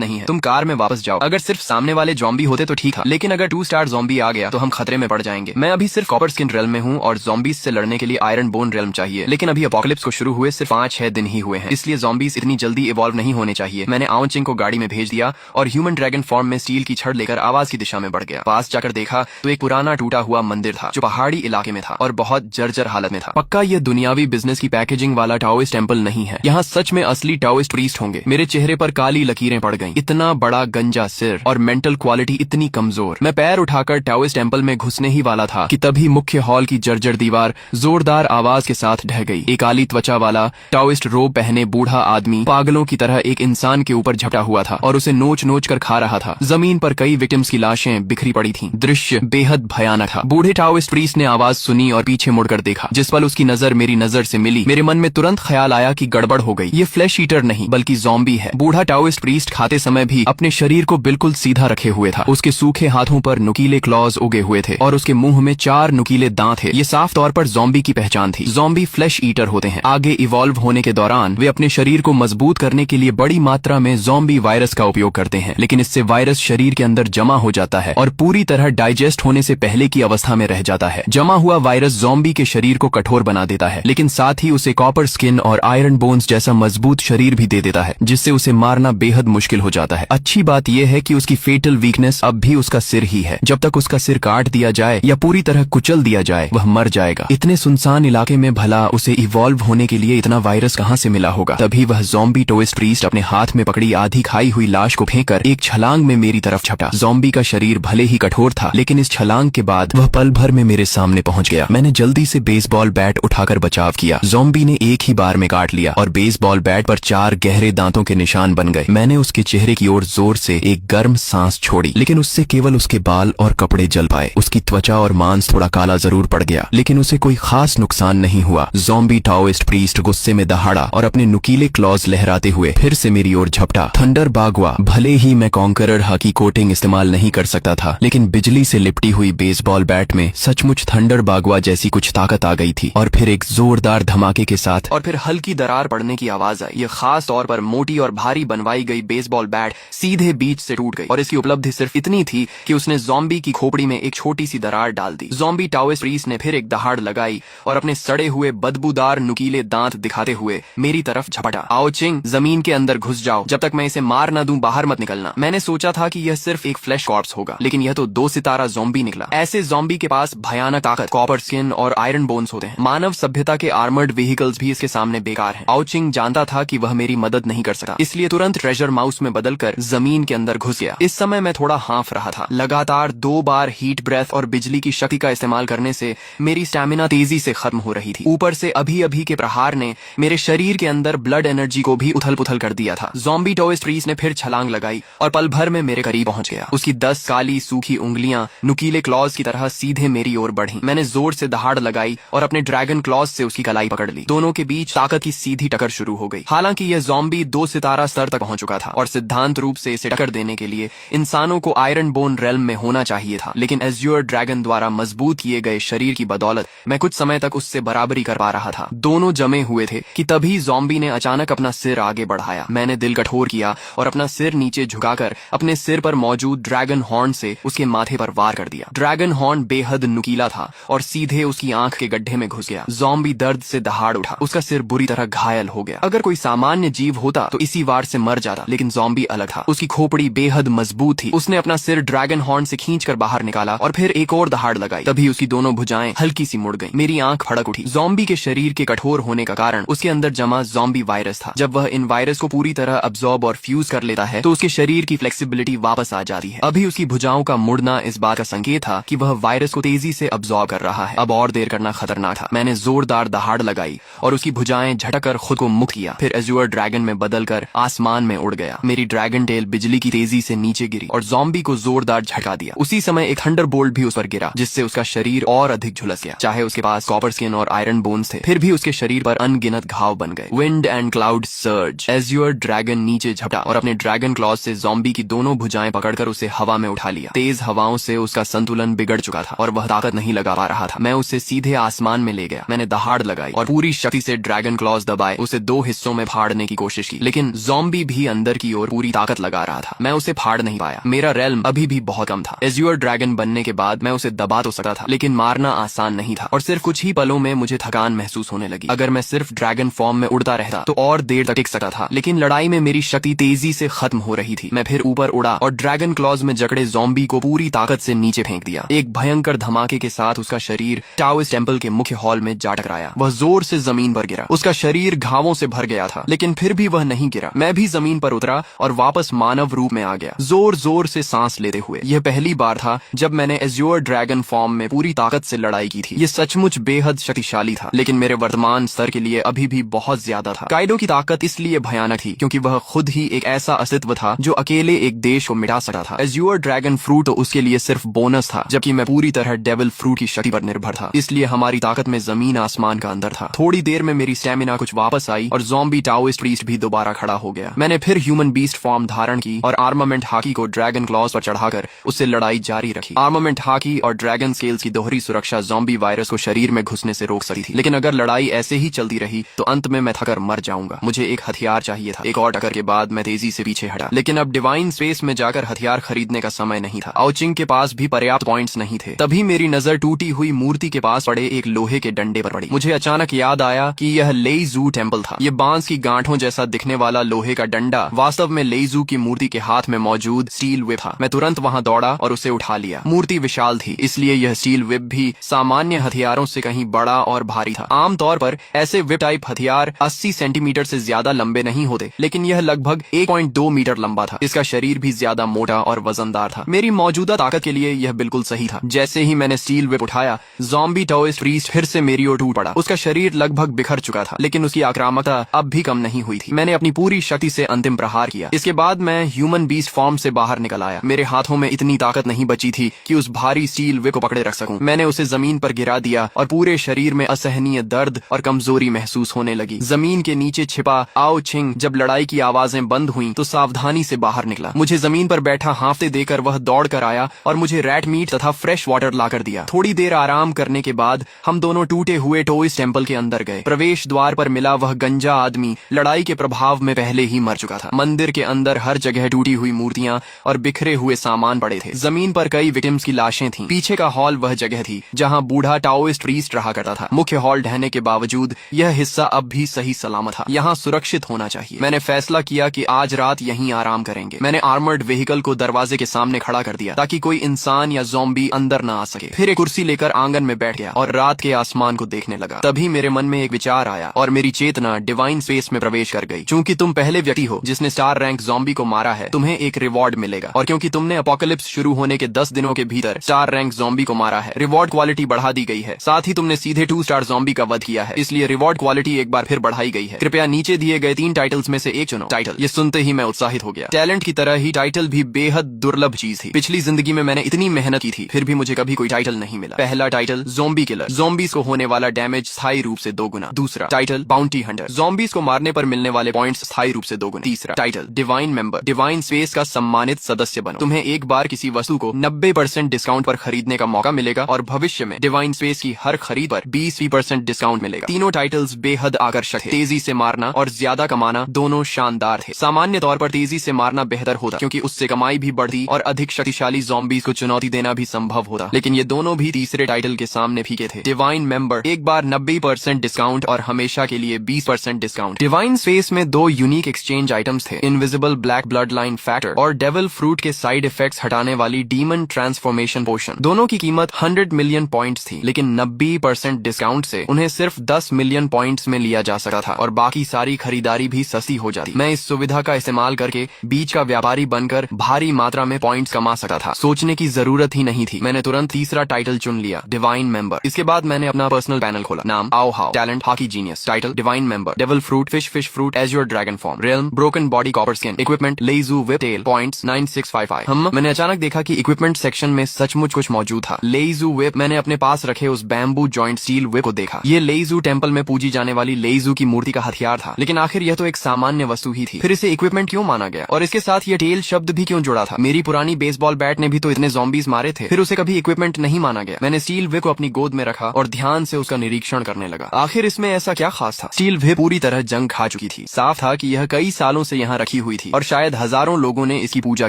नहीं है, तुम कार में वापस जाओ। अगर सिर्फ सामने वाले ज़ॉम्बी होते तो ठीक था, लेकिन अगर 2 स्टार ज़ॉम्बी आ गया तो हम खतरे में पड़ जाएंगे। मैं अभी सिर्फ कॉपर स्किन रियल्म में हूँ और ज़ॉम्बीज से लड़ने के लिए आयरन बोन रियल्म चाहिए, लेकिन अभी अपोकलिप्स को शुरू हुए सिर्फ 5-6 दिन ही हुए हैं, इसलिए ज़ॉम्बीज इतनी जल्दी इवॉल्व नहीं होने चाहिए। मैंने आओ चिंग को गाड़ी में भेज दिया और ह्यूमन ड्रैगन फॉर्म में स्टील की छड़ लेकर आवाज की दिशा में बढ़ गया। पास जाकर देखा तो एक पुराना टूटा हुआ मंदिर था जो पहाड़ी इलाके में था और बहुत जर्जर हालत में था। पक्का ये दुनियावी बिजनेस की पैकेजिंग वाला टाओइस्ट टेम्पल नहीं है, यहाँ सच में असली टाओइस्ट प्रीस्ट होंगे। मेरे चेहरे पर काली लकीरें पड़ गईं। इतना बड़ा गंजा सिर और मेंटल क्वालिटी इतनी कमजोर। मैं पैर उठाकर टाओइस्ट टेम्पल में घुसने ही वाला था कि तभी मुख्य हॉल की जर्जर दीवार जोरदार आवाज के साथ ढह गई। एक काली त्वचा वाला टाओइस्ट रोब पहने बूढ़ा आदमी पागलों की तरह एक इंसान के ऊपर झपटा हुआ था और उसे नोच नोच कर खा रहा था। जमीन पर कई विक्टिम्स की लाशें बिखरी पड़ी थीं। दृश्य बेहद भयानक था। बूढ़े टाओइस्ट प्रीस्ट ने आवाज सुनी और पीछे मुड़कर देखा। जिस पल उसकी नजर मेरी नजर से मिली, मेरे मन में तुरंत ख्याल आया कि गड़बड़ हो गई। ये फ्लैश ईटर नहीं बल्कि ज़ॉम्बी है। बूढ़ा टाओइस्ट प्रीस्ट खाते समय भी अपने शरीर को बिल्कुल सीधा रखे हुए था। उसके सूखे हाथों पर नुकीले क्लॉज उगे हुए थे और उसके मुंह में 4 नुकीले दांत थे। ये साफ तौर पर ज़ॉम्बी की पहचान थी। ज़ॉम्बी फ्लैश ईटर होते हैं। आगे इवॉल्व होने के दौरान वे अपने शरीर को मजबूत करने के लिए बड़ी मात्रा में ज़ॉम्बी वायरस का उपयोग करते हैं, लेकिन इससे वायरस शरीर के अंदर जमा हो जाता है और पूरी तरह डाइजेस्ट होने से पहले की अवस्था में रह जाता है। जमा हुआ वायरस ज़ॉम्बी के शरीर को कठोर बना देता है, लेकिन साथ ही उसे कॉपर स्किन और आयरन बोन्स जैसा मजबूत शरीर भी दे देता है, जिससे उसे मारना बेहद मुश्किल हो जाता है। अच्छी बात यह है कि उसकी फेटल वीकनेस अब भी उसका सिर ही है। जब तक उसका सिर काट दिया जाए या पूरी तरह कुचल दिया जाए वह मर जाएगा। इतने सुनसान इलाके में भला उसे इवॉल्व होने के लिए इतना वायरस कहाँ से मिला होगा। तभी वह ज़ॉम्बी टाओइस्ट प्रीस्ट अपने हाथ में पकड़ी आधी खाई हुई लाश को फेंककर एक छलांग में मेरी तरफ झपटा। ज़ॉम्बी का शरीर भले ही कठोर था, लेकिन इस छलांग के बाद वह पल भर में मेरे सामने पहुंच गया। मैंने जल्दी से बेसबॉल बैट उठाकर बचाव किया। ज़ॉम्बी ने एक ही बार में काट लिया और बेसबॉल बैट पर 4 गहरे दांतों के निशान बन गए। मैंने उसके चेहरे की ओर जोर से एक गर्म सांस छोड़ी, लेकिन उससे केवल उसके बाल और कपड़े जल पाए। उसकी त्वचा और मांस थोड़ा काला जरूर पड़ गया, लेकिन उसे कोई खास नुकसान नहीं हुआ। ज़ॉम्बी टाओइस्ट प्रीस्ट गुस्से में दहाड़ा और अपने नुकीले क्लॉज लहराते हुए फिर से मेरी ओर झपटा। थंडर बागवा। भले ही मैं कॉन्करर हकी कोटिंग इस्तेमाल नहीं कर सकता था, लेकिन बिजली से लिपटी हुई बेसबॉल बैट में सचमुच थंडर बागवा जैसी कुछ ताकत आ गई थी और फिर एक जोरदार धमाके के साथ और फिर हल्की दरार पड़ने की आवाज आई। यह खास तौर पर मोटी और भारी बनवाई गई बेसबॉल बैट सीधे बीच से टूट गई और इसकी उपलब्धि सिर्फ इतनी थी कि उसने ज़ॉम्बी की खोपड़ी में एक छोटी सी दरार डाल दी। ज़ॉम्बी टाओइस्ट प्रीस्ट ने फिर एक दहाड़ लगाई और अपने सड़े हुए बदबूदार नुकीले दांत दिखाते हुए मेरी तरफ झपटा। आओ चिंग, जमीन के अंदर घुस जाओ। जब तक मैं इसे मार न दूं बाहर मत निकलना। मैंने सोचा था कि यह सिर्फ एक फ्लैश कॉर्प्स होगा, लेकिन यह तो 2 सितारा ज़ॉम्बी निकला। ऐसे ज़ॉम्बी के पास भयानक ताकत, कॉपर स्किन और आयरन बोन्स होते हैं। मानव सभ्यता के आर्मर्ड व्हीकल्स भी इसके सामने बेकार हैं। आओ चिंग जानता था कि वह मेरी मदद नहीं कर सकता, इसलिए तुरंत ट्रेजर माउस में बदलकर जमीन के अंदर घुस गया। इस समय मैं थोड़ा हाँफ रहा था। लगातार 2 बार हीट ब्रेथ और बिजली की शक्ति का इस्तेमाल करने से मेरी स्टैमिना तेजी से खत्म हो रही थी। ऊपर से अभी अभी के प्रहार ने मेरे शरीर के अंदर ब्लड एनर्जी को भी उथल पुथल कर दिया था। ज़ॉम्बी टाओइस्ट प्रीस्ट ने फिर छलांग लगाई और पल भर में मेरे करीब पहुंच गया। उसकी 10 काली सूखी उंगलियां नुकीले क्लॉज की तरह सीधे मेरी ओर बढ़ी। मैंने जोर से दहाड़ लगाई और अपने ड्रैगन क्लॉज से उसकी कलाई पकड़ ली। दोनों के बीच ताकत की सीधी टक्कर शुरू हो गई। हालांकि यह ज़ॉम्बी 2 सितारा स्तर तक पहुंच चुका था और सिद्धांत रूप से इसे टक्कर देने के लिए इंसानों को आयरन बोन रेल्म में होना चाहिए था, लेकिन एज्योर ड्रैगन द्वारा मजबूत किए गए शरीर की बदौलत मैं कुछ समय तक उससे बराबरी कर पा रहा था। दोनों जमे हुए थे कि तभी ज़ॉम्बी ने अचानक अपना सिर आगे बढ़ाया। मैंने दिल कठोर किया और अपना सिर नीचे झुकाकर अपने सिर पर मौजूद ड्रैगन हॉर्न से उसके माथे पर वार कर दिया। ड्रैगन हॉर्न बेहद नुकीला था और सीधे उसकी आंख के गड्ढे में घुस गया। ज़ॉम्बी दर्द से दहाड़ उठा। उसका सिर बुरी तरह घायल हो गया। अगर कोई सामान्य जीव होता तो इसी वार से मर जाता, लेकिन ज़ॉम्बी अलग था। उसकी खोपड़ी बेहद मजबूत थी। उसने अपना सिर ड्रैगन हॉर्न से खींचकर बाहर निकाला और फिर एक और दहाड़ लगाई। तभी उसकी दोनों भुजाएं हल्की सी मुड़ गईं। मेरी आंख फड़क उठी। ज़ॉम्बी के शरीर के कठोर होने का कारण उसके अंदर जमा ज़ॉम्बी वायरस था। जब वह इन वायरस को पूरी तरह अब्सॉर्ब और फ्यूज कर लेता है तो उसके शरीर की फ्लेक्सिबिलिटी वापस आ जाती है। अभी उसकी भुजाओं का मुड़ना इस बात का संकेत था कि वह वायरस को तेजी से अब्सॉर्ब कर रहा है। अब और देर करना खतरनाक था। मैंने जोरदार दहाड़ लगाई और उसकी भुजाएं झटकर खुद को मुक्त किया। फिर एज्योर ड्रैगन में बदलकर आसमान में उड़ गया। मेरी ड्रैगन टेल बिजली की तेजी से नीचे गिरी और ज़ॉम्बी को जोरदार झटका दिया। उसी समय एक थंडरबोल्ट भी उस पर गिरा, जिससे उसका शरीर और अधिक झुलस गया। चाहे उसके पास कॉपर स्किन और आयरन बोन्स थे, फिर भी उसके शरीर पर अनगिनत घाव बन गए। Wind and cloud surge. Azure dragon नीचे झपटा और अपने ड्रैगन क्लॉज से ज़ॉम्बी की दोनों भुजाएं पकड़ चढ़कर उसे हवा में उठा लिया। तेज हवाओं से उसका संतुलन बिगड़ चुका था और वह ताकत नहीं लगा पा रहा था। मैं उसे सीधे आसमान में ले गया। मैंने दहाड़ लगाई और पूरी शक्ति से ड्रैगन क्लॉज दबाए उसे 2 हिस्सों में फाड़ने की कोशिश की, लेकिन ज़ॉम्बी भी अंदर की ओर पूरी ताकत लगा रहा था। मैं उसे फाड़ नहीं पाया। मेरा रेल्म अभी भी बहुत कम था। एज्योर ड्रैगन बनने के बाद मैं उसे दबा तो सकता था, लेकिन मारना आसान नहीं था और सिर्फ कुछ ही पलों में मुझे थकान महसूस होने लगी। अगर मैं सिर्फ ड्रैगन फॉर्म में उड़ता रहता तो और देर तक टिक सकता था, लेकिन लड़ाई में मेरी शक्ति तेजी से खत्म हो रही थी। मैं फिर ऊपर उड़ा और ड्रैगन क्लॉज में जकड़े ज़ॉम्बी को पूरी ताकत से नीचे फेंक दिया। एक भयंकर धमाके के साथ उसका शरीर टाओइस्ट टेम्पल के मुख्य हॉल में जा टकराया। वह जोर से जमीन पर गिरा। उसका शरीर घावों से भर गया था, लेकिन फिर भी वह नहीं गिरा। मैं भी जमीन पर उतरा और वापस मानव रूप में आ गया, जोर जोर से सांस लेते हुए। यह पहली बार था जब मैंने एज्योर ड्रैगन फॉर्म में पूरी ताकत से लड़ाई की थी। यह सचमुच बेहद शक्तिशाली था, लेकिन मेरे वर्तमान स्तर के लिए अभी भी बहुत ज्यादा था। काइडो की ताकत इसलिए भयानक थी क्योंकि वह खुद ही एक ऐसा अस्तित्व था जो अकेले एक देश को मिटा सकता था। एज्योर ड्रैगन फ्रूट तो उसके लिए सिर्फ बोनस था, जबकि मैं पूरी तरह डेविल फ्रूट की शक्ति पर निर्भर था। इसलिए हमारी ताकत में जमीन आसमान का अंतर था। थोड़ी देर में मेरी स्टेमिना कुछ वापस आई और ज़ॉम्बी टाओइस्ट प्रीस्ट भी दोबारा खड़ा हो गया। मैंने फिर ह्यूमन बीस्ट फॉर्म धारण की और आर्मामेंट हाकी को ड्रैगन क्लॉज पर चढ़ाकर उससे लड़ाई जारी रखी। आर्मामेंट हाकी और ड्रैगन स्केल्स की दोहरी सुरक्षा ज़ॉम्बी वायरस को शरीर में घुसने से रोक सकती थी, लेकिन अगर लड़ाई ऐसे ही चलती रही तो अंत में मैं थकर मर जाऊंगा। मुझे एक हथियार चाहिए था। एक और टक्कर के बाद मैं तेजी से पीछे हटा, लेकिन अब डिवाइन स्पेस में जाकर हथियार खरीदने का समय नहीं था। आउचिंग के पास भी पर्याप्त पॉइंट्स नहीं थे। तभी मेरी नजर टूटी हुई मूर्ति के पास पड़े एक लोहे के डंडे पर पड़ी। मुझे अचानक याद आया कि यह लेईजू टेम्पल था। यह बांस की गांठों जैसा दिखने वाला लोहे का डंडा वास्तव में लेईजू की मूर्ति के हाथ में मौजूद स्टील व्हिप था। मैं तुरंत वहां दौड़ा और उसे उठा लिया। मूर्ति विशाल थी, इसलिए यह स्टील व्हिप भी सामान्य हथियारों से कहीं बड़ा और भारी था। आमतौर पर ऐसे व्हिप टाइप हथियार 80 सेंटीमीटर से ज्यादा लंबे नहीं होते, लेकिन यह लगभग 1.2 मीटर लंबा था। इसका शरीर भी ज्यादा मोटा और वजनदार था। मेरी मौजूदा ताकत के लिए यह बिल्कुल सही था। जैसे ही मैंने स्टील व्हिप उठाया, ज़ॉम्बी टाओइस्ट प्रीस्ट फिर से मेरी ओर टूट पड़ा। उसका शरीर लगभग बिखर चुका था, लेकिन उसकी आक्रामकता अब भी कम नहीं हुई थी। मैंने अपनी पूरी शक्ति से अंतिम प्रहार किया। इसके बाद मैं ह्यूमन बीस्ट फॉर्म से बाहर निकल आया। मेरे हाथों में इतनी ताकत नहीं बची थी कि उस भारी स्टील व्हिप को पकड़े रख सकूं। मैंने उसे जमीन पर गिरा दिया और पूरे शरीर में असहनीय दर्द और कमजोरी महसूस होने लगी। जमीन के नीचे छिपा आओ छिंग जब लड़ाई की आवाजें बंद हुई तो सावधानी से बाहर निकला। मुझे जमीन पर बैठा हांफते देकर वह दौड़ कर आया और मुझे रैट मीट तथा फ्रेश वाटर लाकर दिया। थोड़ी देर आराम करने के बाद हम दोनों टूटे हुए टोइस टेम्पल के अंदर गए। प्रवेश द्वार पर मिला वह गंजा आदमी लड़ाई के प्रभाव में पहले ही मर चुका था। मंदिर के अंदर हर जगह टूटी हुई मूर्तियां और बिखरे हुए सामान पड़े थे। जमीन पर कई विक्टिम्स की लाशें थीं। पीछे का हॉल वह जगह थी जहां बूढ़ा टाओइस्ट प्रीस्ट रहा करता था। मुख्य हॉल ढहने के बावजूद यह हिस्सा अब भी सही सलामत था। यहाँ सुरक्षित होना चाहिए। मैंने फैसला किया कि आज रात यहीं आराम करेंगे। मैंने आर्मर्ड व्हीकल को दरवाजे के सामने खड़ा कर दिया ताकि कोई इंसान या ज़ॉम्बी अंदर न आ सके। फिर एक कुर्सी लेकर आंगन में बैठ गया और रात के आसमान को देखने लगा। तभी मेरे मन में एक विचार आया और मेरी चेतना डिवाइन स्पेस में प्रवेश कर गई। चूंकि तुम पहले व्यक्ति हो जिसने स्टार रैंक ज़ॉम्बी को मारा है, तुम्हें एक रिवॉर्ड मिलेगा। और क्योंकि तुमने अपोकलिप्स शुरू होने के 10 दिनों के भीतर स्टार रैंक ज़ॉम्बी को मारा है, रिवॉर्ड क्वालिटी बढ़ा दी गई है। साथ ही तुमने सीधे 2 स्टार ज़ॉम्बी का वध किया है, इसलिए रिवॉर्ड क्वालिटी एक बार फिर बढ़ाई गई है। कृपया नीचे दिए गए 3 टाइटल्स में से एक चुनो। टाइटल। ये सुनते ही मैं उत्साहित हो गया। टैलेंट की तरह ही टाइटल भी बेहद दुर्लभ चीज थी। पिछली जिंदगी में मैंने इतनी मेहनत की थी, फिर भी मुझे कभी कोई टाइटल नहीं मिला। पहला टाइटल ज़ॉम्बी किलर, ज़ॉम्बीज को होने वाला डैमेज स्थायी रूप से 2 गुना। दूसरा टाइटल बाउंटी हंटर, ज़ॉम्बीज को मारने पर मिलने वाले पॉइंट्स स्थायी रूप से 2 गुना। तीसरा title divine member, divine space का सम्मानित सदस्य बनो। तुम्हें एक बार किसी वस्तु को 90% डिस्काउंट पर खरीदने का मौका मिलेगा और भविष्य में डिवाइन स्पेस की हर खरीद पर 20% डिस्काउंट मिलेगा। तीनों टाइटल्स बेहद आकर्षक थे। तेजी से मारना और ज्यादा कमाना दोनों शानदार थे। सामान्य तौर पर तेजी से मारना बेहतर होता क्योंकि उससे कमाई भी बढ़ती और अधिक शक्तिशाली ज़ॉम्बीज को चुनौती देना भी संभव होता, लेकिन ये दोनों भी तीसरे टाइटल के सामने फीके थे। डिवाइन मेंबर, एक बार 90% डिस्काउंट और हमेशा के लिए 20% डिस्काउंट। डिवाइन स्पेस में 2 यूनिक एक्सचेंज आइटम्स थे, invisible black blood line factor और डेविल फ्रूट के साइड इफेक्ट्स हटाने वाली डीमन ट्रांसफॉर्मेशन पोशन। दोनों की कीमत 100 मिलियन पॉइंट्स थी, लेकिन 90% डिस्काउंट से उन्हें सिर्फ 10 मिलियन पॉइंट्स में लिया जा सकता था और बाकी सारी खरीदारी भी सस्ती हो जाती। मैं इस सुविधा का इस्तेमाल करके बीच का व्यापारी बनकर भारी मात्रा में पॉइंट्स कमा सकता था। सोचने की जरूरत ही नहीं थी, मैंने तुरंत तीसरा टाइटल चुन लिया, डिवाइन मेंबर। इसके बाद मैंने अपना पर्सनल पैनल खोला। नाम आओ हाउ, talent hockey genius, title divine member, devil fruit fish fruit azure dragon form, realm broken body copper skin, equipment लेईजू व्हिप टेल, पॉइंट्स 9655। मैंने अचानक देखा कि इक्विपमेंट सेक्शन में सचमुच कुछ मौजूद था। लेईजू व्हिप, मैंने अपने पास रखे उस बैम्बू जॉइंट स्टील व्हिप को देखा। ये लेईजू टेम्पल में पूजी जाने वाली लेईजू की मूर्ति का हथियार था, लेकिन आखिर यह तो एक सामान्य वस्तु ही थी। फिर इसे इक्विपमेंट क्यों माना गया और इसके साथ ये टेल शब्द भी क्यों जुड़ा था। मेरी पुरानी बेसबॉल बैट ने भी तो इतने ज़ॉम्बीज मारे थे। फिर उसे कभी इक्विपमेंट नहीं माना गया। मैंने स्टील वे को अपनी गोद में रखा और ध्यान से उसका निरीक्षण करने लगा। आखिर इसमें ऐसा क्या खास था? स्टील वे पूरी तरह जंग खा चुकी थी। साफ था कि यह कई सालों से यहाँ रखी हुई थी और शायद हजारों लोगों ने इसकी पूजा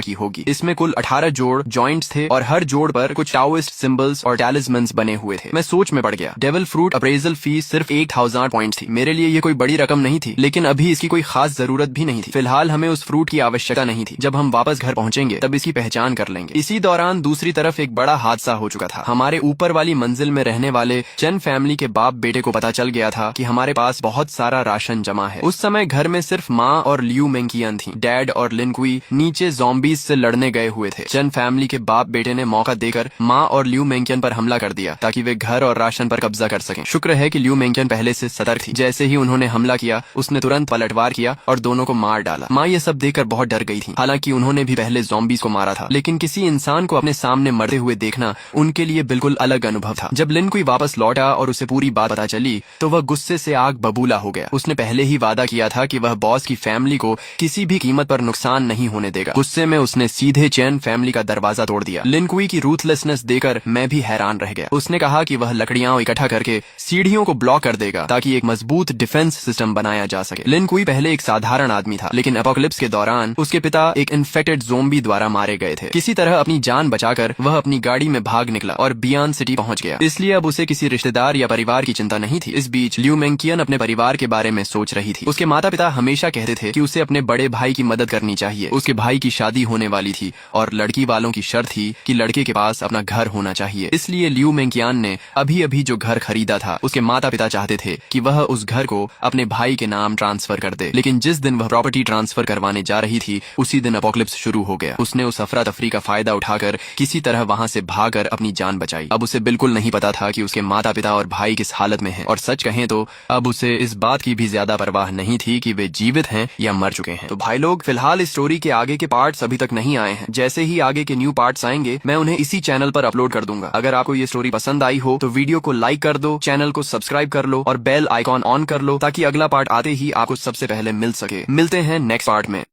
की होगी। इसमें कुल 18 जोड़ जॉइंट्स थे और हर जोड़ पर कुछ टाओइस्ट सिंबल्स और टैलिस्मन्स बने हुए थे। मैं सोच में पड़ गया। डेविल फ्रूट अप्रेजल फीस सिर्फ 8000 पॉइंट्स थी। मेरे लिए ये कोई बड़ी रकम नहीं थी, लेकिन अभी इसकी कोई खास जरूरत भी नहीं थी। फिलहाल हमें उस फ्रूट की आवश्यकता नहीं थी। जब हम वापस घर पहुंचेंगे तब इसकी पहचान कर लेंगे। इसी दौरान दूसरी तरफ एक बड़ा हादसा हो चुका था। हमारे ऊपर वाली मंजिल में रहने वाले चेन फैमिली के बाप बेटे को पता चल गया था कि हमारे पास बहुत सारा राशन जमा है। उस समय घर में सिर्फ माँ और लियू मेंकियन थी। डैड और लिनकुई नीचे ज़ॉम्बीज से लड़ने गए हुए थे। चेन फैमिली के बाप बेटे ने मौका देकर माँ और लियू मेंकियन पर हमला कर दिया ताकि वे घर और राशन पर कब्जा कर सकें। शुक्र है कि लियू मेंकियन पहले से सतर्क थी। जैसे ही उन्होंने हमला किया उसने तुरंत पलटवार किया और दोनों को मार डाला। माँ ये सब देखकर बहुत डर गई थी। हालांकि उन्होंने भी पहले ज़ॉम्बीज को मारा था, लेकिन किसी इंसान को अपने सामने मरते हुए देखना उनके लिए बिल्कुल अलग अनुभव था। जब लिनकुई वापस लौटा और उसे पूरी बात पता चली तो वह गुस्से से आग बबूला हो गया। उसने पहले ही वादा किया था कि वह बॉस की फैमिली को किसी भी कीमत पर नुकसान नहीं होने देगा। गुस्से में उसने सीधे चेन फैमिली का दरवाजा तोड़ दिया। लिनकुई की रूथलेसनेस देखकर मैं भी हैरान रह गया। उसने कहा कि वह लकड़ियां इकट्ठा करके सीढ़ियों को ब्लॉक कर देगा ताकि एक मजबूत डिफेंस सिस्टम बनाया जा सके। लिनकुई पहले एक साधारण आदमी था, लेकिन एपोकलिप्स के दौरान उसके पिता एक इन्फेक्टेड ज़ोंबी द्वारा मारे गए थे। किसी तरह अपनी जान बचाकर वह अपनी गाड़ी में भाग निकला और बियॉन्ड सिटी पहुंच गया। इसलिए अब उसे किसी रिश्तेदार या परिवार की चिंता नहीं थी। इस बीच लियू मेंकियन अपने परिवार के बारे में सोच रही थी। उसके माता पिता हमेशा कहते थे कि उसे अपने बड़े भाई की मदद करनी चाहिए। उसके भाई की शादी होने वाली थी और लड़की वालों की शर्त थी कि लड़के के पास अपना घर होना चाहिए। इसलिए लियू मेंकियन ने अभी अभी जो घर खरीदा था उसके माता पिता चाहते थे कि वह उस घर को अपने भाई के नाम ट्रांसफर कर दे। लेकिन जिस दिन वह प्रॉपर्टी ट्रांसफर करवाने जा रही थी उसी दिन एपोकलिप्स शुरू हो गया। उसने उस अफरा तफरी का फायदा उठाकर किसी तरह वहां से भागकर अपनी जान बचाई। अब उसे बिल्कुल नहीं पता था कि उसके माता पिता और भाई किस हालत में हैं, और सच कहें तो अब उसे इस बात की भी ज्यादा परवाह नहीं थी कि वे जीवित हैं या मर चुके हैं। तो भाई लोग, फिलहाल इस स्टोरी के आगे के पार्ट्स अभी तक नहीं आए हैं। जैसे ही आगे के न्यू पार्ट्स आएंगे मैं उन्हें इसी चैनल पर अपलोड कर दूंगा। अगर आपको ये स्टोरी पसंद आई हो तो वीडियो को लाइक कर दो, चैनल को सब्सक्राइब कर लो और बेल आइकॉन ऑन कर लो ताकि अगला पार्ट आते ही आपको सबसे पहले मिल सके। मिलते हैं नेक्स्ट पार्ट में।